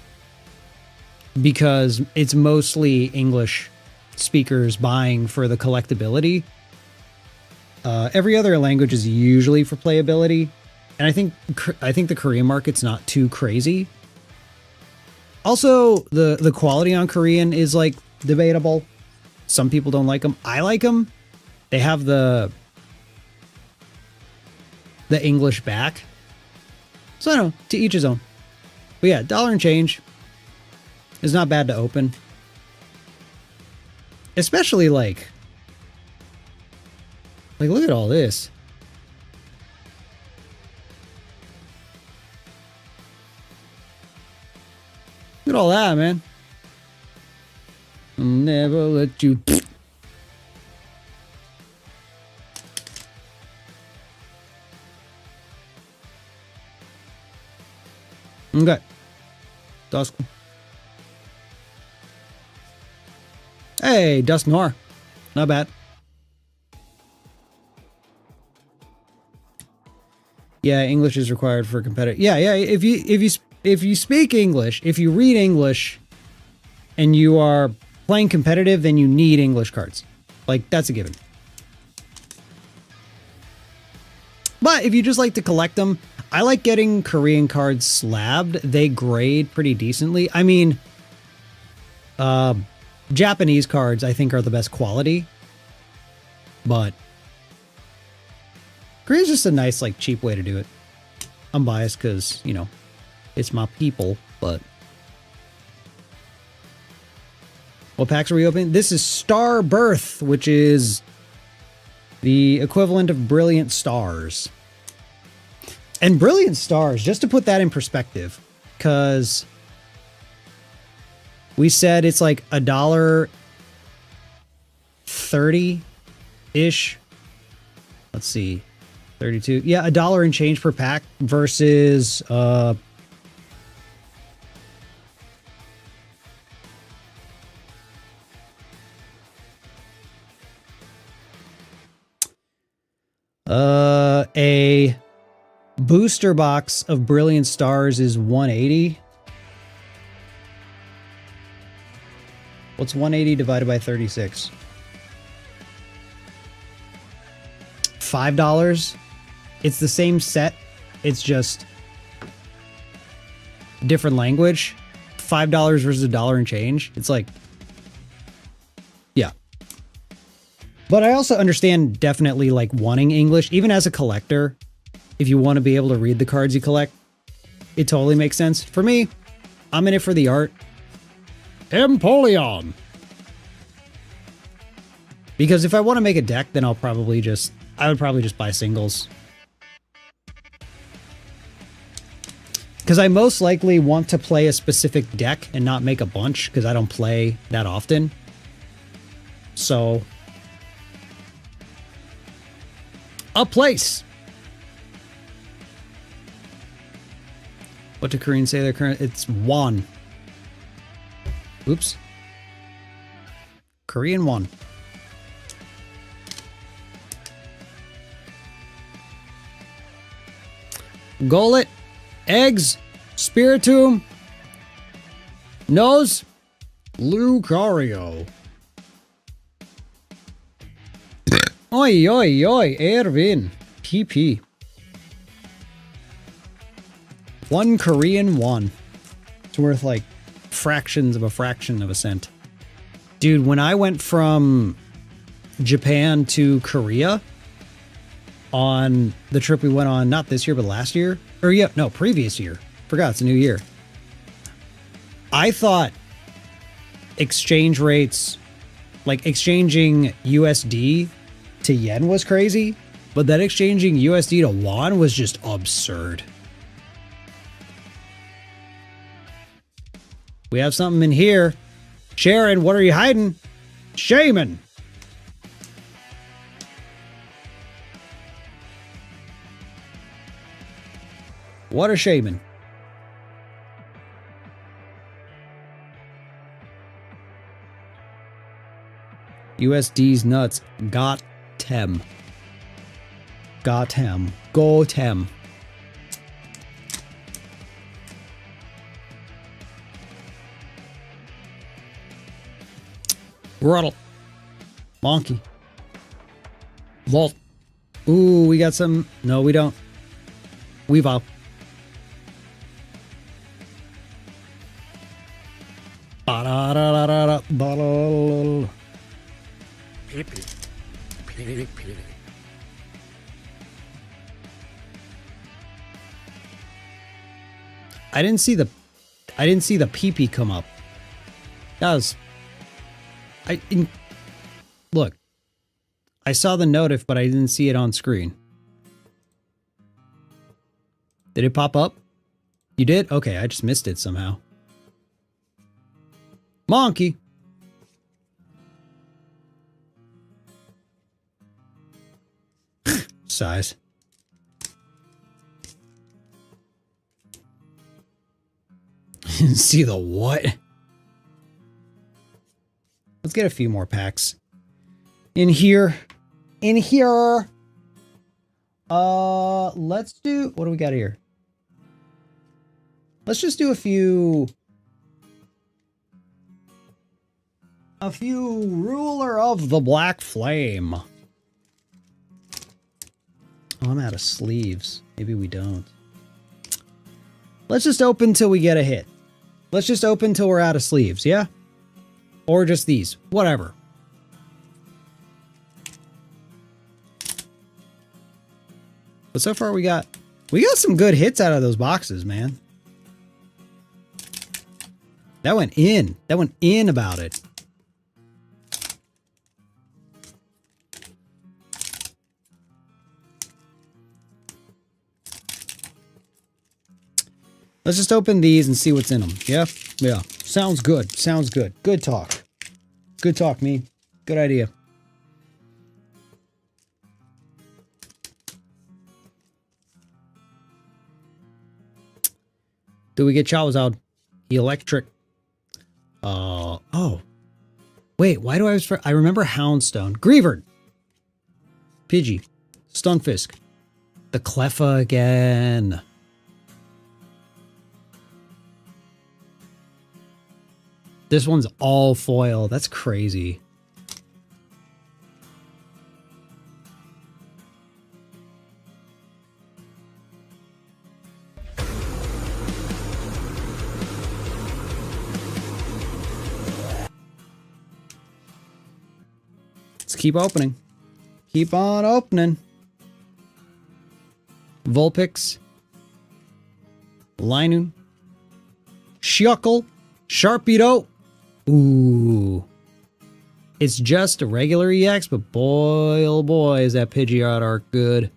because it's mostly English speakers buying for the collectability. Every other language is usually for playability, and I think the Korean market's not too crazy. Also, the quality on Korean is like debatable. Some people don't like them. I like them. They have the English back. So I don't know, to each his own. But yeah, $1 and change is not bad to open. Especially like look at all this. Look at all that, man. I'll never let you. Okay. Dusk. Hey, Dusk Noir. Not bad. Yeah, English is required for competitive. Yeah. If you speak English, if you read English, and you are playing competitive, then you need English cards. Like, that's a given. But if you just like to collect them, I like getting Korean cards slabbed. They grade pretty decently. I mean, Japanese cards I think are the best quality, but Korea's just a nice, like, cheap way to do it. I'm biased because, you know, it's my people, but what packs are we opening? This is Star Birth, which is the equivalent of Brilliant Stars. And Brilliant Stars, just to put that in perspective, because we said it's like $1.30-ish. Let's see. 32. Yeah, $1 and change per pack versus a booster box of Brilliant Stars is $180. What's 180 divided by 36? $5. It's the same set. It's just different language. $5 versus $1 and change. It's like, yeah. But I also understand definitely like wanting English, even as a collector. If you want to be able to read the cards you collect, it totally makes sense. For me, I'm in it for the art. Empoleon. Because if I want to make a deck, then I would probably just buy singles. Because I most likely want to play a specific deck and not make a bunch, because I don't play that often. So, a place. What do Koreans say their current? It's won. Oops. Korean won. Gullet. Eggs, Spiritomb, Nose, Lucario. Oi, oi, oi, Erwin. PP. 1 Korean won. It's worth like fractions of a fraction of a cent. Dude, when I went from Japan to Korea on the trip we went on, not this year, but last year, or yeah, no, previous year. Forgot it's a new year. I thought exchange rates, like exchanging USD to yen was crazy, but then exchanging USD to won was just absurd. We have something in here. Sharon, what are you hiding? Shaman. What a shaman. USD's nuts. Got tem. Got him. Go tem. Ruddle. Monkey. Vault. Ooh, we got some. No, we don't. Weavile. I didn't see the PP come up. That was look. I saw the notif, but I didn't see it on screen. Did it pop up? You did? Okay, I just missed it somehow. Monkey. Size. See the what? Let's get a few more packs in here. In here. Let's do, what do we got here? Let's just do a few Ruler of the Black Flame. Oh, I'm out of sleeves. Maybe we don't. Let's just open till we get a hit. Let's just open till we're out of sleeves, yeah? Or just these. Whatever. But so far we got some good hits out of those boxes, man. That went in. That went in about it. Let's just open these and see what's in them. Yeah? Yeah. Sounds good. Sounds good. Good talk. Good talk, me. Good idea. Do we get Charizard? Electric. Oh. Wait, why do I remember Houndstone. Greavard. Pidgey. Stunfisk. The Cleffa again. This one's all foil. That's crazy. Let's keep opening. Keep on opening. Vulpix. Linun. Shuckle. Sharpedo. Ooh. It's just a regular EX, but boy, oh boy, is that Pidgeot art good.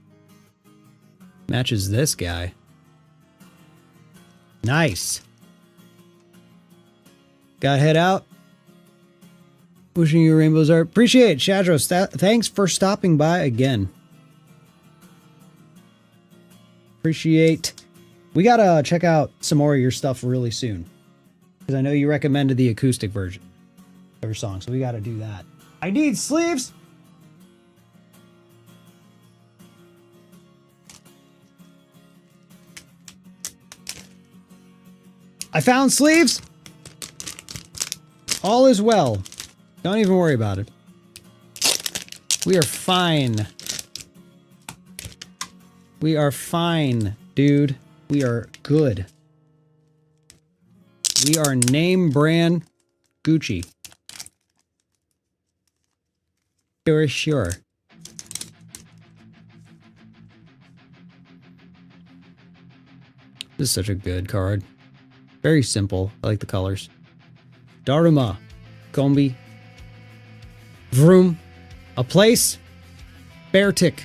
Matches this guy. Nice. Gotta head out. Wishing you rainbows art. Appreciate it, Shadro. Thanks for stopping by again. Appreciate. We gotta check out some more of your stuff really soon. Because I know you recommended the acoustic version of your song, so we gotta do that. I need sleeves! I found sleeves! All is well. Don't even worry about it. We are fine. We are fine, dude. We are good. We are name brand Gucci. Sure. This is such a good card. Very simple. I like the colors. Daruma. Combi. Vroom. A place. Beartic.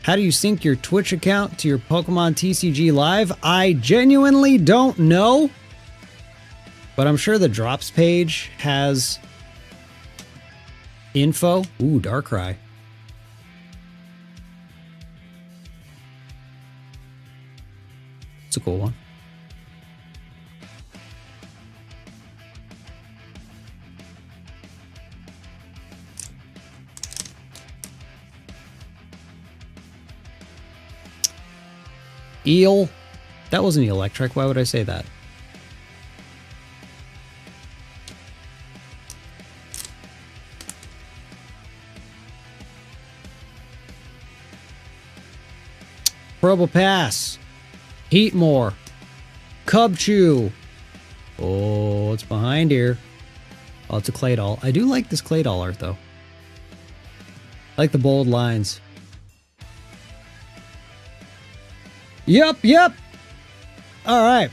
How do you sync your Twitch account to your Pokemon TCG Live? I genuinely don't know. But I'm sure the drops page has info. Ooh, Darkrai. It's a cool one. Eel. That wasn't electric. Why would I say that? Probopass. Heatmore. Cubchoo. Oh, it's behind here. Oh, it's a Claydol. I do like this Claydol art, though. I like the bold lines. Yep. All right.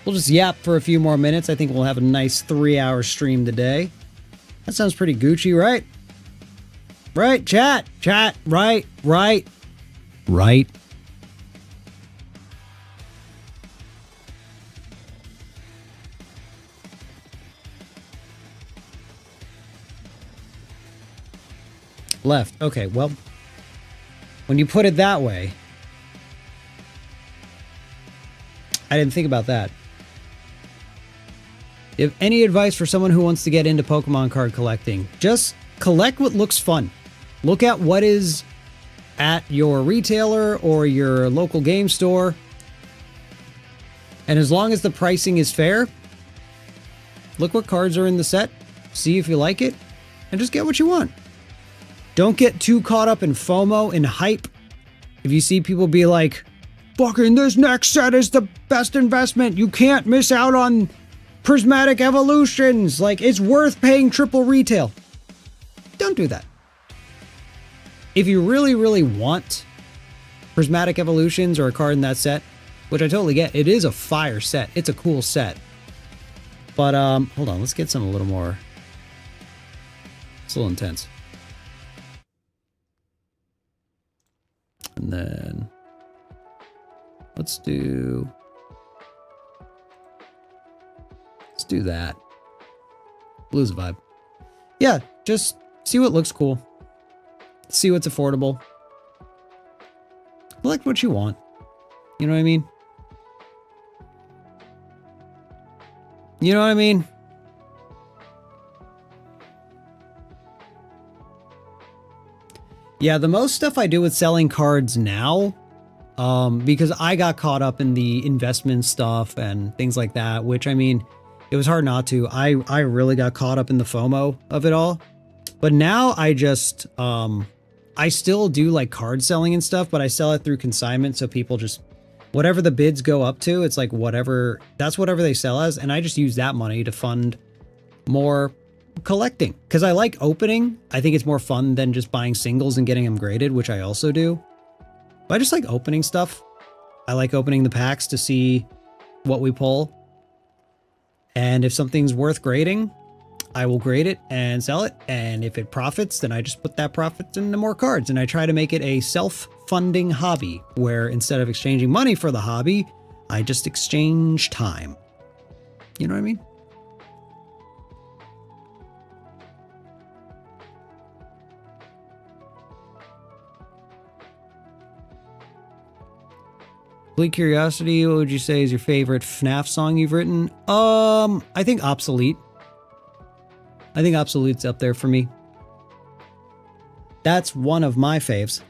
We'll just yap for a few more minutes. I think we'll have a nice 3-hour stream today. That sounds pretty Gucci, right? Right, chat, right. Left. Okay, well, when you put it that way, I didn't think about that. You have any advice for someone who wants to get into Pokemon card collecting? Just collect what looks fun. Look at what is at your retailer or your local game store. And as long as the pricing is fair, look what cards are in the set, see if you like it, and just get what you want. Don't get too caught up in FOMO and hype. If you see people be like, fucking this next set is the best investment. You can't miss out on prismatic evolutions. Like, it's worth paying triple retail. Don't do that. If you really, really want prismatic evolutions or a card in that set, which I totally get, it is a fire set. It's a cool set. But, hold on. Let's get some a little more. It's a little intense. And then let's do that. Blue's a vibe. Yeah, just see what looks cool. See what's affordable. Collect what you want. You know what I mean? You know what I mean? Yeah, the most stuff I do with selling cards now, because I got caught up in the investment stuff and things like that, which, I mean, it was hard not to. I really got caught up in the FOMO of it all. But now I just, I still do like card selling and stuff, but I sell it through consignment. So people just, whatever the bids go up to, it's like whatever, that's whatever they sell as. And I just use that money to fund more collecting because I like opening. I think it's more fun than just buying singles and getting them graded, which I also do. But I just like opening stuff. I like opening the packs to see what we pull. And if something's worth grading, I will grade it and sell it. And if it profits, then I just put that profit into more cards. And I try to make it a self-funding hobby where instead of exchanging money for the hobby, I just exchange time. You know what I mean? Complete curiosity, what would you say is your favorite FNAF song you've written? I think Obsolete. I think Obsolete's up there for me. That's one of my faves.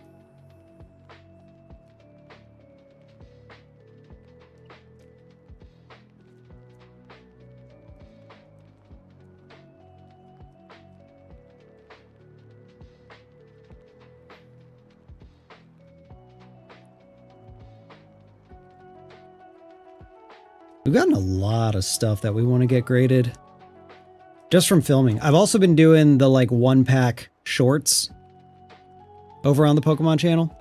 We've gotten a lot of stuff that we want to get graded just from filming. I've also been doing the like 1-pack shorts over on the Pokemon channel.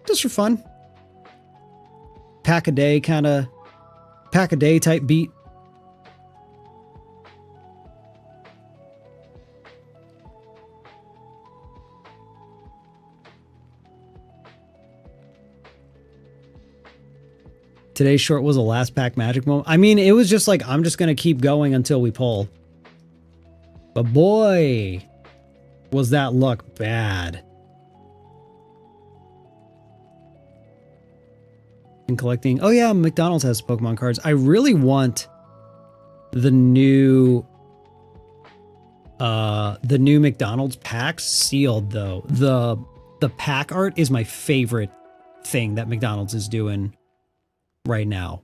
Just for fun. Pack a day type beat. Today's short was a last pack magic moment. I mean, it was just like, I'm just going to keep going until we pull. But boy, was that luck bad. And collecting. Oh yeah, McDonald's has Pokemon cards. I really want the new McDonald's packs sealed though. The pack art is my favorite thing that McDonald's is doing right now.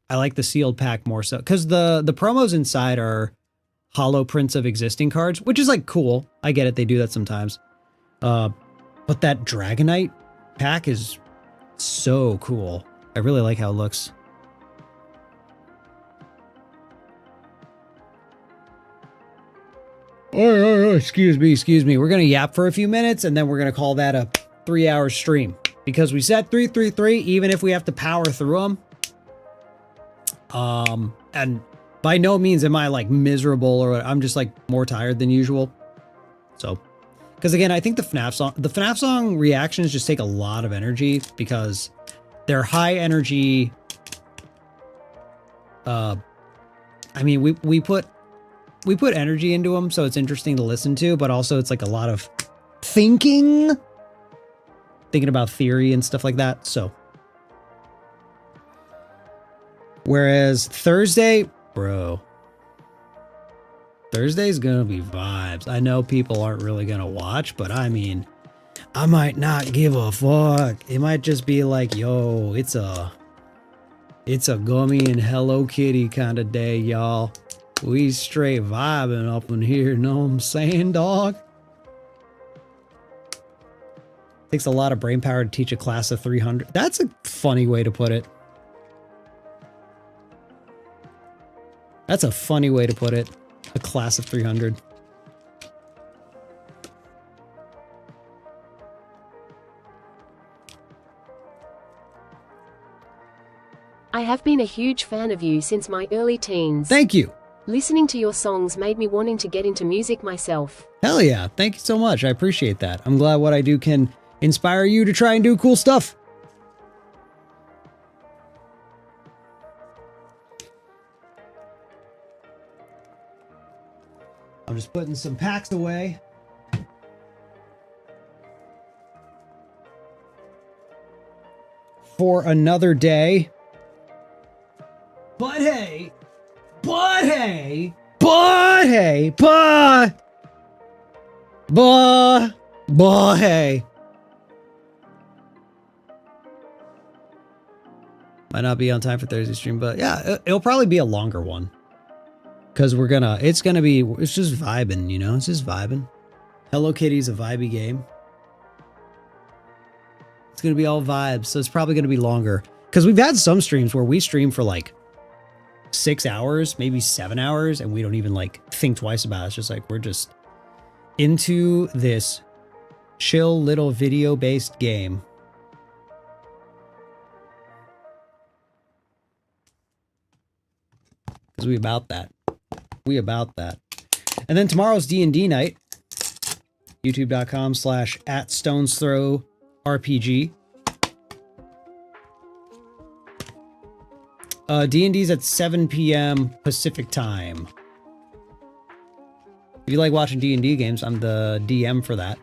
I like the sealed pack more so because the promos inside are hollow prints of existing cards, which is like cool. I get it, they do that sometimes. But that Dragonite pack is so cool. I really like how it looks. Oh, excuse me. We're gonna yap for a few minutes and then we're gonna call that a 3-hour stream. Because we said 333, even if we have to power through them. And by no means am I like miserable or I'm just like more tired than usual. So, because again, I think the FNAF song reactions just take a lot of energy because they're high energy. I mean, we put energy into them, so it's interesting to listen to, but also it's like a lot of thinking about theory and stuff like that. So whereas Thursday's gonna be vibes. I know people aren't really gonna watch, but I mean, I might not give a fuck. It might just be like, yo, it's a Gummy and Hello Kitty kind of day, y'all. We straight vibing up in here, know what I'm saying, dog? Takes a lot of brain power to teach a class of 300. That's a funny way to put it. That's a funny way to put it. A class of 300. I have been a huge fan of you since my early teens. Thank you. Listening to your songs made me wanting to get into music myself. Hell yeah. Thank you so much. I appreciate that. I'm glad what I do can inspire you to try and do cool stuff. I'm just putting some packs away. For another day. But hey, might not be on time for Thursday stream, but yeah, it'll probably be a longer one. Because it's just vibing, you know? It's just vibing. Hello Kitty's a vibey game. It's going to be all vibes, so it's probably going to be longer. Because we've had some streams where we stream for like 6 hours, maybe 7 hours, and we don't even like think twice about it. It's just like, we're just into this chill little video-based game. Because we about that. We about that. And then tomorrow's D&D night. youtube.com/@stonesthrow RPG. D&D's at 7 p.m. Pacific time. If you like watching D&D games, I'm the DM for that.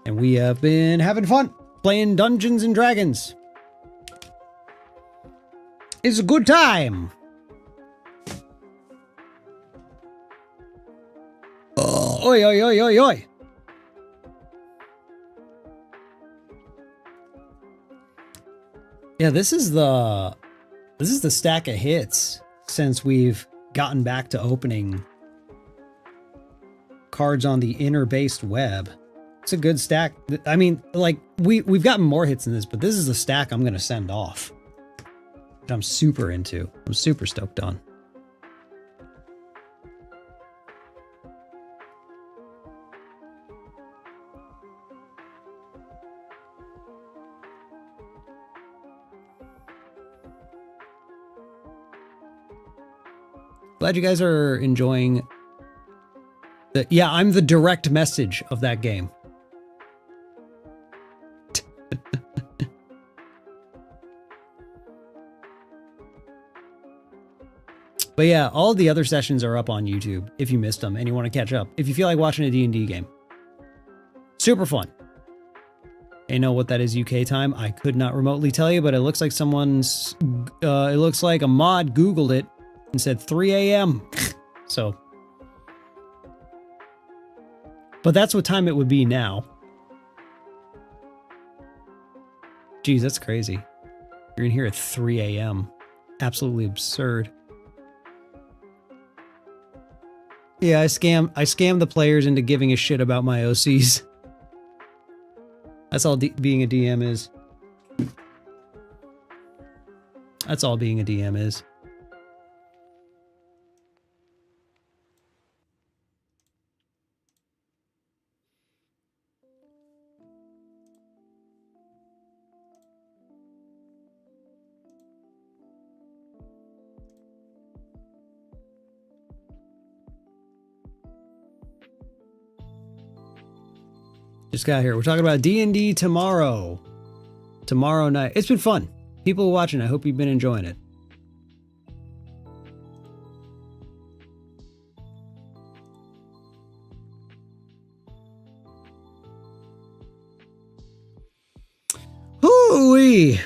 And we have been having fun playing Dungeons and Dragons. It's a good time. Oh, oi, oi, oi, oi, oi. Yeah, this is the stack of hits since we've gotten back to opening cards on the inner-based web. It's a good stack. I mean, like, we've gotten more hits than this, but this is the stack I'm going to send off. Which I'm super into. I'm super stoked on. Glad you guys are enjoying the... Yeah, I'm the direct message of that game. But yeah, all the other sessions are up on YouTube if you missed them and you want to catch up. If you feel like watching a D&D game. Super fun. I know what that is UK time. I could not remotely tell you, but it looks like someone's... it looks like a mod Googled it and said 3 a.m. So... But that's what time it would be now. Geez, that's crazy. You're in here at 3 a.m. Absolutely absurd. Yeah, I scam the players into giving a shit about my OCs. That's all being a DM is. That's all being a DM is. Just got here. We're talking about D&D tomorrow. Tomorrow night. It's been fun. People watching, I hope you've been enjoying it. Hoo-wee!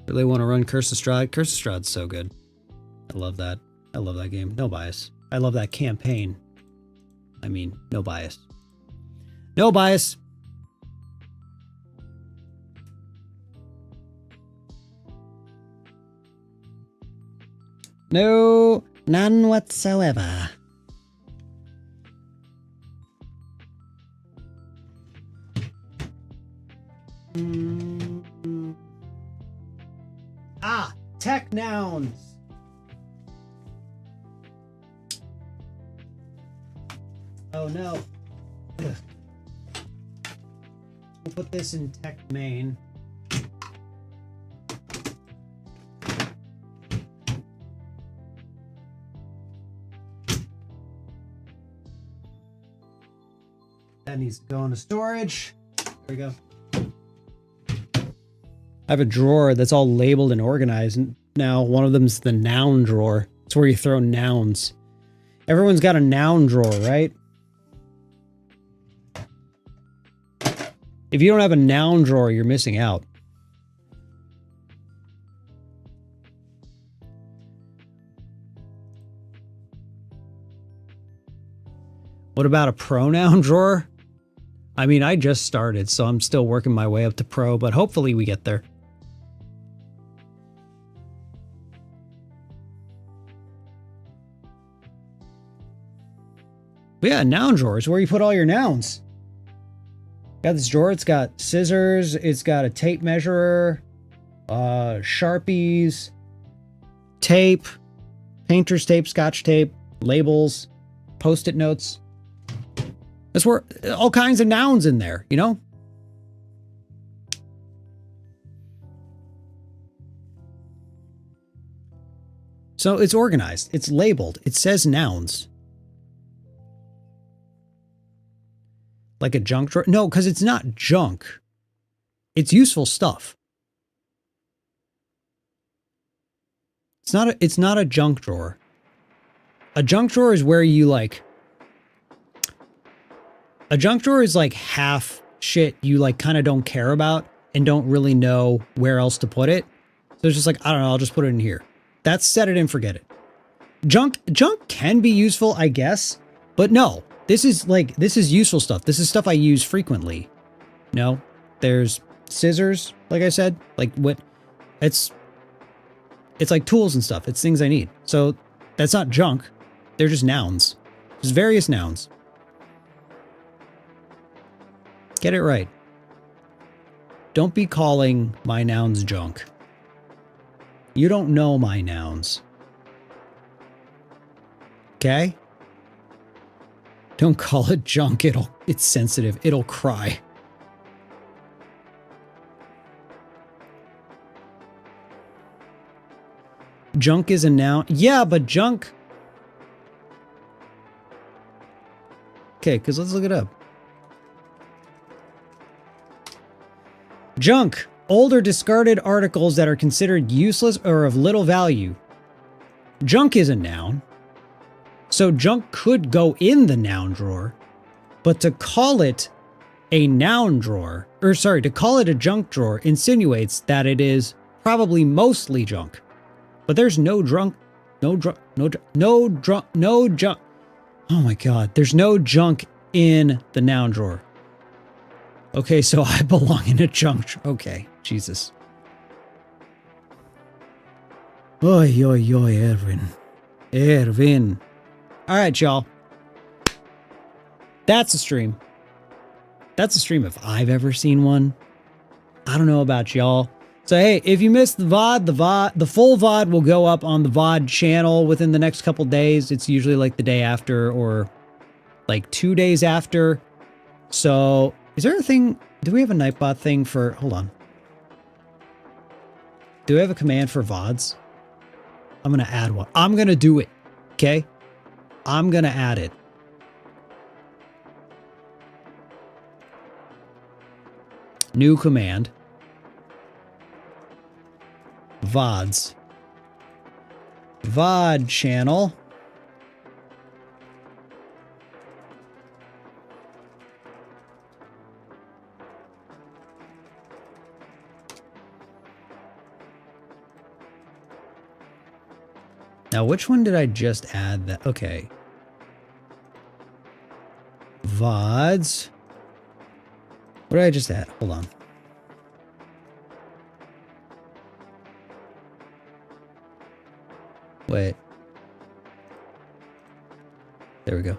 Really want to run Curse of Strahd? Curse of Strahd's so good. I love that. I love that game. No bias. I love that campaign. I mean, no bias. No bias. No, none whatsoever. Ah, tech nouns. Oh no. Ugh. We'll put this in tech main. That needs to go into storage. There we go. I have a drawer that's all labeled and organized. Now, one of them's the noun drawer. It's where you throw nouns. Everyone's got a noun drawer, right? If you don't have a noun drawer, you're missing out. What about a pronoun drawer? I mean, I just started, so I'm still working my way up to pro, but hopefully we get there. But yeah, noun drawer is where you put all your nouns. Got this drawer. It's got scissors. It's got a tape measurer, Sharpies, tape, painter's tape, scotch tape, labels, post-it notes. That's where all kinds of nouns in there, you know? So it's organized. It's labeled. It says nouns. Like a junk drawer? No, because it's not junk. It's useful stuff. It's not a junk drawer. A junk drawer is where you like... A junk drawer is like half shit you like kind of don't care about and don't really know where else to put it. So it's just like, I don't know, I'll just put it in here. That's set it and forget it. Junk can be useful, I guess, but no. This is useful stuff. This is stuff I use frequently. You know, there's scissors, like I said, like what it's like tools and stuff. It's things I need. So that's not junk. They're just nouns. There's various nouns. Get it right. Don't be calling my nouns junk. You don't know my nouns. Okay? Don't call it junk. It's sensitive. It'll cry. Junk is a noun. Yeah, but junk. Okay, because let's look it up. Junk. Old or discarded articles that are considered useless or of little value. Junk is a noun. So junk could go in the noun drawer, but to call it a noun drawer, or sorry, to call it a junk drawer insinuates that it is probably mostly junk. But there's no junk. Oh my God, there's no junk in the noun drawer. Okay, so I belong in a junk drawer. Okay, Jesus. Oi, Erwin. Erwin. All right, y'all. That's a stream. That's a stream if I've ever seen one. I don't know about y'all. So, hey, if you missed the VOD, the full VOD will go up on the VOD channel within the next couple days. It's usually like the day after or like 2 days after. So, is there a thing? Do we have a Nightbot thing for... Hold on. Do we have a command for VODs? I'm going to add one. I'm going to do it. Okay? I'm going to add it. New command. VODs. VOD channel. Now, which one did I just add that? Okay. VODs. What did I just add? Hold on. Wait. There we go.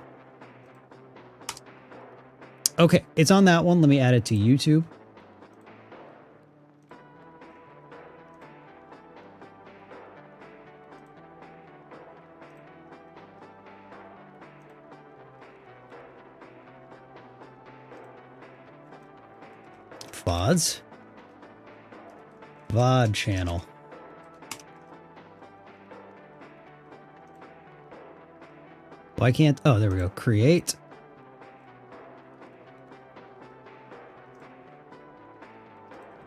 Okay, it's on that one. Let me add it to YouTube. VODs. VOD channel. Why can't... Oh, there we go. Create.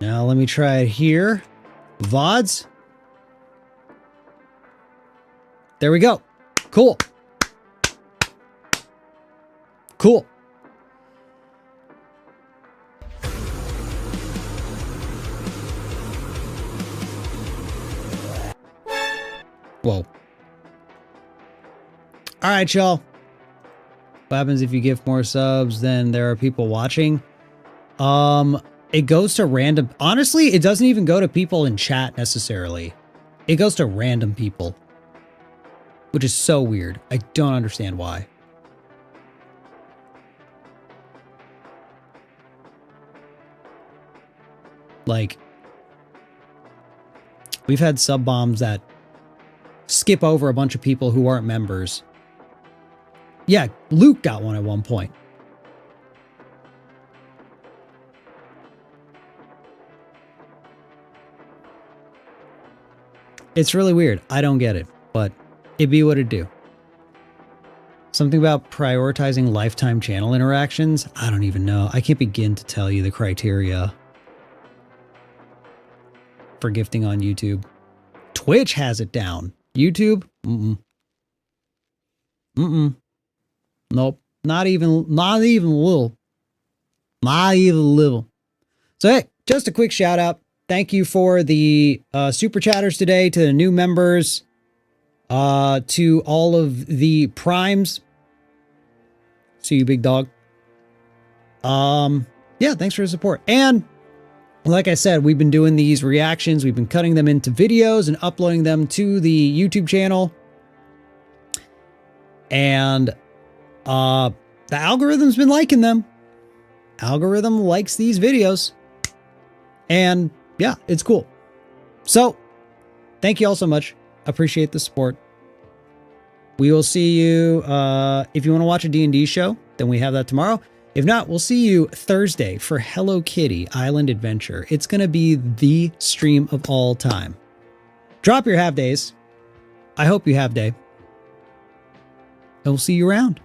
Now let me try it here. VODs. There we go. Cool. Cool. Whoa. All right, y'all. What happens if you give more subs than there are people watching? It goes to random. Honestly, it doesn't even go to people in chat necessarily. It goes to random people, which is so weird. I don't understand why. Like, we've had sub bombs that skip over a bunch of people who aren't members. Yeah, Luke got one at one point. It's really weird. I don't get it, but it be what it do. Something about prioritizing lifetime channel interactions. I don't even know. I can't begin to tell you the criteria for gifting on YouTube. Twitch has it down. YouTube? Nope. Not even a little. Not even a little. So hey, just a quick shout out. Thank you for the super chatters today, to the new members, to all of the primes. See you, big dog. Yeah, thanks for your support. And like I said, we've been doing these reactions. We've been cutting them into videos and uploading them to the YouTube channel. And the algorithm's been liking them. Algorithm likes these videos. And yeah, it's cool. So thank you all so much. Appreciate the support. We will see you, if you want to watch a D&D show, then we have that tomorrow. If not, we'll see you Thursday for Hello Kitty Island Adventure. It's going to be the stream of all time. Drop your have days. I hope you have day. And we'll see you around.